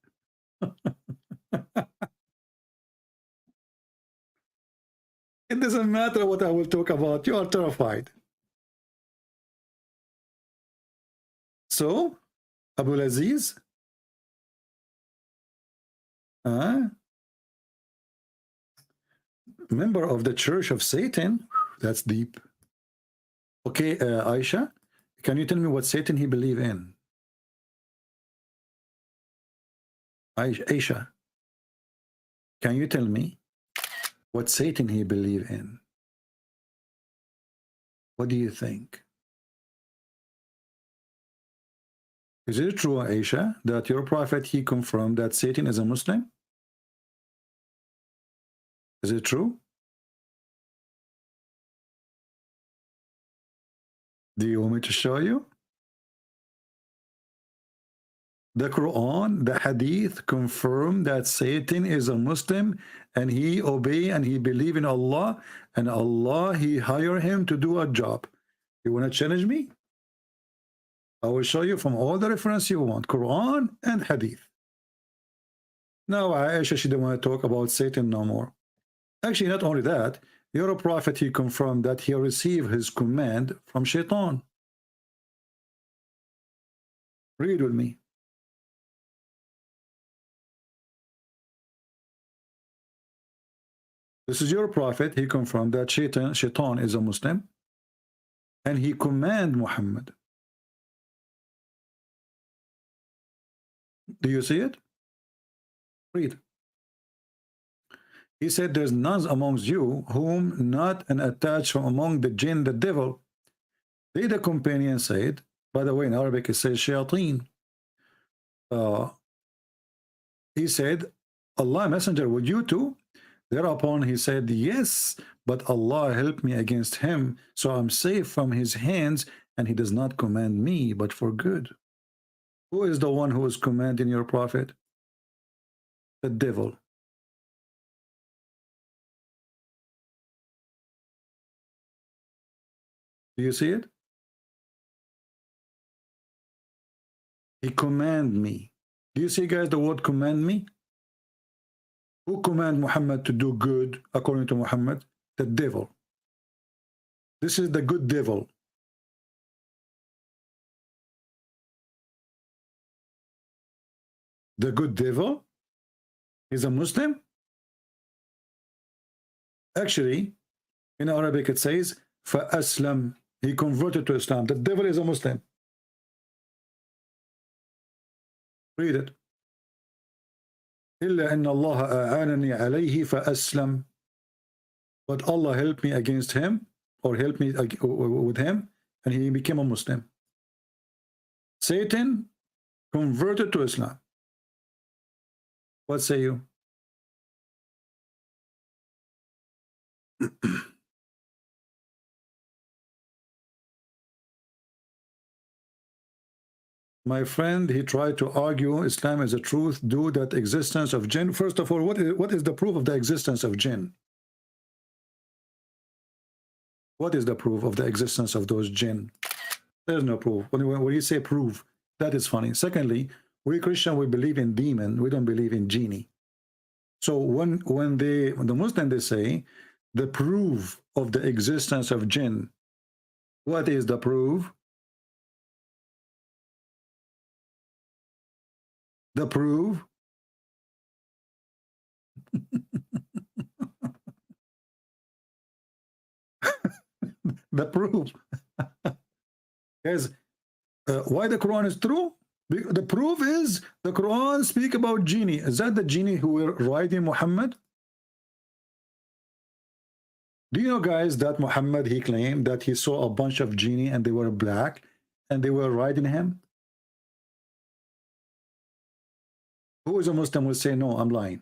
It doesn't matter what I will talk about. You are terrified. So, Abdul Aziz, member of the Church of Satan. That's deep. Okay, Aisha, can you tell me what Satan he believe in? Aisha, can you tell me what Satan he believe in? What do you think? Is it true, Aisha, that your prophet he confirmed that Satan is a Muslim? Is it true? Do you want me to show you? The Quran, the Hadith confirm that Satan is a Muslim and he obey and he believe in Allah and Allah he hire him to do a job. You want to challenge me? I will show you from all the reference you want, Quran and Hadith. No, Aisha, she didn't want to talk about Satan no more. Actually, not only that, your prophet, he confirmed that he received his command from Shaitan. Read with me. This is your prophet. He confirmed that Shaitan is a Muslim, and he command Muhammad. Do you see it? Read. He said, there's none amongst you whom not an attached from among the jinn, the devil. They, the companion, said, by the way, in Arabic it says shayateen. He said, Allah messenger, would you too? Thereupon he said, yes, but Allah helped me against him, so I'm safe from his hands, and he does not command me, but for good. Who is the one who is commanding your prophet? The devil. Do you see it? He command me. Do you see, guys, the word command me? Who command Muhammad to do good according to Muhammad? The devil. This is the good devil. The good devil is a Muslim. Actually, in Arabic it says, فَأَسْلَمْ. He converted to Islam. The devil is a Muslim. Read it. إِلَّا إِنَّ اللَّهَ أَعَانَنِي عَلَيْهِ فَأَسْلَمْ. But Allah helped me against him, or helped me with him, and he became a Muslim. Satan converted to Islam. What say you? My friend, he tried to argue Islam is a truth due that existence of jinn. First of all, what is the proof of the existence of jinn? What is the proof of the existence of those jinn? There's no proof. When you say proof, that is funny. Secondly, we Christian, we believe in demon. We don't believe in genie. So when the Muslim, they say the proof of the existence of jinn, what is the proof? The proof. The proof. Guys, why the Quran is true? The proof is the Quran speak about genie. Is that the genie who were riding Muhammad? Do you know, guys, that Muhammad, he claimed that he saw a bunch of genie and they were black and they were riding him? Who is a Muslim will say, no, I'm lying?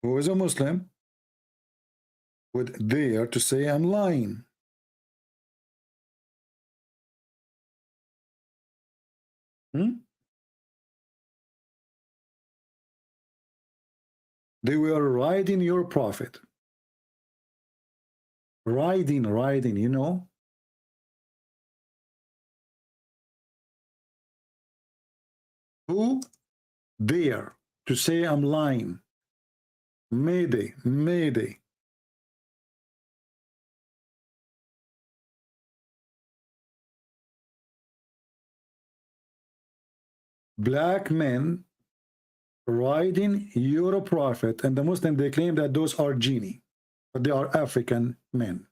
Who is a Muslim would dare to say I'm lying? They were riding your prophet. Riding, you know. Who dare to say I'm lying? Mayday, mayday. Black men riding your prophet, and the Muslim, they claim that those are genie, but they are African men.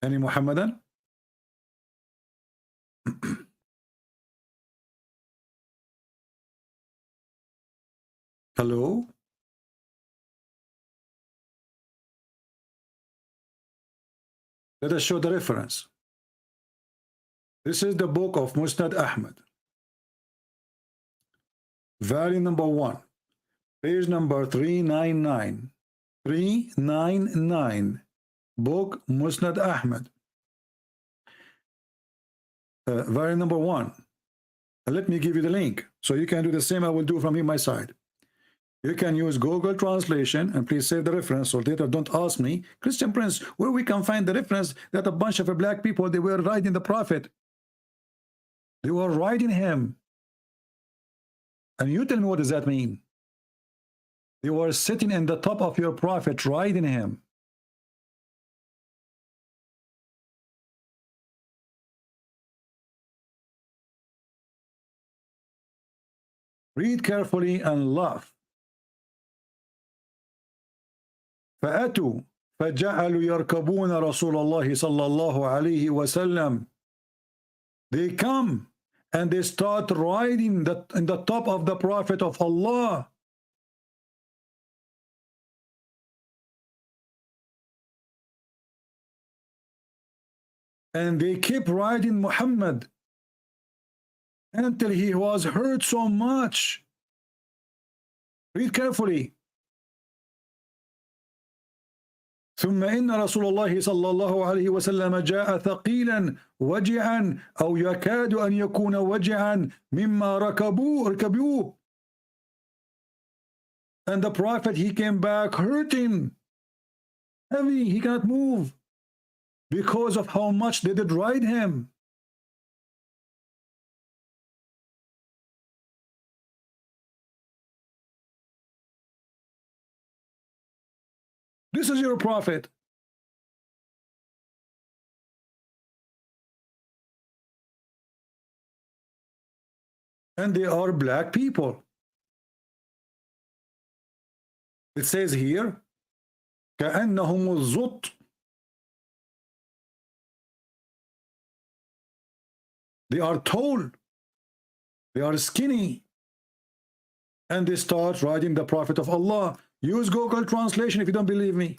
Any Muhammadan? Hello? Let us show the reference. This is the book of Musnad Ahmed. Volume number 1. Page number 399. 399. Book Musnad Ahmed. Volume number 1. Let me give you the link so you can do the same. I will do from here my side. You can use Google translation, and please save the reference, so later don't ask me, Christian Prince, where we can find the reference that a bunch of black people, they were riding the prophet. They were riding him. And you tell me, what does that mean? They were sitting in the top of your prophet, riding him. Read carefully and laugh. فأتوا فجعلوا يركبون رسول الله صلى الله عليه وسلم. They come and they start riding in the top of the prophet of Allah. And they keep riding Muhammad until he was hurt so much. Read carefully. ثم إن رسول الله صلى الله عليه وسلم جاء ثقيلا وجعا أو يكاد أن يكون وجعا مما ركبوه. And the prophet, he came back hurting, heavy, he cannot move because of how much they did ride him. This is your prophet. And they are black people. It says here, كأنهم الزط. They are tall. They are skinny. And they start riding the prophet of Allah. Use Google translation if you don't believe me.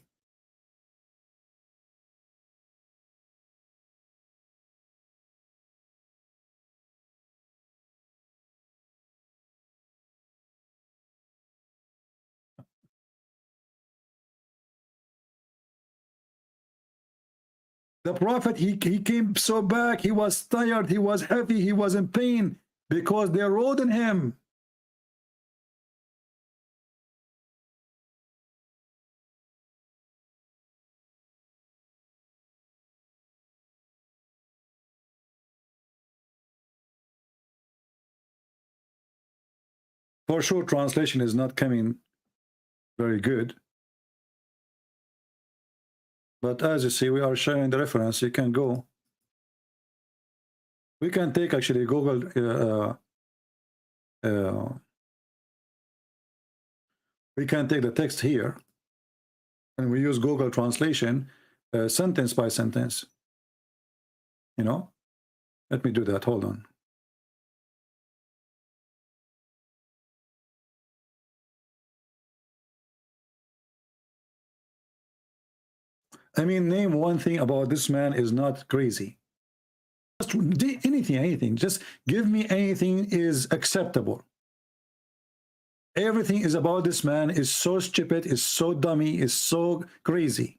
The prophet, he came so back, he was tired, he was heavy, he was in pain because they rode on him. For sure, translation is not coming very good. But as you see, we are sharing the reference. You can go. We can take actually Google. We can take the text here, and we use Google translation, sentence by sentence. You know, let me do that. Hold on. I mean, name one thing about this man is not crazy. Just anything. Just give me anything is acceptable. Everything is about this man is so stupid, is so dummy, is so crazy.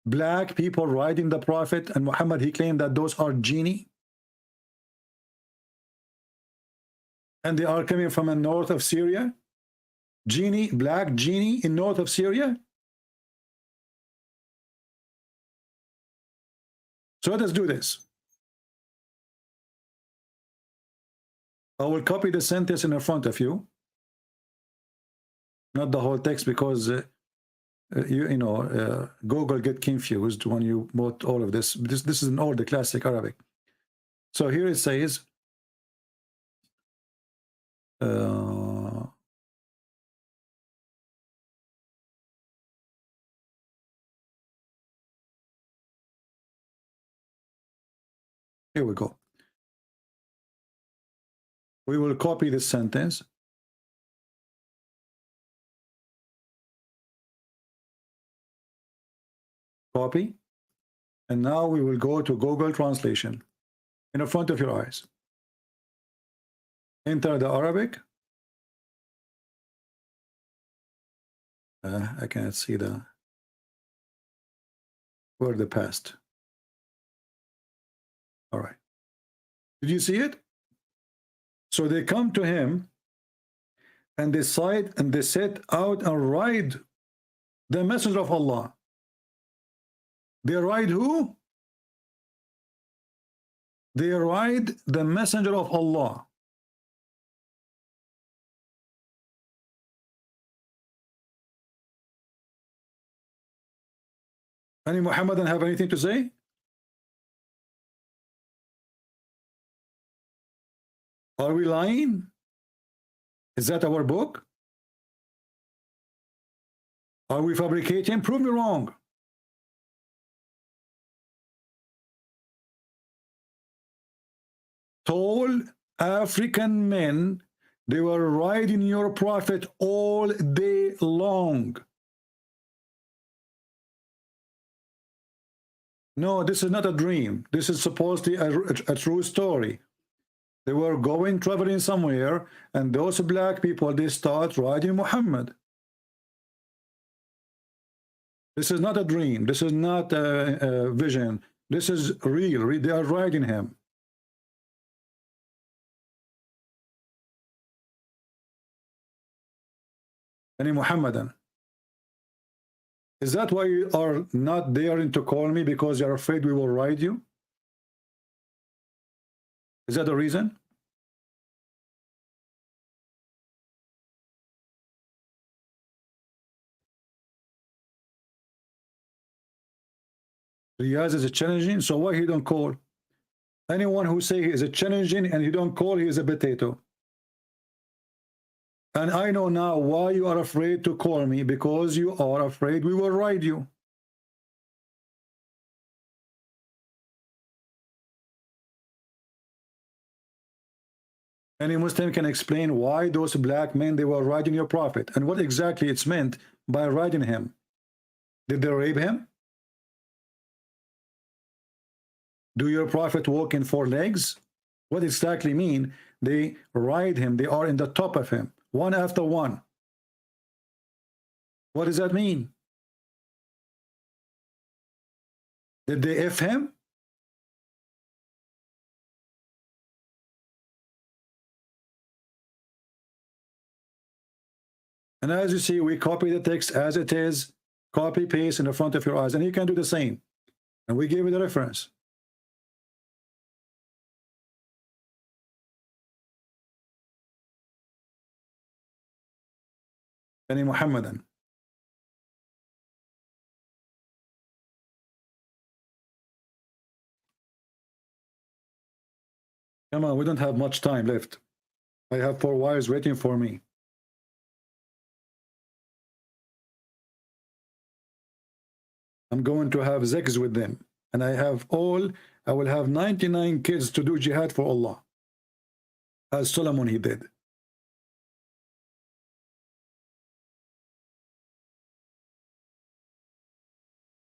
Black people riding the prophet, and Muhammad, he claimed that those are genie. And they are coming from the north of Syria. Genie, black genie in north of Syria. So let us do this. I will copy the sentence in front of you, not the whole text, because Google get confused when you bought all of this. This is in all the classic Arabic. So here it says, here we go. We will copy this sentence. Copy. And now we will go to Google Translation in front of your eyes. Enter the Arabic. I cannot see where the past. All right. Did you see it? So they come to him and they set out and ride the messenger of Allah. They ride who? They ride the messenger of Allah. Any Muhammadan have anything to say? Are we lying? Is that our book? Are we fabricating? Prove me wrong. Tall African men, they were riding your prophet all day long. No, this is not a dream. This is supposedly a true story. They were going, traveling somewhere, and those black people, they start riding Muhammad. This is not a dream. This is not a vision. This is real. They are riding him. Any Muhammadan? Is that why you are not daring to call me, because you're afraid we will ride you? Is that the reason? Riyaz is a challenging, so why he don't call? Anyone who say he is a challenging and he don't call, he is a potato. And I know now why you are afraid to call me, because you are afraid we will ride you. Any Muslim can explain why those black men, they were riding your prophet, and what exactly it's meant by riding him. Did they rape him? Do your prophet walk in 4 legs? What exactly mean they ride him? They are in the top of him, one after one. What does that mean? Did they F him? And as you see, we copy the text as it is, copy, paste in the front of your eyes, and you can do the same. And we give you the reference. Any Muhammadan? Come on, we don't have much time left. I have 4 wives waiting for me. I'm going to have sex with them, and I will have 99 kids to do jihad for Allah, as Solomon he did.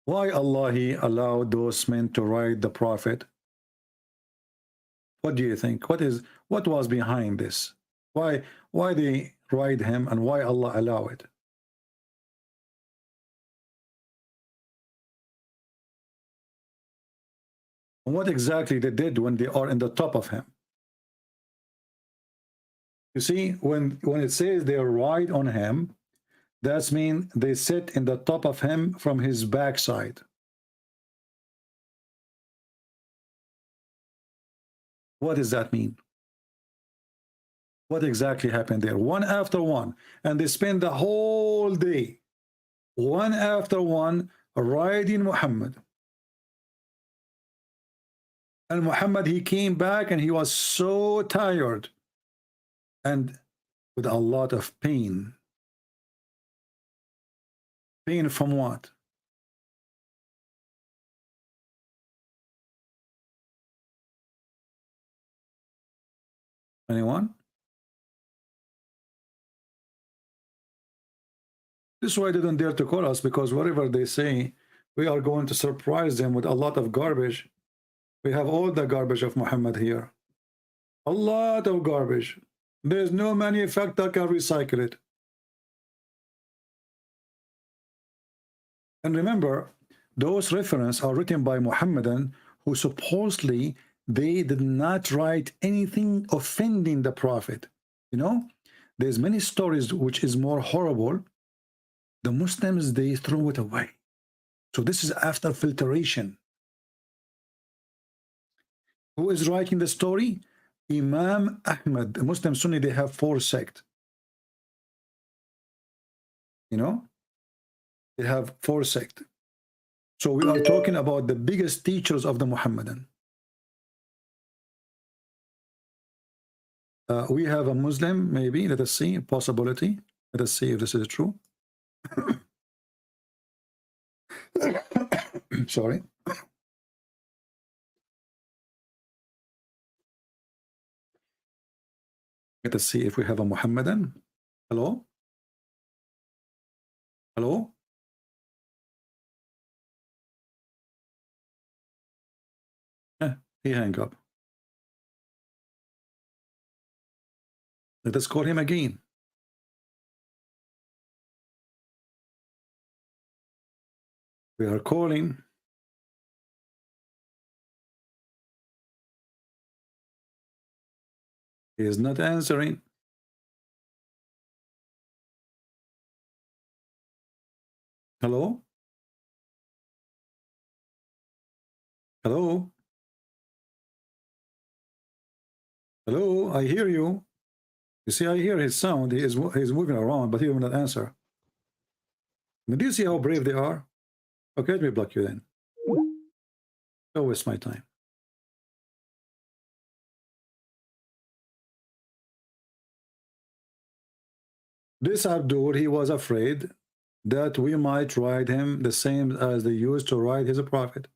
Why Allah he allowed those men to ride the prophet? What do you think? What was behind this? Why they ride him, and why Allah allow it? And what exactly they did when they are in the top of him? You see, when it says they ride on him, that means they sit in the top of him from his backside. What does that mean? What exactly happened there? One after one. And they spend the whole day, one after one, riding Muhammad. And Muhammad, he came back and he was so tired and with a lot of pain. Pain from what? Anyone? This is why they don't dare to call us, because whatever they say, we are going to surprise them with a lot of garbage. We have all the garbage of Muhammad here. A lot of garbage. There's no manufacturer can recycle it. And remember, those references are written by Muhammadan who supposedly they did not write anything offending the Prophet. You know, there's many stories which is more horrible. The Muslims, they throw it away. So this is after filtration. Who is writing the story? Imam Ahmed. The Muslim Sunni, they have 4 sects. You know, they have 4 sects. So we are talking about the biggest teachers of the Muhammadan. We have a Muslim, maybe. Let us see, possibility. Let us see if this is true. Sorry. Let us see if we have a Muhammadan. Hello? Hello? He hang up. Let us call him again. We are calling. He is not answering. Hello? Hello? Hello? I hear you. You see, I hear his sound. He's moving around, but he will not answer. Do you see how brave they are? Okay, let me block you then. Don't waste my time. This Abdul, he was afraid that we might write him the same as they used to write his prophet.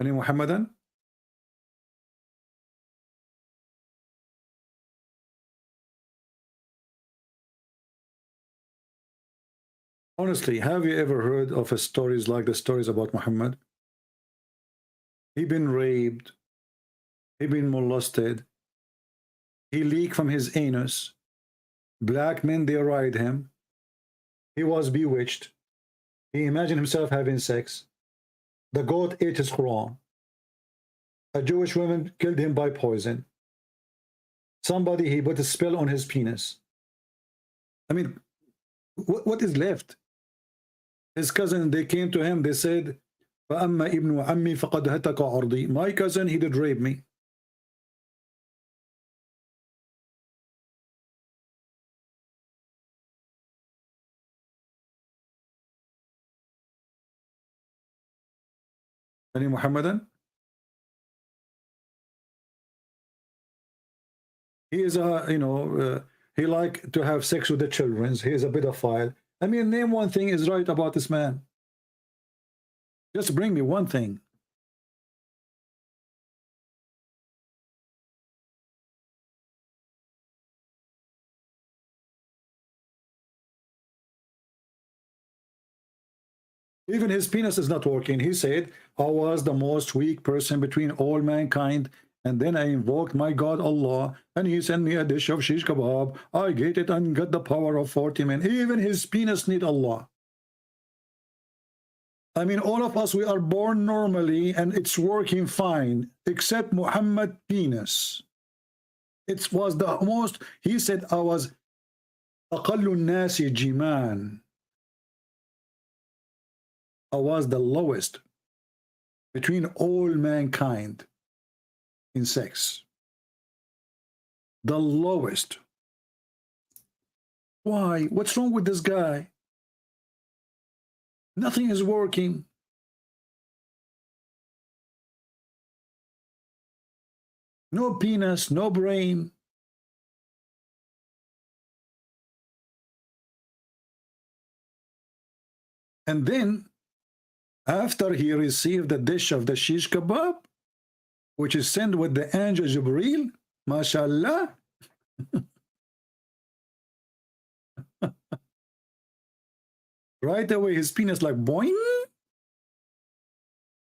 Any Muhammadan? Honestly, have you ever heard of stories like the stories about Muhammad? He been raped, he been molested, he leaked from his anus, black men, they ride him, he was bewitched, he imagined himself having sex, the goat ate his Quran, a Jewish woman killed him by poison, somebody, he put a spell on his penis. I mean, what is left? His cousin, they came to him, they said, فَأَمَّا إِبْنُ عَمِّي فَقَدْ هَتَكَ عَرْضِي. My cousin, he did rape me. Any Muhammadan? He is a, you know, he like to have sex with the children. He is a pedophile. I mean, name one thing is right about this man. Just bring me one thing. Even his penis is not working. He said, I was the most weak person between all mankind, and then I invoked my God Allah, and he sent me a dish of shish kebab. I ate it and got the power of 40 men. Even his penis need Allah. I mean, all of us, we are born normally, and it's working fine, except Muhammad penis. It was the most, he said, I was أقل الناس جمال. I was the lowest between all mankind in sex. The lowest. Why? What's wrong with this guy? Nothing is working. No penis, no brain. And then, after he received the dish of the shish kebab, which is sent with the angel Jibreel, mashallah, right away his penis like boing,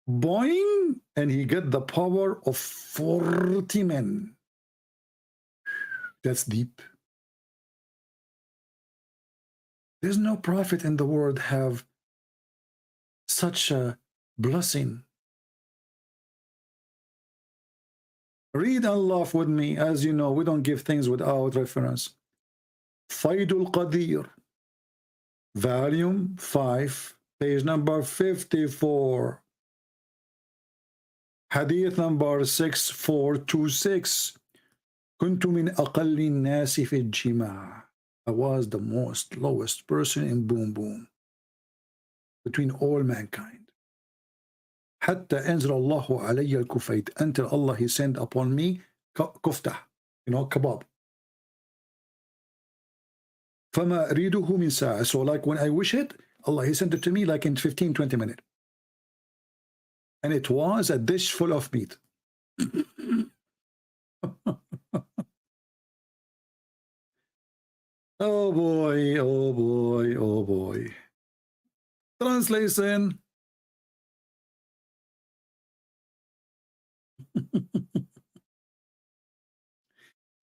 boing, and he get the power of 40 men. That's deep. There's no prophet in the world have such a blessing. Read and laugh with me. As you know, we don't give things without reference. Faidul Qadir, volume 5, page number 54. Hadith number 6426. كنت من أقل الناس في الجماع. I was the most lowest person in boom boom between all mankind. حتى أنزل الله علي الكفيت, until Allah he sent upon me كفتة, you know, kebab. فما أريده من ساعة. So like when I wish it, Allah he sent it to me like in 15-20 minutes. And it was a dish full of meat. Oh boy, oh boy, oh boy. Translation.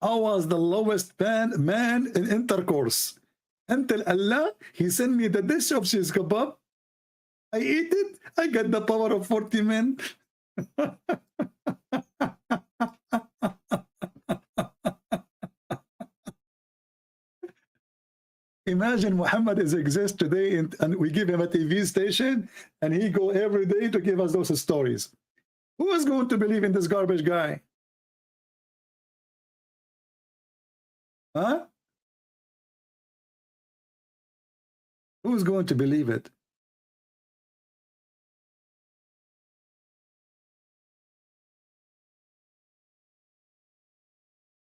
I was the lowest man in intercourse until Allah he sent me the dish of shish kebab. I eat it. I got the power of 40 men. Imagine Muhammad is exist today and we give him a TV station and he go every day to give us those stories. Who is going to believe in this garbage guy? Huh? Who's going to believe it?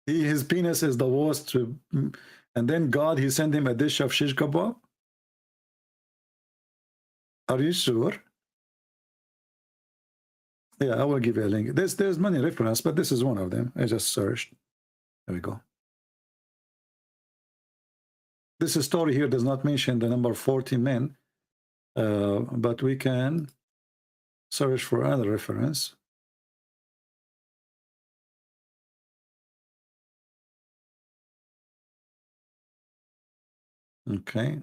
His penis is the worst, and then God he sent him a dish of shish kebab. Are you sure? Yeah, I will give you a link. There's many references, but this is one of them. I just searched. There we go. This story here does not mention the number 40 men, but we can search for another reference. Okay.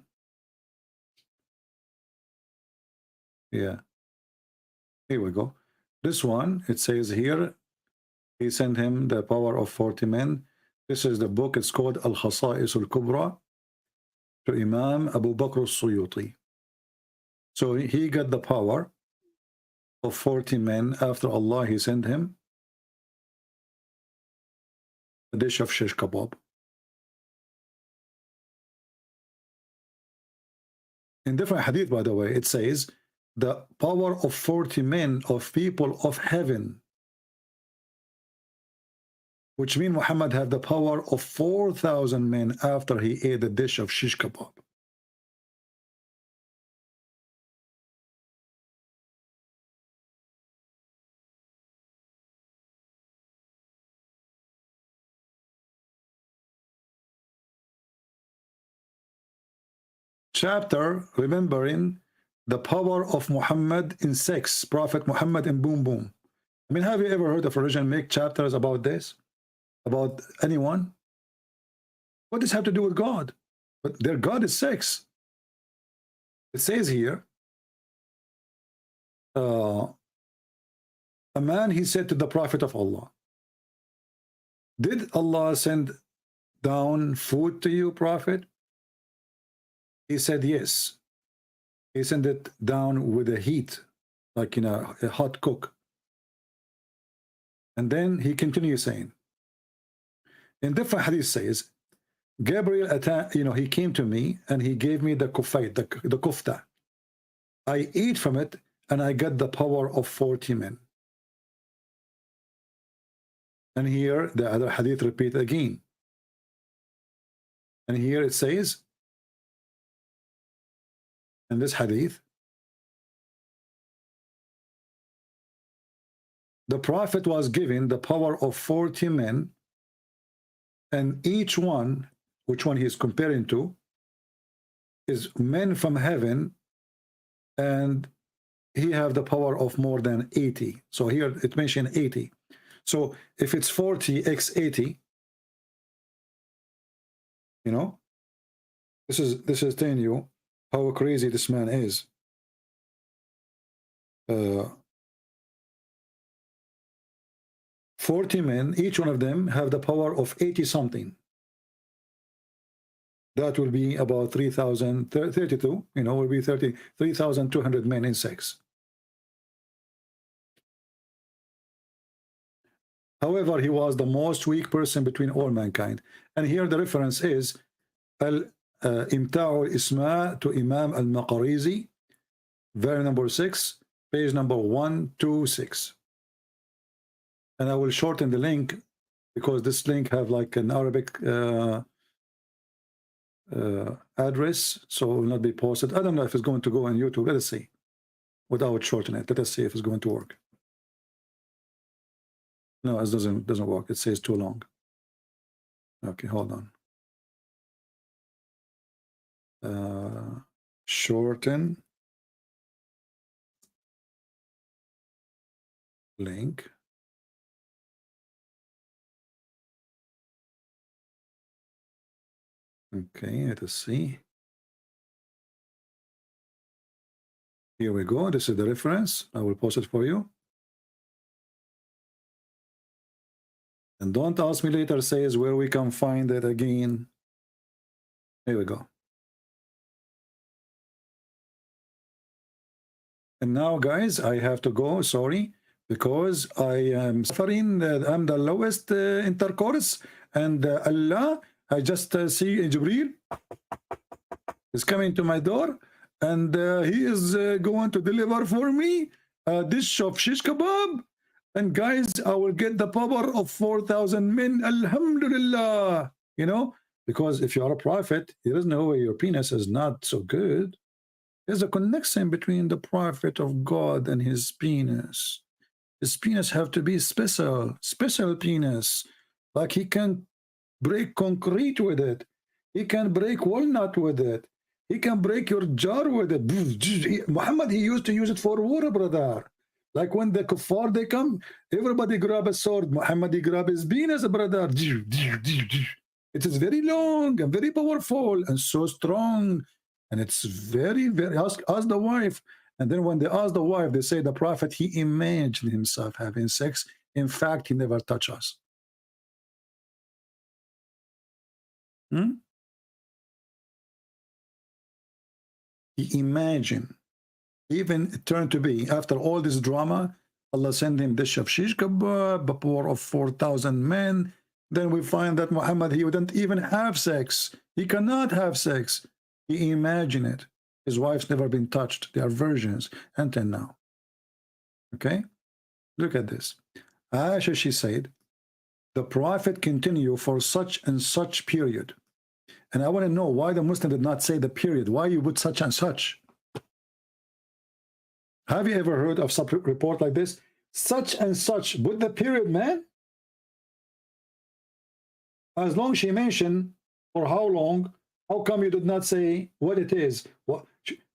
Yeah. Here we go. This one, it says here, he sent him the power of 40 men. This is the book. It's called Al-Khasa'is Al-Kubra to Imam Abu Bakr al-Suyuti. So he got the power of 40 men after Allah he sent him a dish of shish kebab. In different hadith, by the way, it says the power of 40 men of people of heaven, which means Muhammad had the power of 4,000 men after he ate a dish of shish kebab. Chapter remembering the power of Muhammad in sex, Prophet Muhammad in boom boom. I mean, have you ever heard of religion make chapters about this? About anyone? What does this have to do with God? But their God is sex. It says here, a man, he said to the Prophet of Allah, did Allah send down food to you, Prophet? He said, yes. He sent it down with a heat, like in a hot cook. And then he continues saying, in different hadith says, Gabriel, he came to me and he gave me the kufayt, the kufta. I ate from it and I got the power of 40 men. And here the other hadith repeat again. And here it says, in this hadith, the Prophet was given the power of 40 men, and each one, which one he is comparing to, is men from heaven, and he have the power of more than 80. So here it mentioned 80. So if it's 40 x 80, you know, this is telling you how crazy this man is. 40 40 men, each one of them have the power of 80 something. That will be about 3,032, you know, will be 3,200 men in sex. However, he was the most weak person between all mankind. And here the reference is Imta'u Isma to Imam al-Maqarizi, very number 6, page number 126. And I will shorten the link because this link have like an Arabic address, so it will not be posted. I don't know if it's going to go on YouTube. Let us see. Without shortening it, let us see if it's going to work. No, it doesn't work. It says too long. Okay, hold on. Shorten link. Okay, let us see. Here we go. This is the reference. I will post it for you. And don't ask me later, says where we can find it again. Here we go. And now, guys, I have to go, sorry, because I am suffering. I'm the lowest intercourse, and Allah, I just see Jibreel is coming to my door, and he is going to deliver for me a dish of shish kebab. And guys, I will get the power of 4,000 men, alhamdulillah. You know, because if you are a prophet, there is no way your penis is not so good. There's a connection between the prophet of God and his penis. His penis have to be special penis. Like he can break concrete with it. He can break walnut with it. He can break your jar with it. Muhammad, he used to use it for war, brother. Like when the kuffar, they come, everybody grab a sword. Muhammad, he grab his penis, brother. It is very long and very powerful and so strong. And it's very, very, ask the wife. And then when they ask the wife, they say the prophet, he imagined himself having sex. In fact, he never touched us. He imagined. Even it turned to be, after all this drama, Allah sent him dish of shish kebab, a power of 4,000 men. Then we find that Muhammad, he wouldn't even have sex. He cannot have sex. He imagined it. His wife's never been touched. They are virgins until now. Okay? Look at this. Aisha, she said, the prophet continued for such and such period. And I want to know why the Muslim did not say the period. Why you put such and such? Have you ever heard of some report like this? Such and such, put the period, man. As long as she mentioned for how long, how come you did not say what it is? What,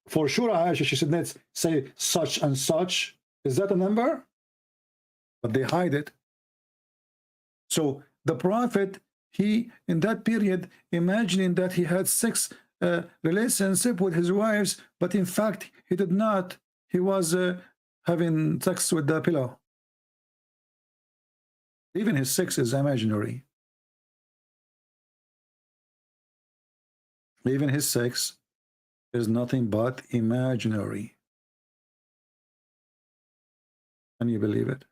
for sure, Aisha, she should not say such and such. Is that a number? But they hide it. So the prophet, he, in that period, imagining that he had sex relationship with his wives, but in fact, he did not. He was having sex with the pillow. Even his sex is imaginary. Even his sex is nothing but imaginary. Can you believe it?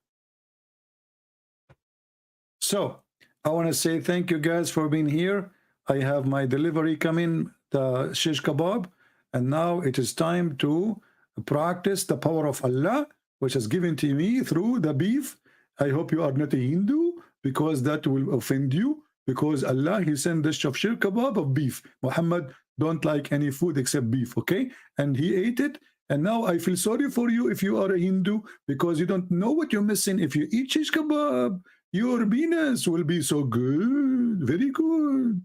So, I want to say thank you guys for being here. I have my delivery coming, the shish kebab, and now it is time to practice the power of Allah, which is given to me through the beef. I hope you are not a Hindu, because that will offend you, because Allah, he sent this of shish kebab of beef. Muhammad don't like any food except beef, okay? And he ate it, and now I feel sorry for you if you are a Hindu, because you don't know what you're missing. If you eat shish kebab, your penis will be so good, very good.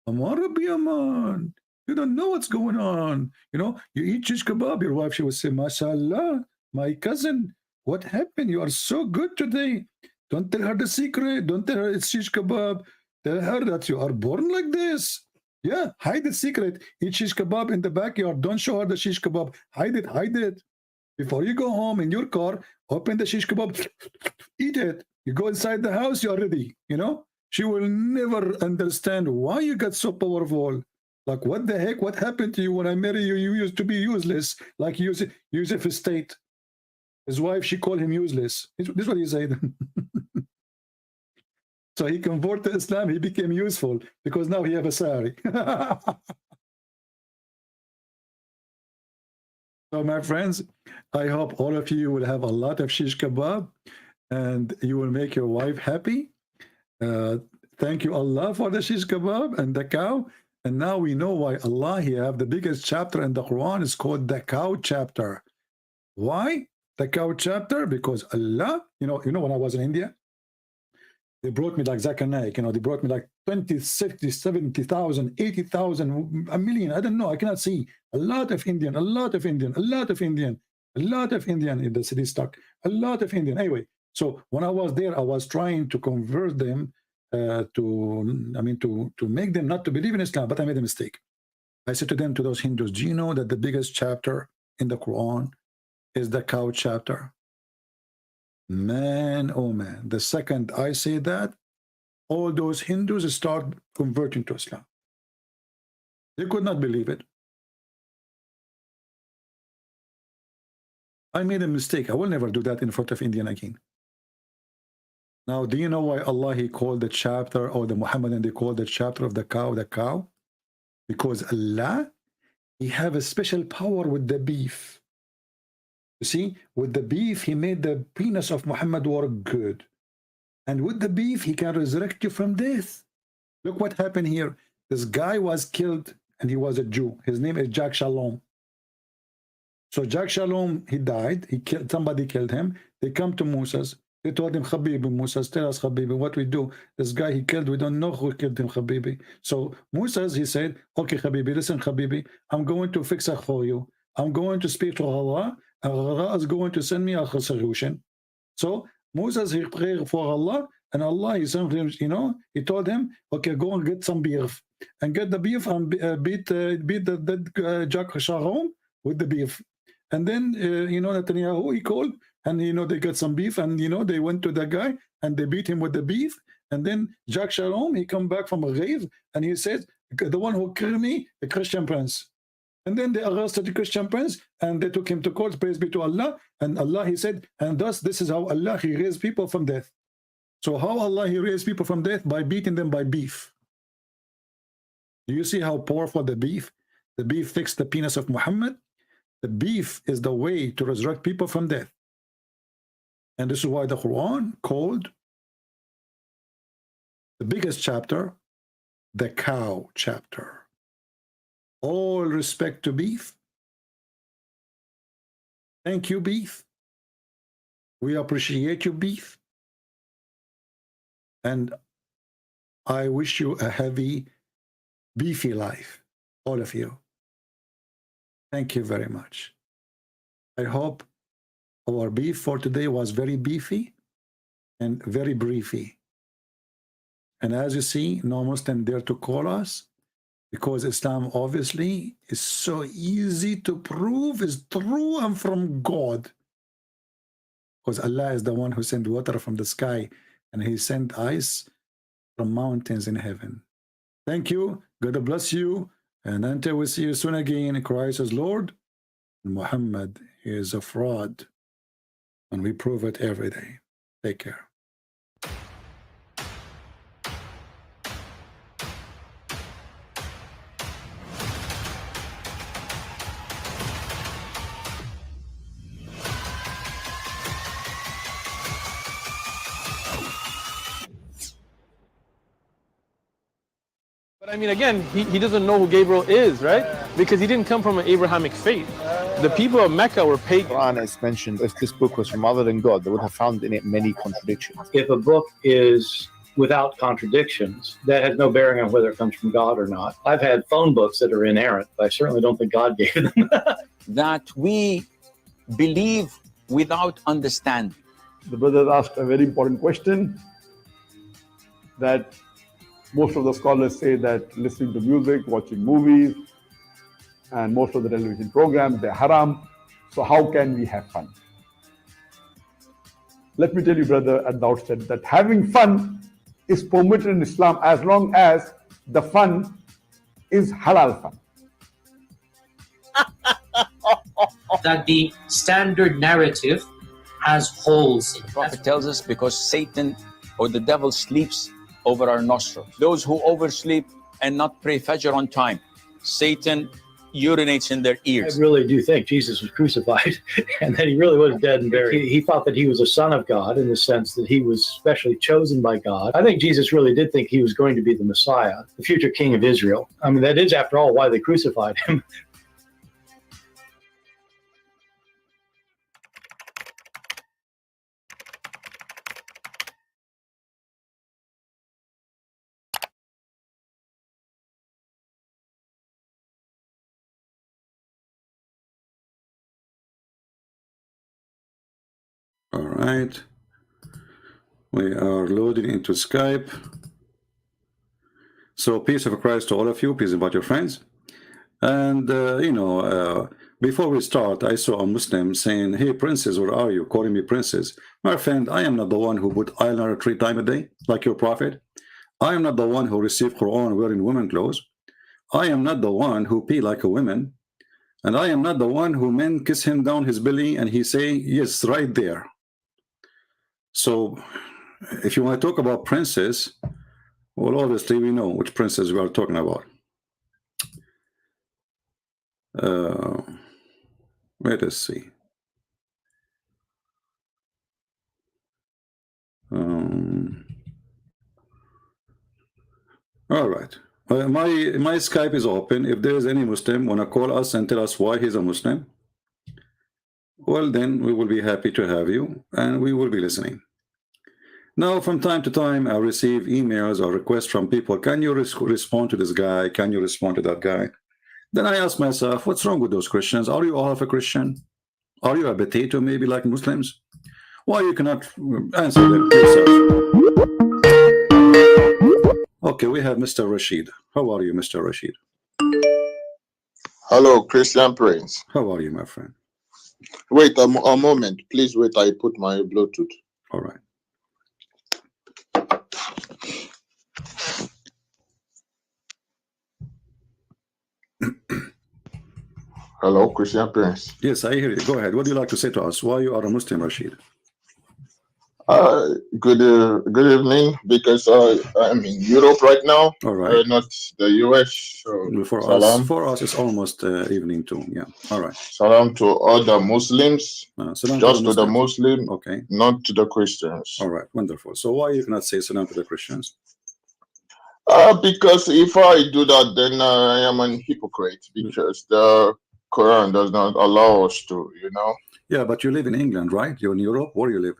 Amar Rabbi Aman. You don't know what's going on. You know, you eat shish kebab, your wife, she will say, MashaAllah, my cousin, what happened? You are so good today. Don't tell her the secret. Don't tell her it's shish kebab. Tell her that you are born like this. Yeah, hide the secret. Eat shish kebab in the backyard. Don't show her the shish kebab. Hide it, hide it. Before you go home in your car, open the shish kebab, eat it. You go inside the house, you're ready. You know, she will never understand why you got so powerful. Like, what the heck? What happened to you when I married you? You used to be useless, like Yusuf State. His wife, she called him useless. This is what he said. So he converted to Islam, he became useful because now he have a sari. So my friends, I hope all of you will have a lot of shish kebab and you will make your wife happy. Thank you Allah for the shish kebab and the cow. And now we know why Allah, he have the biggest chapter in the Quran is called the cow chapter. Why the cow chapter? Because Allah, you know when I was in India, they brought me like Zakir Naik, they brought me like 20, 60, 70,000, 80,000, a million. I don't know. I cannot see. A lot of Indian in the city stock. A lot of Indian. Anyway, so when I was there, I was trying to convert them to make them not to believe in Islam, but I made a mistake. I said to them, to those Hindus, do you know that the biggest chapter in the Quran is the cow chapter? Man, oh man, the second I say that, all those Hindus start converting to Islam. They could not believe it. I made a mistake. I will never do that in front of Indian again. Now, do you know why Allah, he called the chapter, or the Muhammadan, they called the chapter of the cow? Because Allah, he have a special power with the beef. You see, with the beef, he made the penis of Muhammad work good. And with the beef, he can resurrect you from death. Look what happened here. This guy was killed, and he was a Jew. His name is Jack Shalom. So Jack Shalom, he died. Somebody killed him. They come to Moses. They told him, Habibi, Moses, tell us, Habibi, what we do. This guy he killed, we don't know who killed him, Habibi. So Moses, he said, okay, Habibi, listen, Habibi, I'm going to fix it for you. I'm going to speak to Allah, and Allah is going to send me a solution. So Moses, he prayed for Allah, and Allah, he sent him, he told him, okay, go and get some beef, and get the beef and beat the Jack Shalom with the beef. And then, Netanyahu, he called, and, they got some beef, and, they went to the guy, and they beat him with the beef. And then Jack Shalom, he come back from a grave, and he said, the one who killed me, the Christian prince. And then they arrested the Christian prince, and they took him to court, praise be to Allah. And Allah, he said, and thus, this is how Allah, he raised people from death. So how Allah, he raised people from death? By beating them by beef. Do you see how powerful the beef? The beef fixed the penis of Muhammad. The beef is the way to resurrect people from death. And this is why the Quran called the biggest chapter the cow chapter. All respect to beef. Thank you, beef. We appreciate you, beef. And I wish you a heavy, beefy life, all of you. Thank you very much. I hope our beef for today was very beefy and very briefy. And as you see, no Muslim dare to call us, because Islam obviously is so easy to prove is true and from God. Because Allah is the one who sent water from the sky, and he sent ice from mountains in heaven. Thank you. God bless you. And until we see you soon again, Christ is Lord, and Muhammad is a fraud. And we prove it every day. Take care. But I mean, again, he doesn't know who Gabriel is, right? Because he didn't come from an Abrahamic faith. The people of Mecca were pagan. Quran is mentioned. If this book was from other than God, they would have found in it many contradictions. If a book is without contradictions, that has no bearing on whether it comes from God or not. I've had phone books that are inerrant, but I certainly don't think God gave them. That we believe without understanding. The brother asked a very important question, that most of the scholars say that listening to music, watching movies, and most of the television programs, they're haram. So how can we have fun? let me tell you, brother, at the outset, that having fun is permitted in Islam as long as the fun is halal fun. That the standard narrative has holes in it. The Prophet tells us because Satan or the devil sleeps over our nostrils. Those who oversleep and not pray Fajr on time, Satan urinates in their ears. I really do think Jesus was crucified and that he really was dead and buried. He thought that he was a son of God in the sense that he was specially chosen by God. I think Jesus really did think he was going to be the Messiah, the future king of Israel. I mean, that is, after all, why they crucified him. All right. We are loading into Skype. So peace of Christ to all of you. Peace about your friends. And, before we start, I saw a Muslim saying, hey, princess, where are you? Calling me princess. My friend, I am not the one who put eyeliner 3 times a day, like your prophet. I am not the one who received Quran wearing women clothes. I am not the one who pee like a woman. And I am not the one who men kiss him down his belly and he say, yes, right there. So if you want to talk about princess, well, obviously we know which princess we are talking about. Let us see. All right. My Skype is open. If there is any Muslim want to call us and tell us why he's a Muslim, well, then we will be happy to have you and we will be listening. Now, from time to time, I receive emails or requests from people. Can you respond to this guy? Can you respond to that guy? Then I ask myself, what's wrong with those Christians? Are you all of a Christian? Are you a potato, maybe like Muslims? Why you cannot answer them yourself? Okay, we have Mr. Rashid. How are you, Mr. Rashid? Hello, Christian Prince. How are you, my friend? Wait a moment. Please wait. I put my Bluetooth. All right. Hello, Christian Prince. Yes, I hear you. Go ahead. What do you like to say to us? Why you are a Muslim, Rashid? Good evening, because I'm in Europe right now. All right. Not the US. So For us, it's almost evening too. Yeah. All right. Salam to other Muslims. Just to the Muslim. Okay. Not to the Christians. All right. Wonderful. So why you cannot say salam to the Christians? Because if I do that, then I am an hypocrite. Because the Quran does not allow us to, Yeah, but you live in England, right? You're in Europe. Where do you live?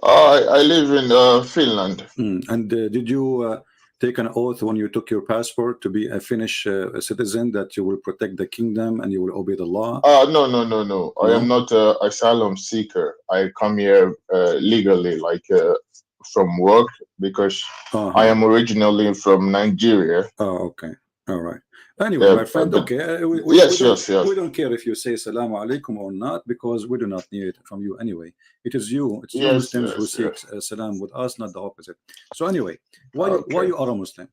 I live in Finland. And did you take an oath when you took your passport to be a Finnish citizen that you will protect the kingdom and you will obey the law? No. I am not an asylum seeker. I come here legally, like from work, because I am originally from Nigeria. Oh, okay. All right. Anyway, my friend, okay. We don't care if you say Assalamu alaikum or not, because we do not need it from you anyway. It is you, it's you Muslims who seek salam with us, not the opposite. So anyway, why you are a Muslim?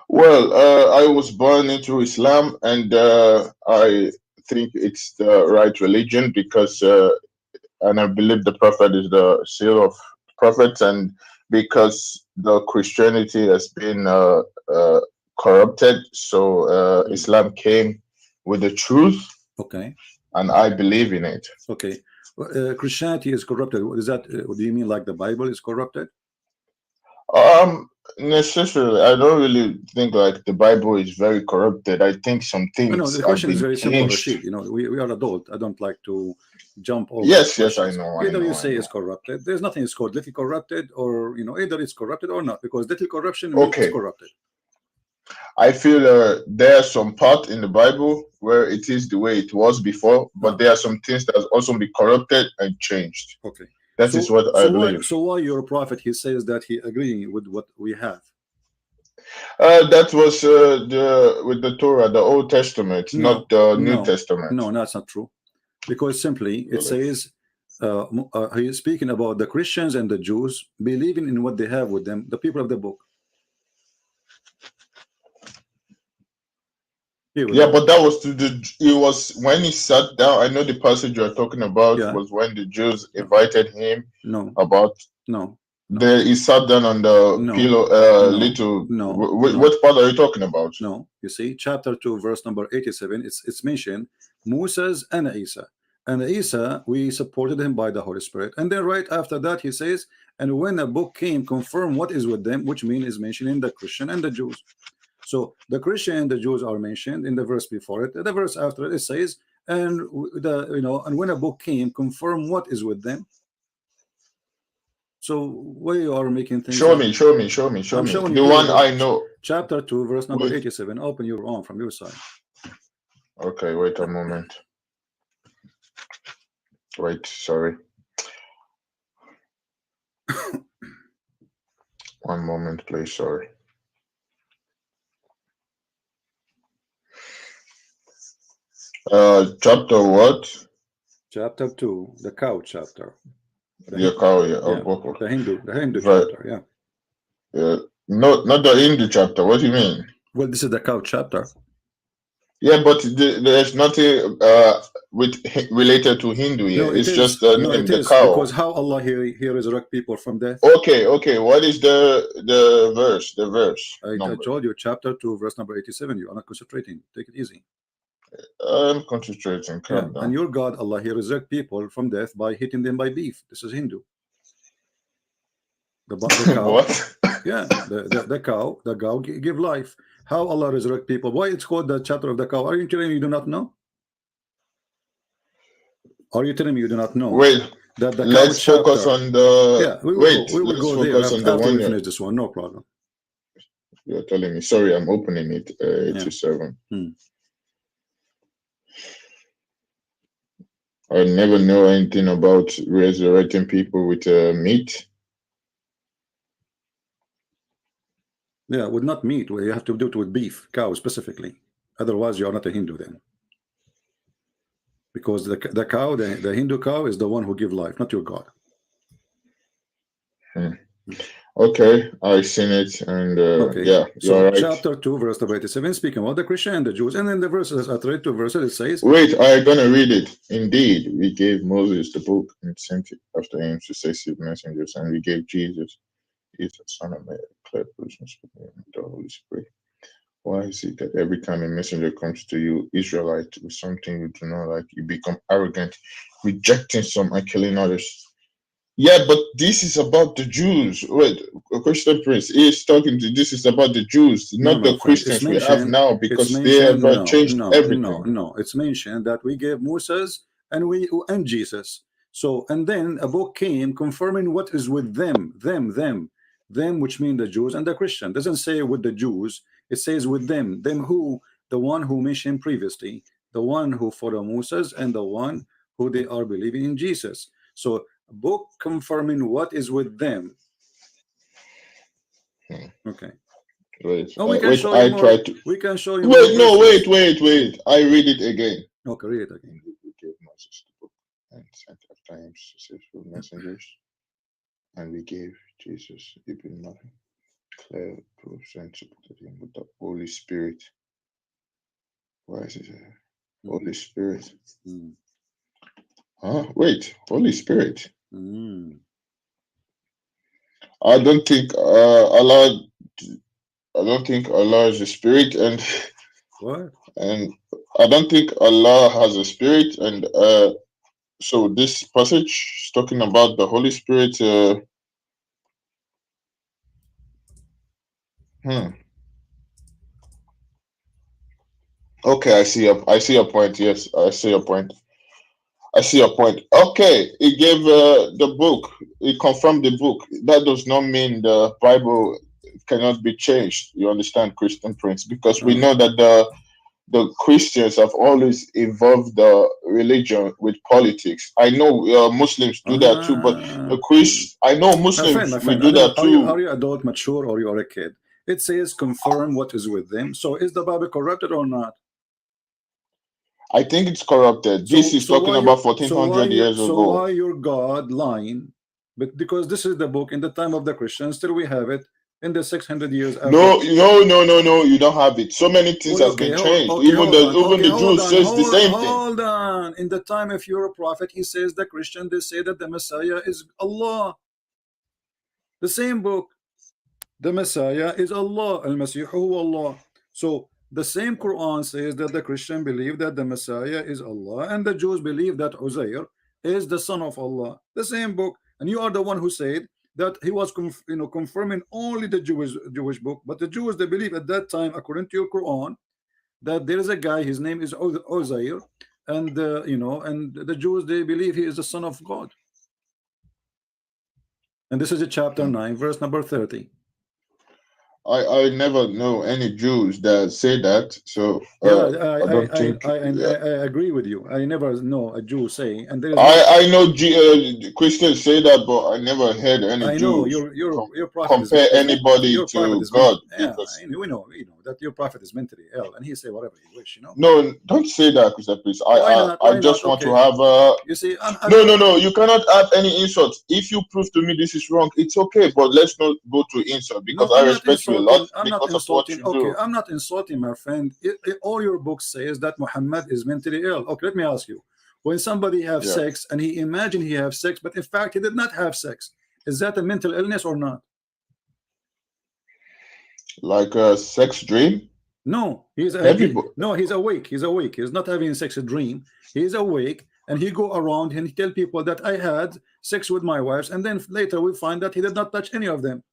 Well, I was born into Islam, and I think it's the right religion because, and I believe the Prophet is the seal of prophets, and because the Christianity has been corrupted, so Islam came with the truth. Okay. And I believe in it. Okay. Christianity is corrupted. Is that? Do you mean like the Bible is corrupted? Necessarily, I don't really think like the Bible is very corrupted. I think some things. No, the question is very simple, Rashid. We are adult. I don't like to jump over. Yes, I know. Either you say it's corrupted. There's nothing is called little corrupted, or either it's corrupted or not, because little corruption means it's corrupted. I feel there are some part in the Bible where it is the way it was before, but there are some things that has also been corrupted and changed. Okay. That is what I believe. So why your prophet, he says that he agreeing with what we have? That was with the Torah, the Old Testament, not the New Testament. No, that's not true. Because simply it says he is speaking about the Christians and the Jews believing in what they have with them, the people of the book. Yeah, but that was to the. It was when he sat down. I know the passage you are talking about was when the Jews invited him. About he sat down on the pillow. What part are you talking about? No, you see, chapter 2, verse number 87. It's mentioned Moses and Isa. And Isa, we supported him by the Holy Spirit. And then right after that, he says, and when a book came, confirm what is with them, which means is mentioning the Christian and the Jews. So the Christian and the Jews are mentioned in the verse before it. The verse after it says, and and when a book came, confirm what is with them. So why you are making things? Show me. The one I know. Chapter 2, verse number 87. Open your own from your side. Okay, wait a moment. Wait, sorry. One moment, please. Sorry. Chapter what? Chapter 2, the cow chapter. The cow, yeah. Okay. The Hindu chapter, yeah. No, not the Hindu chapter. What do you mean? Well, this is the cow chapter. Yeah, but there's nothing related to Hindu here. No, it's just the name, the cow. Because how Allah he resurrect people from death. Okay. What is the verse? The verse. I told you, chapter 2, verse number 87. You are not concentrating. Take it easy. I'm concentrating. Calm down. And your God, Allah, he resurrect people from death by hitting them by beef. This is Hindu. The cow. What? Yeah, the cow give life. How Allah resurrect people? Why it's called the chapter of the cow? Are you telling me you do not know? Are you telling me you do not know? Wait. Let's focus on the. We will go there after we finish this one. No problem. You're telling me. Sorry, I'm opening it. 87. I never know anything about resurrecting people with meat. Yeah, with not meat. You have to do it with beef, cow specifically. Otherwise, you are not a Hindu then. Because the cow, the Hindu cow, is the one who gives life, not your God. Okay, I've seen it, and so right. Chapter 2, verse 87, speaking about the Christian and the Jews, and then the verses, I read 2 verses, it says, wait, I'm gonna read it. Indeed, we gave Moses the book and sent it after him successive messengers, and we gave Jesus, the Son of Mary, clear persons with the Holy Spirit. Why is it that every time a messenger comes to you, Israelite, with something you do not like, you become arrogant, rejecting some and killing others? Yeah, but this is about the Jews. Wait, Christian Prince is talking to this is about the Jews, not the Christians we have now, because they have changed everything. No, it's mentioned that we gave Moses and Jesus. So, and then a book came confirming what is with them, which mean the Jews and the Christian. It doesn't say with the Jews, it says with them who, the one who mentioned previously, the one who follow Moses and the one who they are believing in Jesus. So a book confirming what is with them. Okay. Wait, we can show you more. We can show you. Wait. I read it again. Okay, read it again. We gave Moses the book and sent after him successful messengers, and we gave Jesus, even nothing, clear proofs and supported him with the Holy Spirit. Why is it Holy Spirit? Wait, Holy Spirit. I don't think Allah. I don't think Allah is a spirit, and what? And I don't think Allah has a spirit, and so this passage is talking about the Holy Spirit. Okay, I see your point. Yes, I see your point. Okay, it gave the book. It confirmed the book. That does not mean the Bible cannot be changed. You understand, Christian Prince? Because we know that the Christians have always involved the religion with politics. I know Muslims do that too, but I know Muslims do that too. Are you adult, mature, or you are a kid? It says confirm what is with them. So is the Bible corrupted or not? I think it's corrupted. This is talking about 1400 years So ago. why your God lying? But because this is the book in the time of the Christians, still we have it in the 600 years after. No, you don't have it. So many things has been changed. Even the Jews says the same thing. Hold on. In the time of your prophet, he says the Christian, they say that the Messiah is Allah. The same book. The Messiah is Allah. Al-Masihu Allah. So the same Quran says that the Christian believe that the Messiah is Allah, and the Jews believe that Uzayr is the son of Allah. The same book. And you are the one who said that he was confirming only the Jewish book, but the Jews, they believe at that time, according to your Quran, that there is a guy, his name is Uzayr, and and the Jews, they believe he is the son of God. And this is a chapter 9, verse number 30. I never know any Jews that say that. So I agree with you. I never know a Jew say, and there is I know Christians say that, but I never heard any Jews your prophet compare anybody to God. Yeah, we know that your prophet is mentally ill, and he say whatever he wish. No, don't say that, Christian, please. I just want to have you see, no, you cannot add any insults. If you prove to me this is wrong, it's okay, but let's not go to insult, because I respect you a lot because of what you do. I'm not insulting, my friend. All your books says that Muhammad is mentally ill. Okay, let me ask you. When somebody has sex and he imagined he have sex, but in fact he did not have sex, is that a mental illness or not? Like a sex dream? No, he's awake. He's awake. He's not having a sex dream. He's awake, and he go around and he tell people that I had sex with my wives, and then later we find that he did not touch any of them.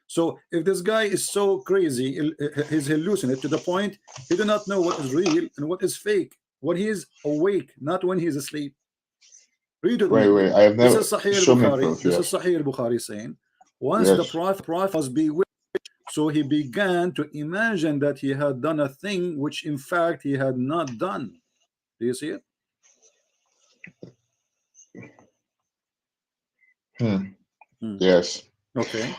So if this guy is so crazy, he's hallucinating to the point he do not know what is real and what is fake when he is awake, not when he is asleep. Read it. Wait, I have never. This is Sahih al-Bukhari. This is Sahih al-Bukhari saying, once the prophet was bewitched, so he began to imagine that he had done a thing which in fact he had not done. Do you see it? Yes. Okay.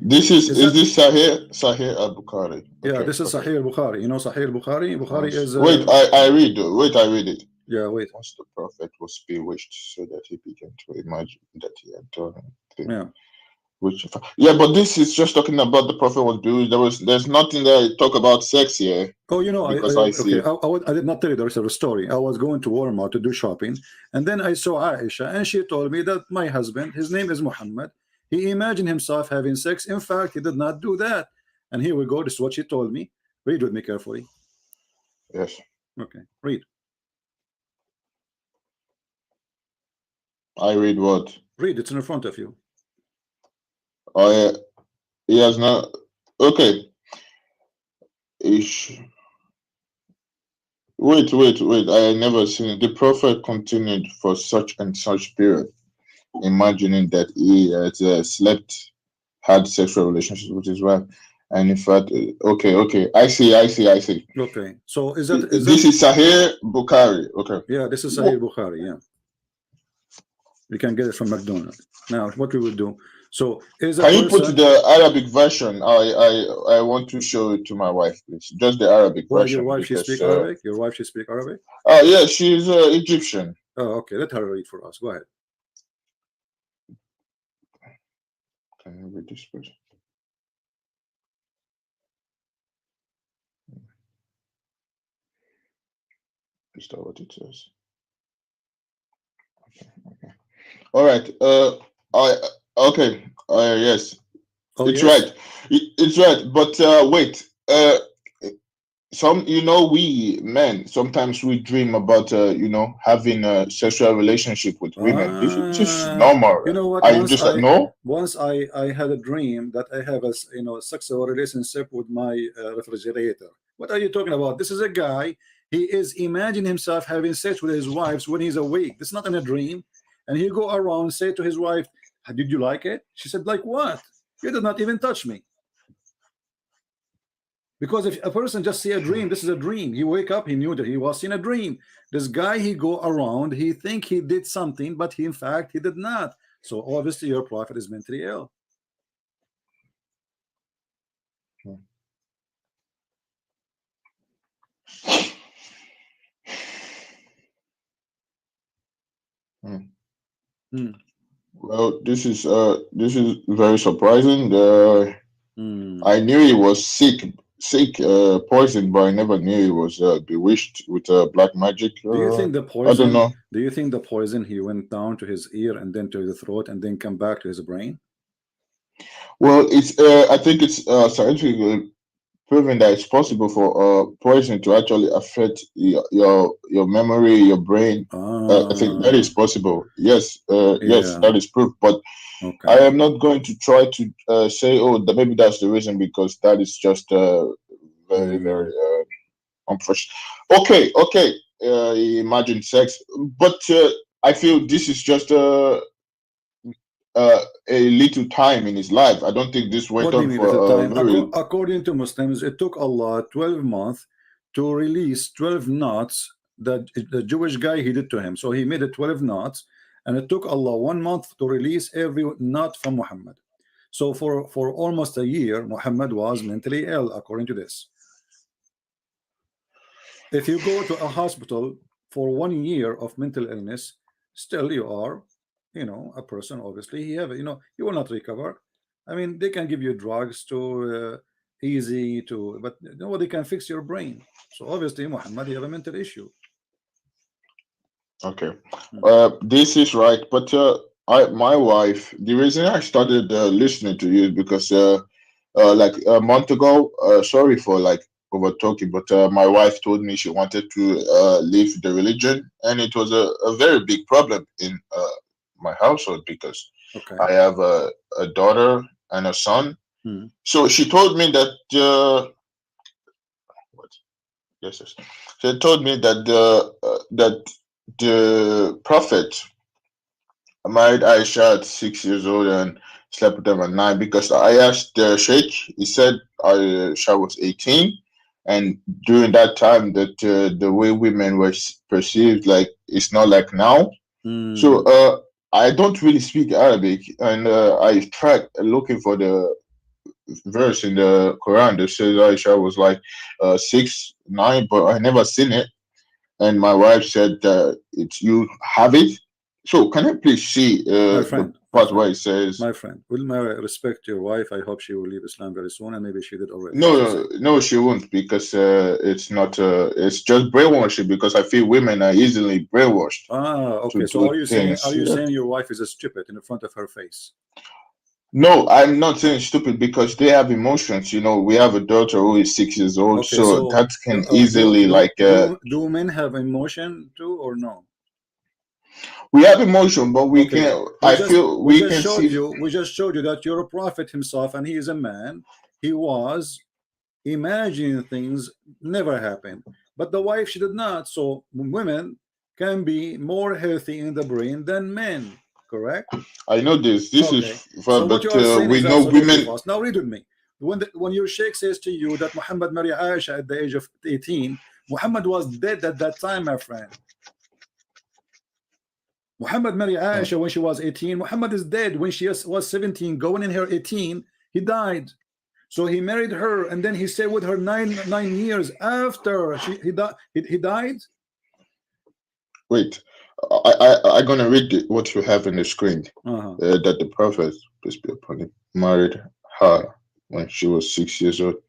This is this Sahih al-Bukhari? Yeah, this is Sahih al-Bukhari. You know Sahih al-Bukhari? Bukhari is. Wait, I read. Wait, I read it. Yeah, wait. Once the prophet was bewitched, so that he began to imagine that he had done things. Yeah. But this is just talking about the prophet was bewitched. There's nothing that talk about sex here. Oh, you know, because I did not tell you the rest of the story. I was going to Walmart to do shopping, and then I saw Aisha, and she told me that my husband, his name is Muhammad, he imagined himself having sex. In fact, he did not do that. And here we go. This is what she told me. Read with me carefully. Yes. Okay. Read. I read what? Read. It's in front of you. Oh, yeah. He has not. Okay. Wait. I never seen it. The prophet continued for such and such period, imagining that he had had sexual relationships with his wife, and in fact, okay, I see. Okay, so this is Sahih Bukhari? Okay, yeah, this is Sahih Bukhari. Yeah, we can get it from McDonald's. Now, what we will do? So, can you put the Arabic version? I want to show it to my wife, please. Just the Arabic version. Your wife should speak Arabic. Your wife should speak Arabic. Oh yeah, she's Egyptian. Oh, okay. Let her read for us. Go ahead. Can you read this, please? Is that what it says? Okay. All right. Yes. It's right. It's right. But wait. We men sometimes we dream about having a sexual relationship with women. This is just normal. You know what? Once I had a dream that I have a sexual relationship with my refrigerator. What are you talking about? This is a guy. He is imagining himself having sex with his wives when he's awake. This is not in a dream. And he go around and say to his wife, "Did you like it?" She said, "Like what? You did not even touch me." Because if a person just see a dream, this is a dream. He wake up, he knew that he was in a dream. This guy, he go around, he think he did something, but in fact he did not. So obviously your prophet is mentally ill. Hmm. Well, this is very surprising. I knew he was sick, poisoned, but I never knew he was bewitched with black magic. Do you think the I don't poison? know. Do you think the poison he went down to his ear and then to the throat and then come back to his brain? Well, it's I think it's scientifically proven that it's possible for poison to actually affect your memory, your brain. I think that is possible. Yes, yes, Yeah. that is proof. But Okay. I am not going to try to say, oh, that maybe that's the reason, because that is just very unfortunate. Okay. Imagine sex, but I feel this is just a little time in his life. I don't think this What went do you on mean for at the time? very. According to Muslims, it took Allah 12 months to release 12 knots that the Jewish guy he did to him. So he made it 12 knots, and it took Allah 1 month to release every knot from Muhammad. So for almost a year, Muhammad was mentally ill, according to this. If you go to a hospital for 1 year of mental illness, still you are, you know, a person. Obviously, you have, you know, you will not recover. I mean, they can give you drugs to easy to, but nobody can fix your brain. So obviously, Muhammad, you have a mental issue. Okay, this is right, but my wife. The reason I started listening to you is because like a month ago. Sorry for like over talking, but my wife told me she wanted to leave the religion, and it was a very big problem in my household because I have a daughter and a son. So she told me that what? Yes. She told me that the prophet married Aisha at 6 years old and slept with them at 9, because I asked the sheikh. He said Aisha was 18, and during that time that the way women were perceived, like it's not like now. So I don't really speak Arabic, and I tried looking for the verse in the Quran that says Aisha was like 6, 9, but I never seen it. And my wife said it's you have it. So can I please see the part where it says? My friend, will my respect your wife? I hope she will leave Islam very soon, and maybe she did already. No, she won't, because it's not. It's just brainwashing, because I feel women are easily brainwashed. Okay. So are you saying your wife is a stupid in front of her face? No, I'm not saying stupid, because they have emotions. You know, we have a daughter who is 6 years old, Okay, so that can easily do men have emotion too, or no? We have emotion, but we can. I feel we can see. We just showed you that your prophet himself, and he is a man. He was imagining things never happen, but the wife, she did not. So women can be more healthy in the brain than men. Correct? I know this. This is, so but we know women. False. Now read with me. When your sheikh says to you that Muhammad married Aisha at the age of 18, Muhammad was dead at that time, my friend. Muhammad married Aisha when she was 18. Muhammad is dead when she was 17, going in her 18. He died. So he married her, and then he stayed with her nine years after he died. Wait, I'm gonna read what you have in the screen. That the prophet, peace be upon him, married her when she was 6 years old,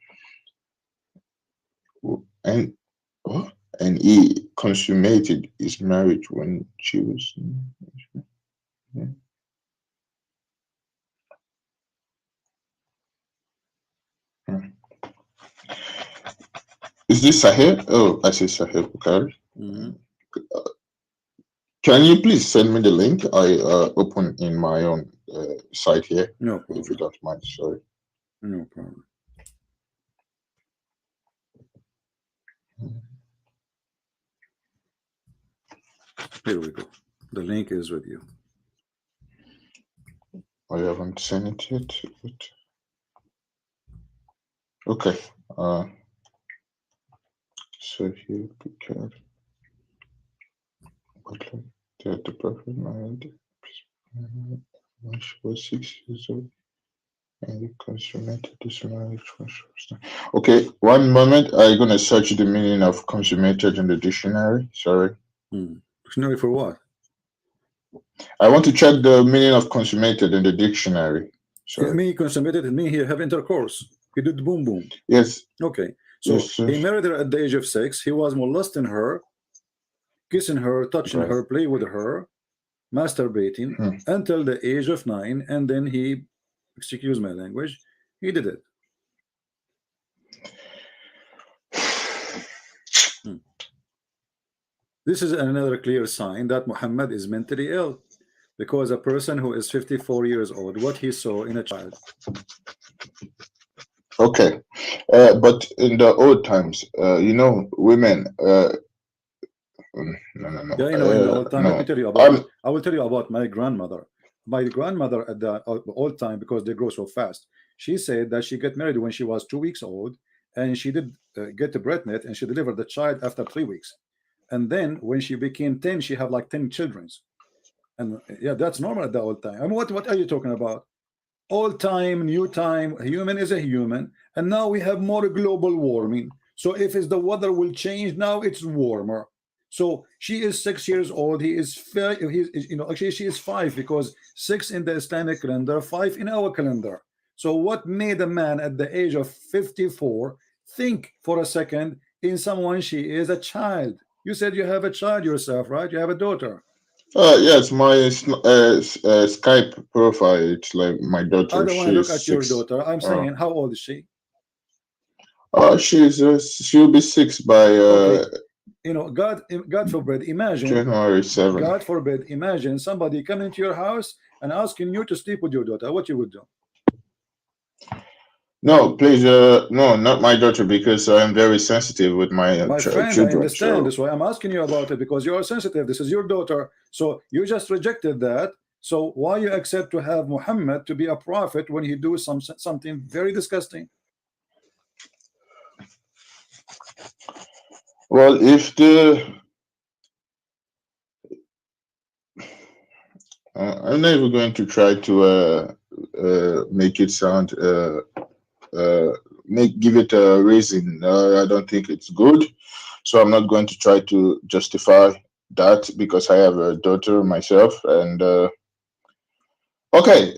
and what? And he consummated his marriage when she was. Is this Sahih? Oh, I see Sahih Bukhari. Can you please send me the link? I open in my own site here. No problem. If you don't mind, sorry. No problem. Here we go. The link is with you. I haven't seen it yet. Okay. So here, Bukhari. The prophet married when she was 6 years old, and he consummated this marriage when she was 9. Okay, one moment. I'm gonna search the meaning of consummated in the dictionary. Sorry. Dictionary for what? I want to check the meaning of consummated in the dictionary. It means consummated, it means he have intercourse. He did boom boom. Yes. Okay. So yes, he married her at the age of 6. He was molesting her, kissing her, touching her, play with her, masturbating until the age of 9, and then he, excuse my language, he did it. This is another clear sign that Muhammad is mentally ill, because a person who is 54 years old, what he saw in a child. Okay, but in the old times, you know, women. No. Yeah, you know, in the old time, let me tell you about. I will tell you about my grandmother. My grandmother at the old time, because they grow so fast. She said that she got married when she was 2 weeks old, and she did get the breastnet, and she delivered the child after 3 weeks. And then when she became 10, she had like 10 children. And yeah, that's normal at the old time. I mean, what are you talking about? Old time, new time, human is a human, and now we have more global warming. So if it's the weather will change, now it's warmer. So she is 6 years old. He is 5. He's, you know, actually she is 5, because 6 in the Islamic calendar, 5 in our calendar. So what made a man at the age of 54 think for a second in someone she is a child? You said you have a child yourself, right? You have a daughter. Yes, my Skype profile, it's like my daughter. I don't want to look at your 6. daughter. I'm saying, how old is she? She'll be 6 by okay. You know, God forbid, imagine January 7. God forbid, imagine somebody coming to your house and asking you to sleep with your daughter. What you would do? No, please, no, not my daughter, because I am very sensitive with my, friend, children. I understand. So. That's why I'm asking you about it, because you are sensitive. This is your daughter, so you just rejected that. So why you accept to have Muhammad to be a prophet when he do something very disgusting? Well, if the I'm not even going to try to make it sound give it a reason. I don't think it's good, so I'm not going to try to justify that, because I have a daughter myself. And okay,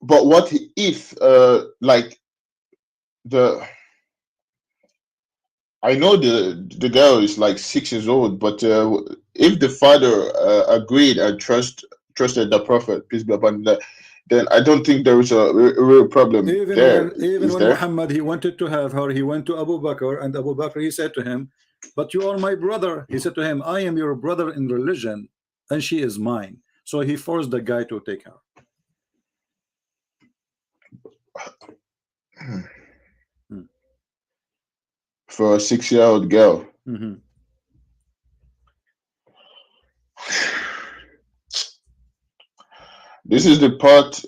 but what if like I know the girl is like 6 years old, but if the father agreed and trusted the prophet, peace be upon him, then I don't think there is a real problem there. Even when Muhammad, he wanted to have her, he went to Abu Bakr, and Abu Bakr, he said to him, but you are my brother. He said to him, I am your brother in religion, and she is mine. So he forced the guy to take her. For a 6-year-old girl. This is the part,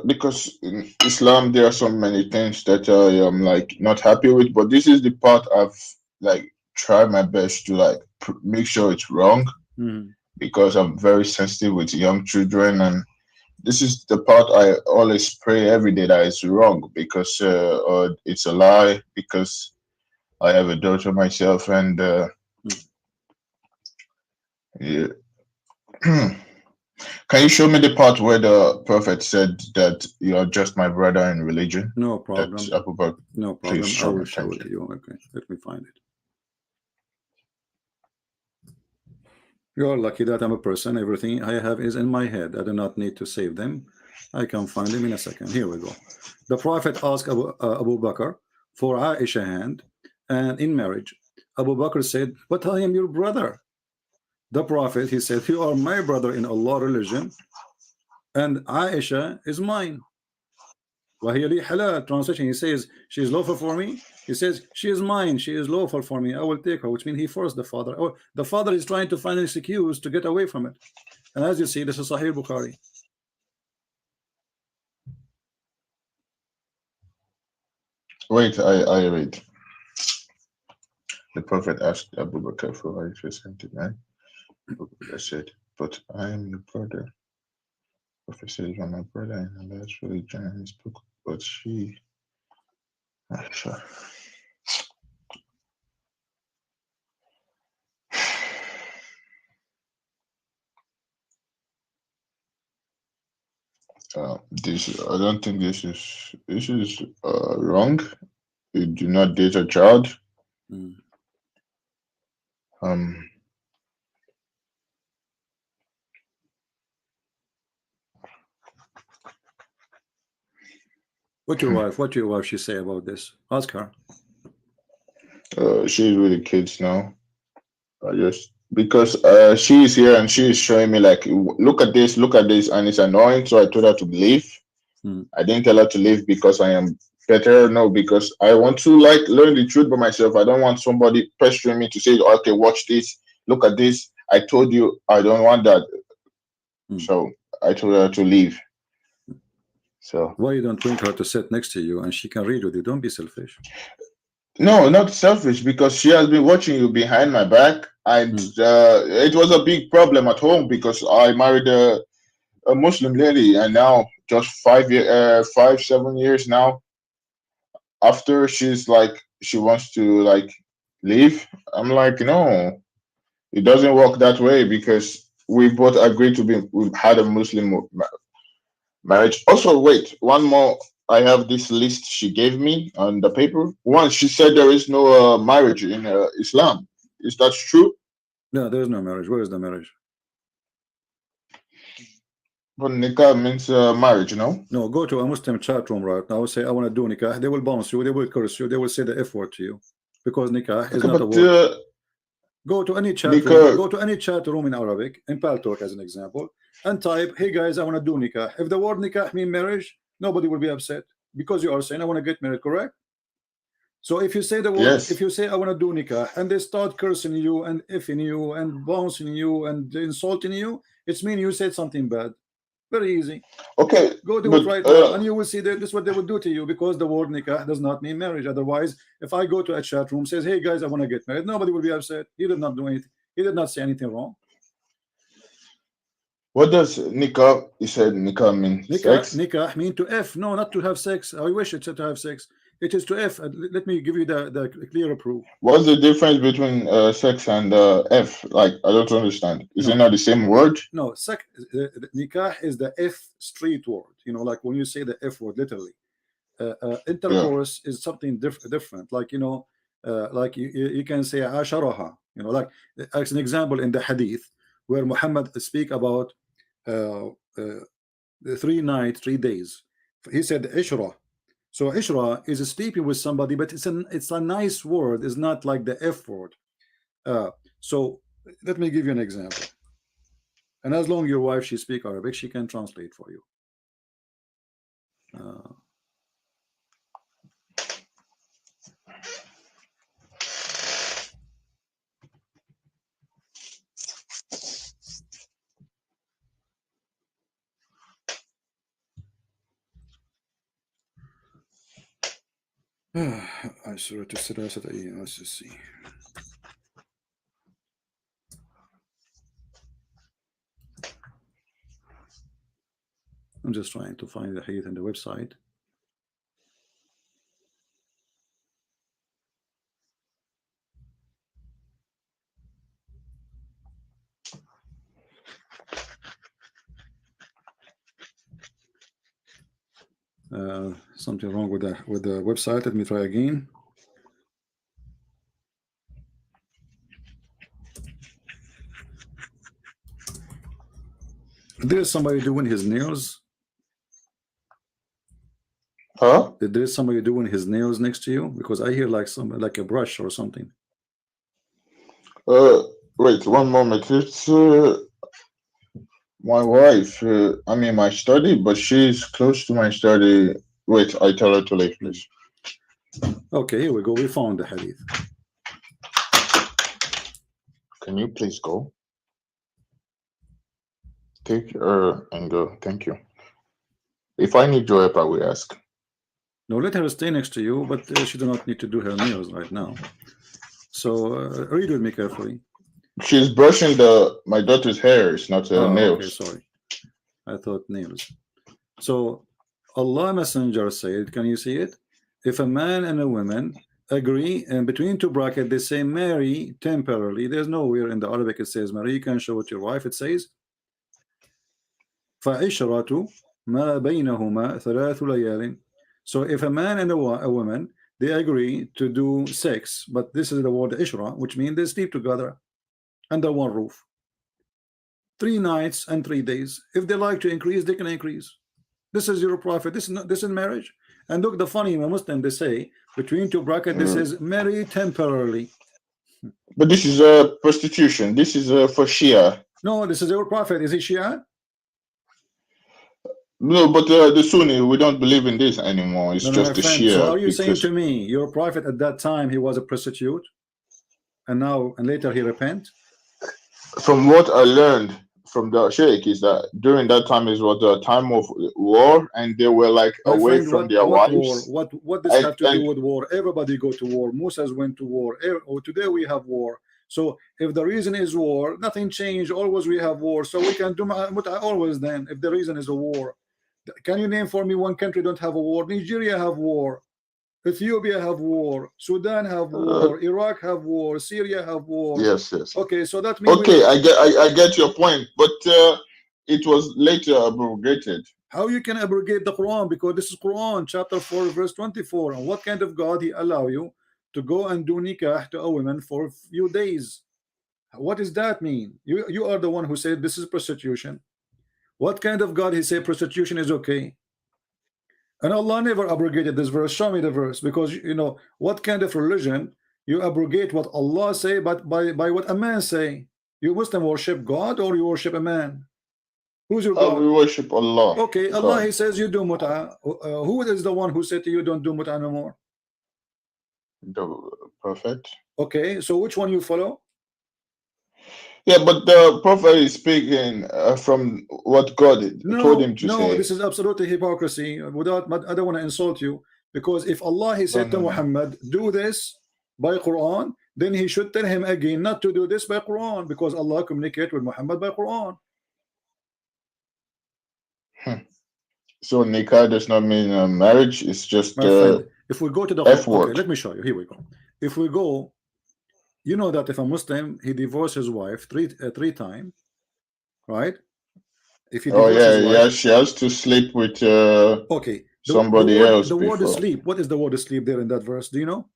because in Islam there are so many things that I am like not happy with, but this is the part I've like tried my best to like make sure it's wrong, because I'm very sensitive with young children, and this is the part I always pray every day that it's wrong, because or it's a lie, because I have a daughter myself, and yeah. Can you show me the part where the prophet said that you are just my brother in religion? No problem. No problem. Please I will show it to you. Okay, let me find it. You're lucky that I'm a person. Everything I have is in my head. I do not need to save them. I can find them in a second. Here we go. The prophet asked Abu Bakr for Aisha hand and in marriage. Abu Bakr said, but I am your brother. The prophet, he said, you are my brother in Allah religion, and Aisha is mine. Translation, he says, she is lawful for me. He says, she is mine, she is lawful for me, I will take her, which means he forced the father. Oh, the father is trying to find an excuse to get away from it. And as you see, this is Sahih Bukhari. Wait, I read. The prophet asked Abu Bakr for Aisha something, right? Abu Bakr said, but I am your brother. The prophet said, you are my brother in Allah's religion and his book, but she Aisha. This I don't think this is wrong. You do not date a child. What your wife she say about this? Ask her. She's with the kids now. I just because she is here and she is showing me like, look at this, and it's annoying. So I told her to leave. I didn't tell her to leave because I am better. No, because I want to like learn the truth by myself. I don't want somebody pressuring me to say, okay, watch this, look at this. I told you I don't want that. So I told her to leave. So why you don't bring her to sit next to you and she can read with you? Don't be selfish. No, not selfish, because she has been watching you behind my back, and it was a big problem at home because I married a Muslim lady, and now just 7 years now after, she's like she wants to like leave. I'm like, no, it doesn't work that way, because we both agreed to be. We've had a Muslim marriage. Also, wait, one more. I have this list she gave me on the paper. One, she said there is no marriage in Islam. Is that true? No, there is no marriage. Where is the marriage? But nikah means marriage, no? No, go to a Muslim chat room right now. Say, I want to do nikah. They will bounce you. They will curse you. They will say the F word to you, because nikah is not a word. Go to any chat room. Go to any chat room in Arabic, in Paltalk as an example, and type, "Hey guys, I want to do nikah." If the word nikah mean marriage, nobody will be upset, because you are saying, "I want to get married," correct? So if you say the word, if you say, "I want to do nikah," and they start cursing you and effing you and bouncing you and insulting you, it's mean you said something bad. Very easy. Okay. Go do it right now, and you will see that this is what they will do to you, because the word nikah does not mean marriage. Otherwise, if I go to a chat room, says, "Hey guys, I want to get married," nobody will be upset. He did not do anything. He did not say anything wrong. What does nikah? You said nikah means sex? Nikah mean to F. No, not to have sex. I wish it said to have sex. It is to F. Let me give you the clearer proof. What's the difference between sex and F? Like, I don't understand. Is it not the same word? No, nikah is the F street word. You know, like when you say the F word, literally. Intercourse is something different. Like, you know, like you can say asharaha. You know, like as an example in the hadith where Muhammad speak about 3 nights, 3 days. He said ishra. So ishra is sleeping with somebody, but it's a nice word. It's not like the F word. So let me give you an example. And as long as your wife she speak Arabic, she can translate for you. I saw it to let's just see. I'm just trying to find the hadith on the website. Something wrong with the website. Let me try again. There's somebody doing his nails. Huh? There's somebody doing his nails next to you, because I hear like a brush or something. Wait one moment. It's my wife. I'm in my study, but she's close to my study. Wait, I tell her to leave, please. Okay, here we go. We found the hadith. Can you please go? Take her and go. Thank you. If I need your help, I will ask. No, let her stay next to you, but she does not need to do her nails right now. So read with me carefully. She's brushing my daughter's hair. It's not nails. Okay, sorry. I thought nails. So Allah Messenger said, can you see it? If a man and a woman agree, and between two brackets they say marry temporarily. There's nowhere in the Arabic it says marry. You can show it to your wife. It says فَعِشْرَةُ ما بينهما ثلاث ليال. So if a man and a woman, they agree to do sex, but this is the word ishra, which means they sleep together under one roof, 3 nights and 3 days. If they like to increase, they can increase. This is your prophet. This is not, this is marriage. And look, the funny Muslim, they say between two brackets, this is marry temporarily. But this is prostitution. This is for Shia. No, this is your prophet. Is he Shia? No, but the Sunni, we don't believe in this anymore. It's just the Shia. So are you saying to me your prophet at that time he was a prostitute, and now and later he repent? From what I learned from the Sheikh is that during that time is what the time of war, and they were like away from their wives. War? What does have to do with war? Everybody go to war. Moses went to war. Today we have war. So if the reason is war, nothing changed. Always we have war. So we can do muta always then. If the reason is a war, can you name for me one country don't have a war? Nigeria have war. Ethiopia have war, Sudan have war, Iraq have war, Syria have war. Yes, yes. Okay, so that means I get your point, but it was later abrogated. How you can abrogate the Quran? Because this is Quran chapter 4 verse 24. And what kind of God he allow you to go and do nikah to a woman for a few days? What does that mean? You are the one who said this is prostitution. What kind of God he say prostitution is okay? And Allah never abrogated this verse. Show me the verse, because you know what kind of religion you abrogate what Allah say, but by what a man say. You Muslim worship God or you worship a man? Who's your God? We worship Allah. Okay, Allah he says you do muta. Who is the one who said to you don't do muta no more? The Prophet. Okay, so which one you follow? Yeah, but the Prophet is speaking from what God told him to say. No, this is absolutely hypocrisy. Without, I don't want to insult you, because if Allah he said to Muhammad, do this by Quran, then he should tell him again not to do this by Quran, because Allah communicate with Muhammad by Quran. So nikah does not mean marriage. It's just friend, if we go to the F word. Okay, let me show you. Here we go. If we go, you know that if a Muslim he divorced his wife three times, right? If he she has to sleep with okay somebody else. The word sleep. What is the word sleep there in that verse? Do you know?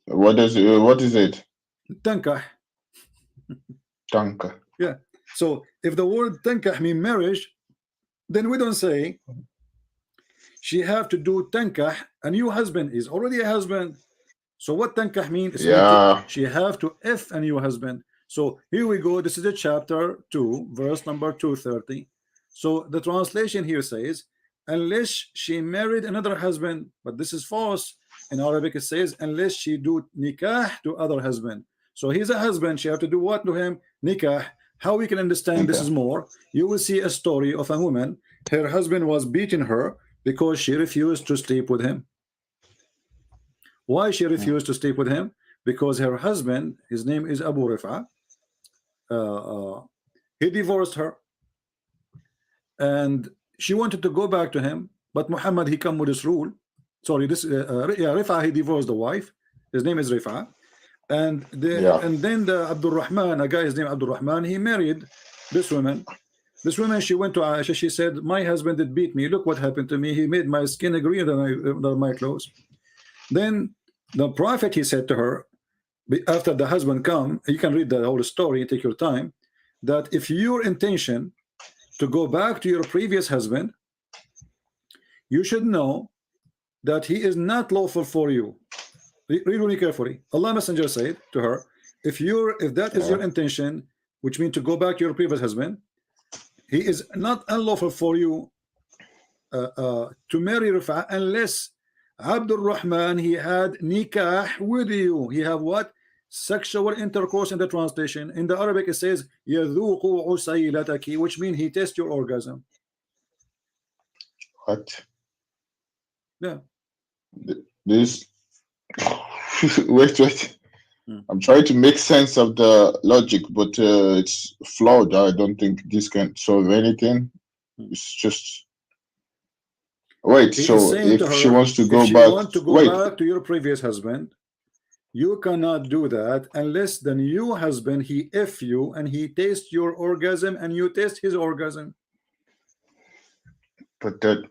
What is it? Tankah. Tankah. Yeah. So if the word tankah mean marriage, then we don't say she have to do tankah. A new husband is already a husband. So what tankah mean? She have to F a new husband. So here we go. This is the chapter 2, verse number 230. So the translation here says, unless she married another husband, but this is false. In Arabic it says, unless she do nikah to other husband. So he's a husband. She have to do what to him? Nikah. How we can understand this is more? You will see a story of a woman. Her husband was beating her because she refused to sleep with him. Why she refused to sleep with him? Because her husband, his name is Abu Rifa, he divorced her, and she wanted to go back to him, but Muhammad he come with this rule. Sorry, this Rifa, he divorced the wife. His name is Rifa, and then the Abdul Rahman, a guy his name Abdul Rahman, he married this woman. This woman, she went to Aisha. She said, my husband did beat me. Look what happened to me. He made my skin greener than my clothes. Then the prophet, he said to her, after the husband come, you can read the whole story, take your time, that if your intention to go back to your previous husband, you should know that he is not lawful for you. Read really carefully. Allah Messenger said to her, if that is your intention, which means to go back to your previous husband, he is not unlawful for you to marry Rifa unless Abdul Rahman he had nikah with you. He have what? Sexual intercourse in the translation. In the Arabic it says يَذُوقُ عُسَيْلَتَكِ, which means he tests your orgasm. What? Yeah. This wait. I'm trying to make sense of the logic, but it's flawed. I don't think this can solve anything. It's just wait. So if she wants to go back to your previous husband, you cannot do that unless the new husband he F you and he tastes your orgasm and you taste his orgasm. But that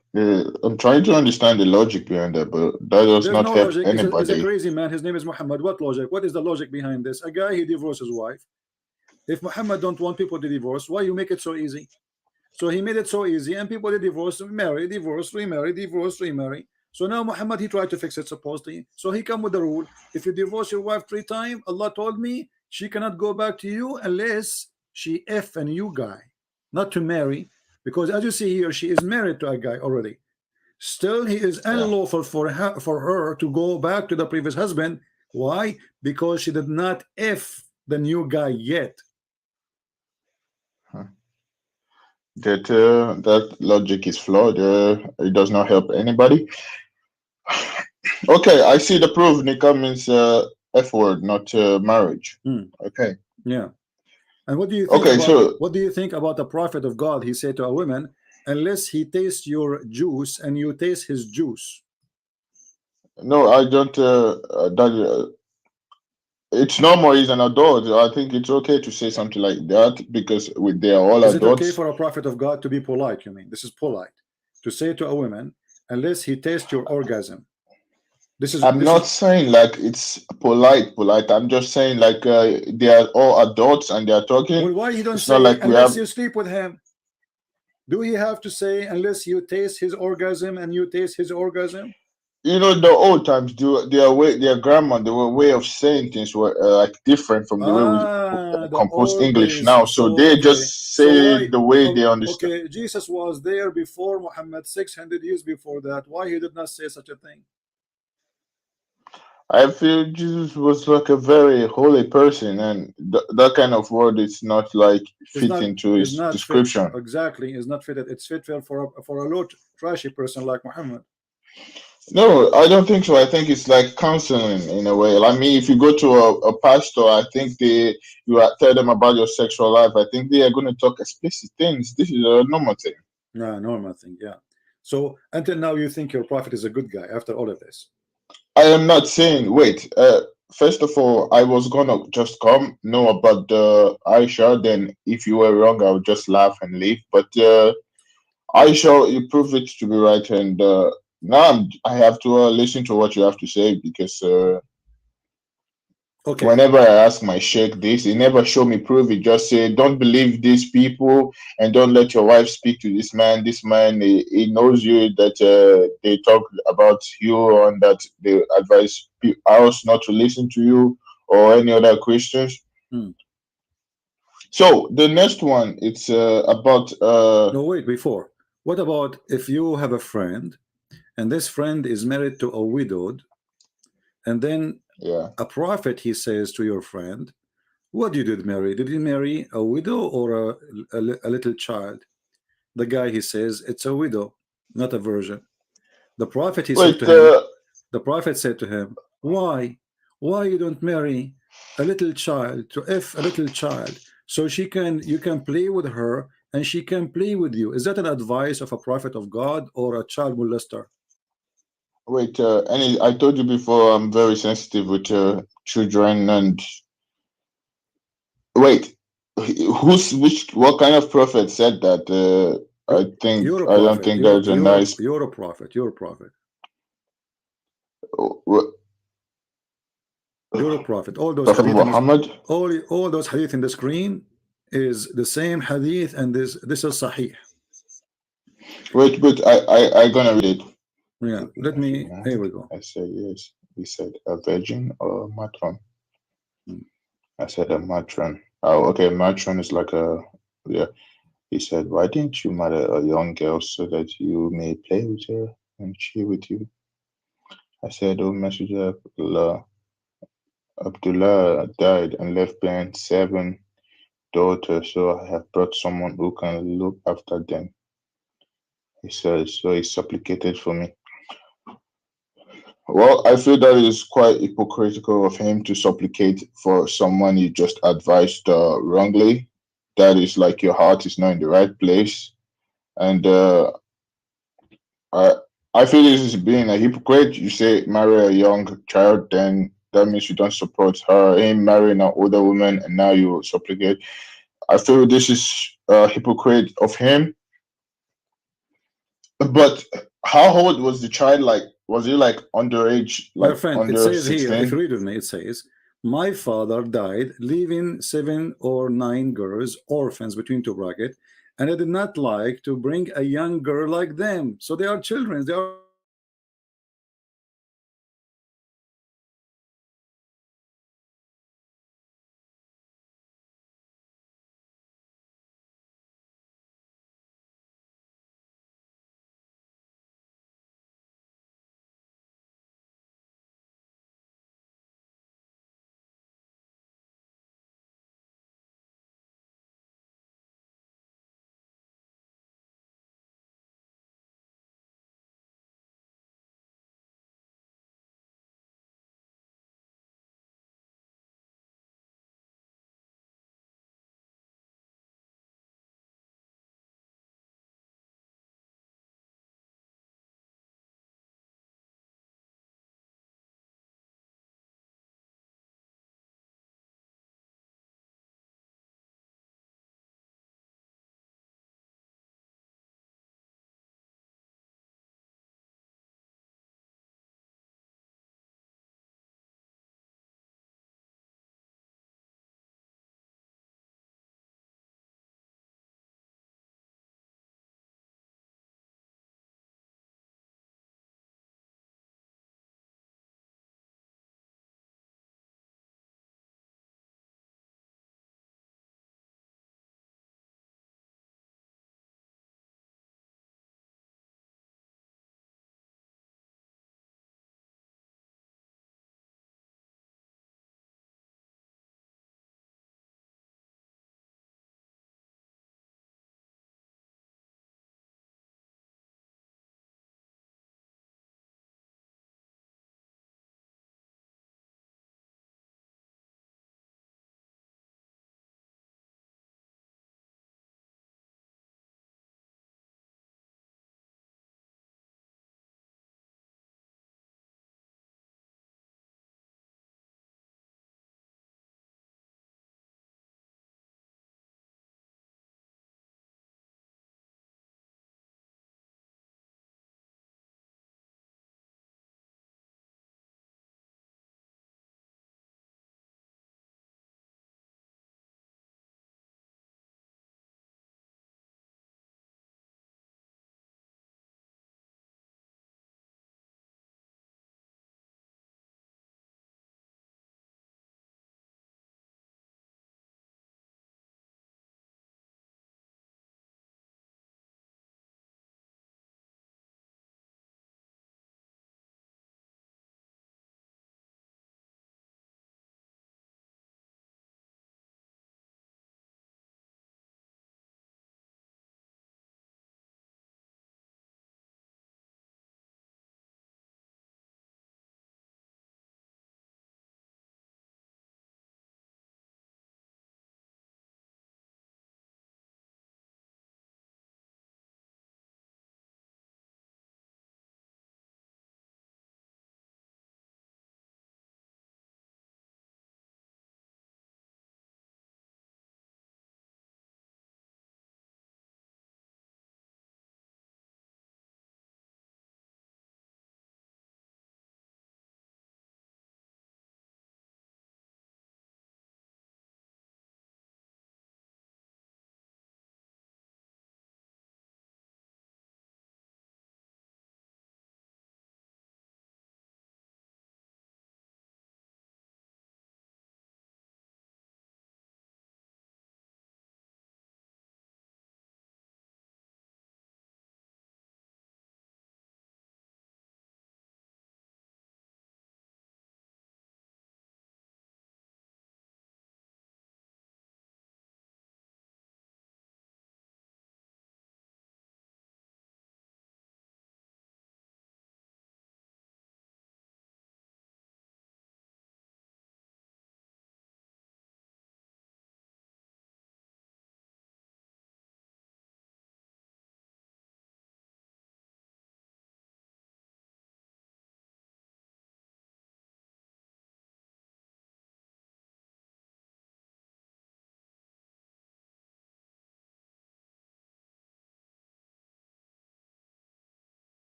I'm trying to understand the logic behind that, but that does There's not no help logic. It's a anybody. crazy man. His name is Muhammad. What logic? What is the logic behind this? A guy, he divorced his wife. If Muhammad don't want people to divorce, why you make it so easy? So he made it so easy, and people they divorce, marry, divorce, remarry, divorce, remarry. So now Muhammad, he tried to fix it supposedly. So he come with the rule: if you divorce your wife 3 times, Allah told me she cannot go back to you unless she F a new guy, not to marry, because as you see here, she is married to a guy already. Still, he is unlawful for her to go back to the previous husband. Why? Because she did not F the new guy yet. That logic is flawed. It does not help anybody. Okay, I see the proof. Nikah means F word, not marriage. Okay. Yeah. And what do you think? Okay, what do you think about the prophet of God? He said to a woman, unless he tastes your juice and you taste his juice. No, I don't. It's normal. He's an adult. I think it's okay to say something like that because they are all Is adults. it okay for a prophet of God to be polite? You mean this is polite to say to a woman, unless he tastes your orgasm? I'm not saying like it's polite. I'm just saying like they are all adults and they are talking. Well, why you don't it's say not like unless you sleep with him? Do he have to say unless you taste his orgasm and you taste his orgasm? You know, the old times, their grammar, the way of saying things were like different from the way we compose English now. So they just say the way they understand. Okay, Jesus was there before Muhammad, 600 years before that. Why he did not say such a thing? I feel Jesus was like a very holy person, and that kind of word is not like fit into his description. Fit. Exactly, is not fitted. It's fit for a low trashy person like Muhammad. No, I don't think so. I think it's like counseling in a way. I mean, if you go to a pastor, I think tell them about your sexual life. I think they are going to talk explicit things. This is a normal thing. Yeah, normal thing. Yeah. So until now, you think your prophet is a good guy after all of this? I am not saying. Wait. First of all, I was gonna just know about the Aisha. Then, if you were wrong, I would just laugh and leave. But Aisha, you prove it to be right, and now I have to listen to what you have to say because whenever I ask my sheikh this, he never show me proof. He just say, don't believe these people and don't let your wife speak to this man. This man, he knows you, that they talk about you and that they advise us not to listen to you or any other Christians. So the next one, it's about no, wait, before. What about if you have a friend and this friend is married to a widowed, and then a prophet, he says to your friend, what you did marry? Did you marry a widow or a little child? The guy, he says, it's a widow, not a virgin. The prophet, he said to him, the prophet said to him, why you don't marry a little child, to F a little child, so you can play with her and she can play with you? Is that an advice of a prophet of God or a child molester? Wait, I told you before, I'm very sensitive with children. And wait, what kind of prophet said that? I don't think that's a nice. You're a prophet. You're a prophet. You're a prophet. All those Prophet hadith Muhammad. All those hadith in the screen is the same hadith, and this is sahih. Wait, but I gonna read it. Yeah, let me. Here we go. I said yes. He said a virgin or a matron. I said a matron. Oh, okay. Matron is like a He said, why didn't you marry a young girl so that you may play with her and she with you? I said, oh, Messenger of Allah, Abdullah died and left behind 7 daughters, so I have brought someone who can look after them. He says, so he supplicated for me. Well, I feel that is quite hypocritical of him to supplicate for someone you just advised wrongly. That is like your heart is not in the right place. And I feel this is being a hypocrite. You say marry a young child, then that means you don't support him marrying an older woman, and now you supplicate. I feel this is a hypocrite of him. But how old was the child? Like, was he like underage? My Like friend, it under says here, if 16? you read with me, it says, my father died, leaving 7 or 9 girls, orphans between two brackets, and I did not like to bring a young girl like them. So they are children, they are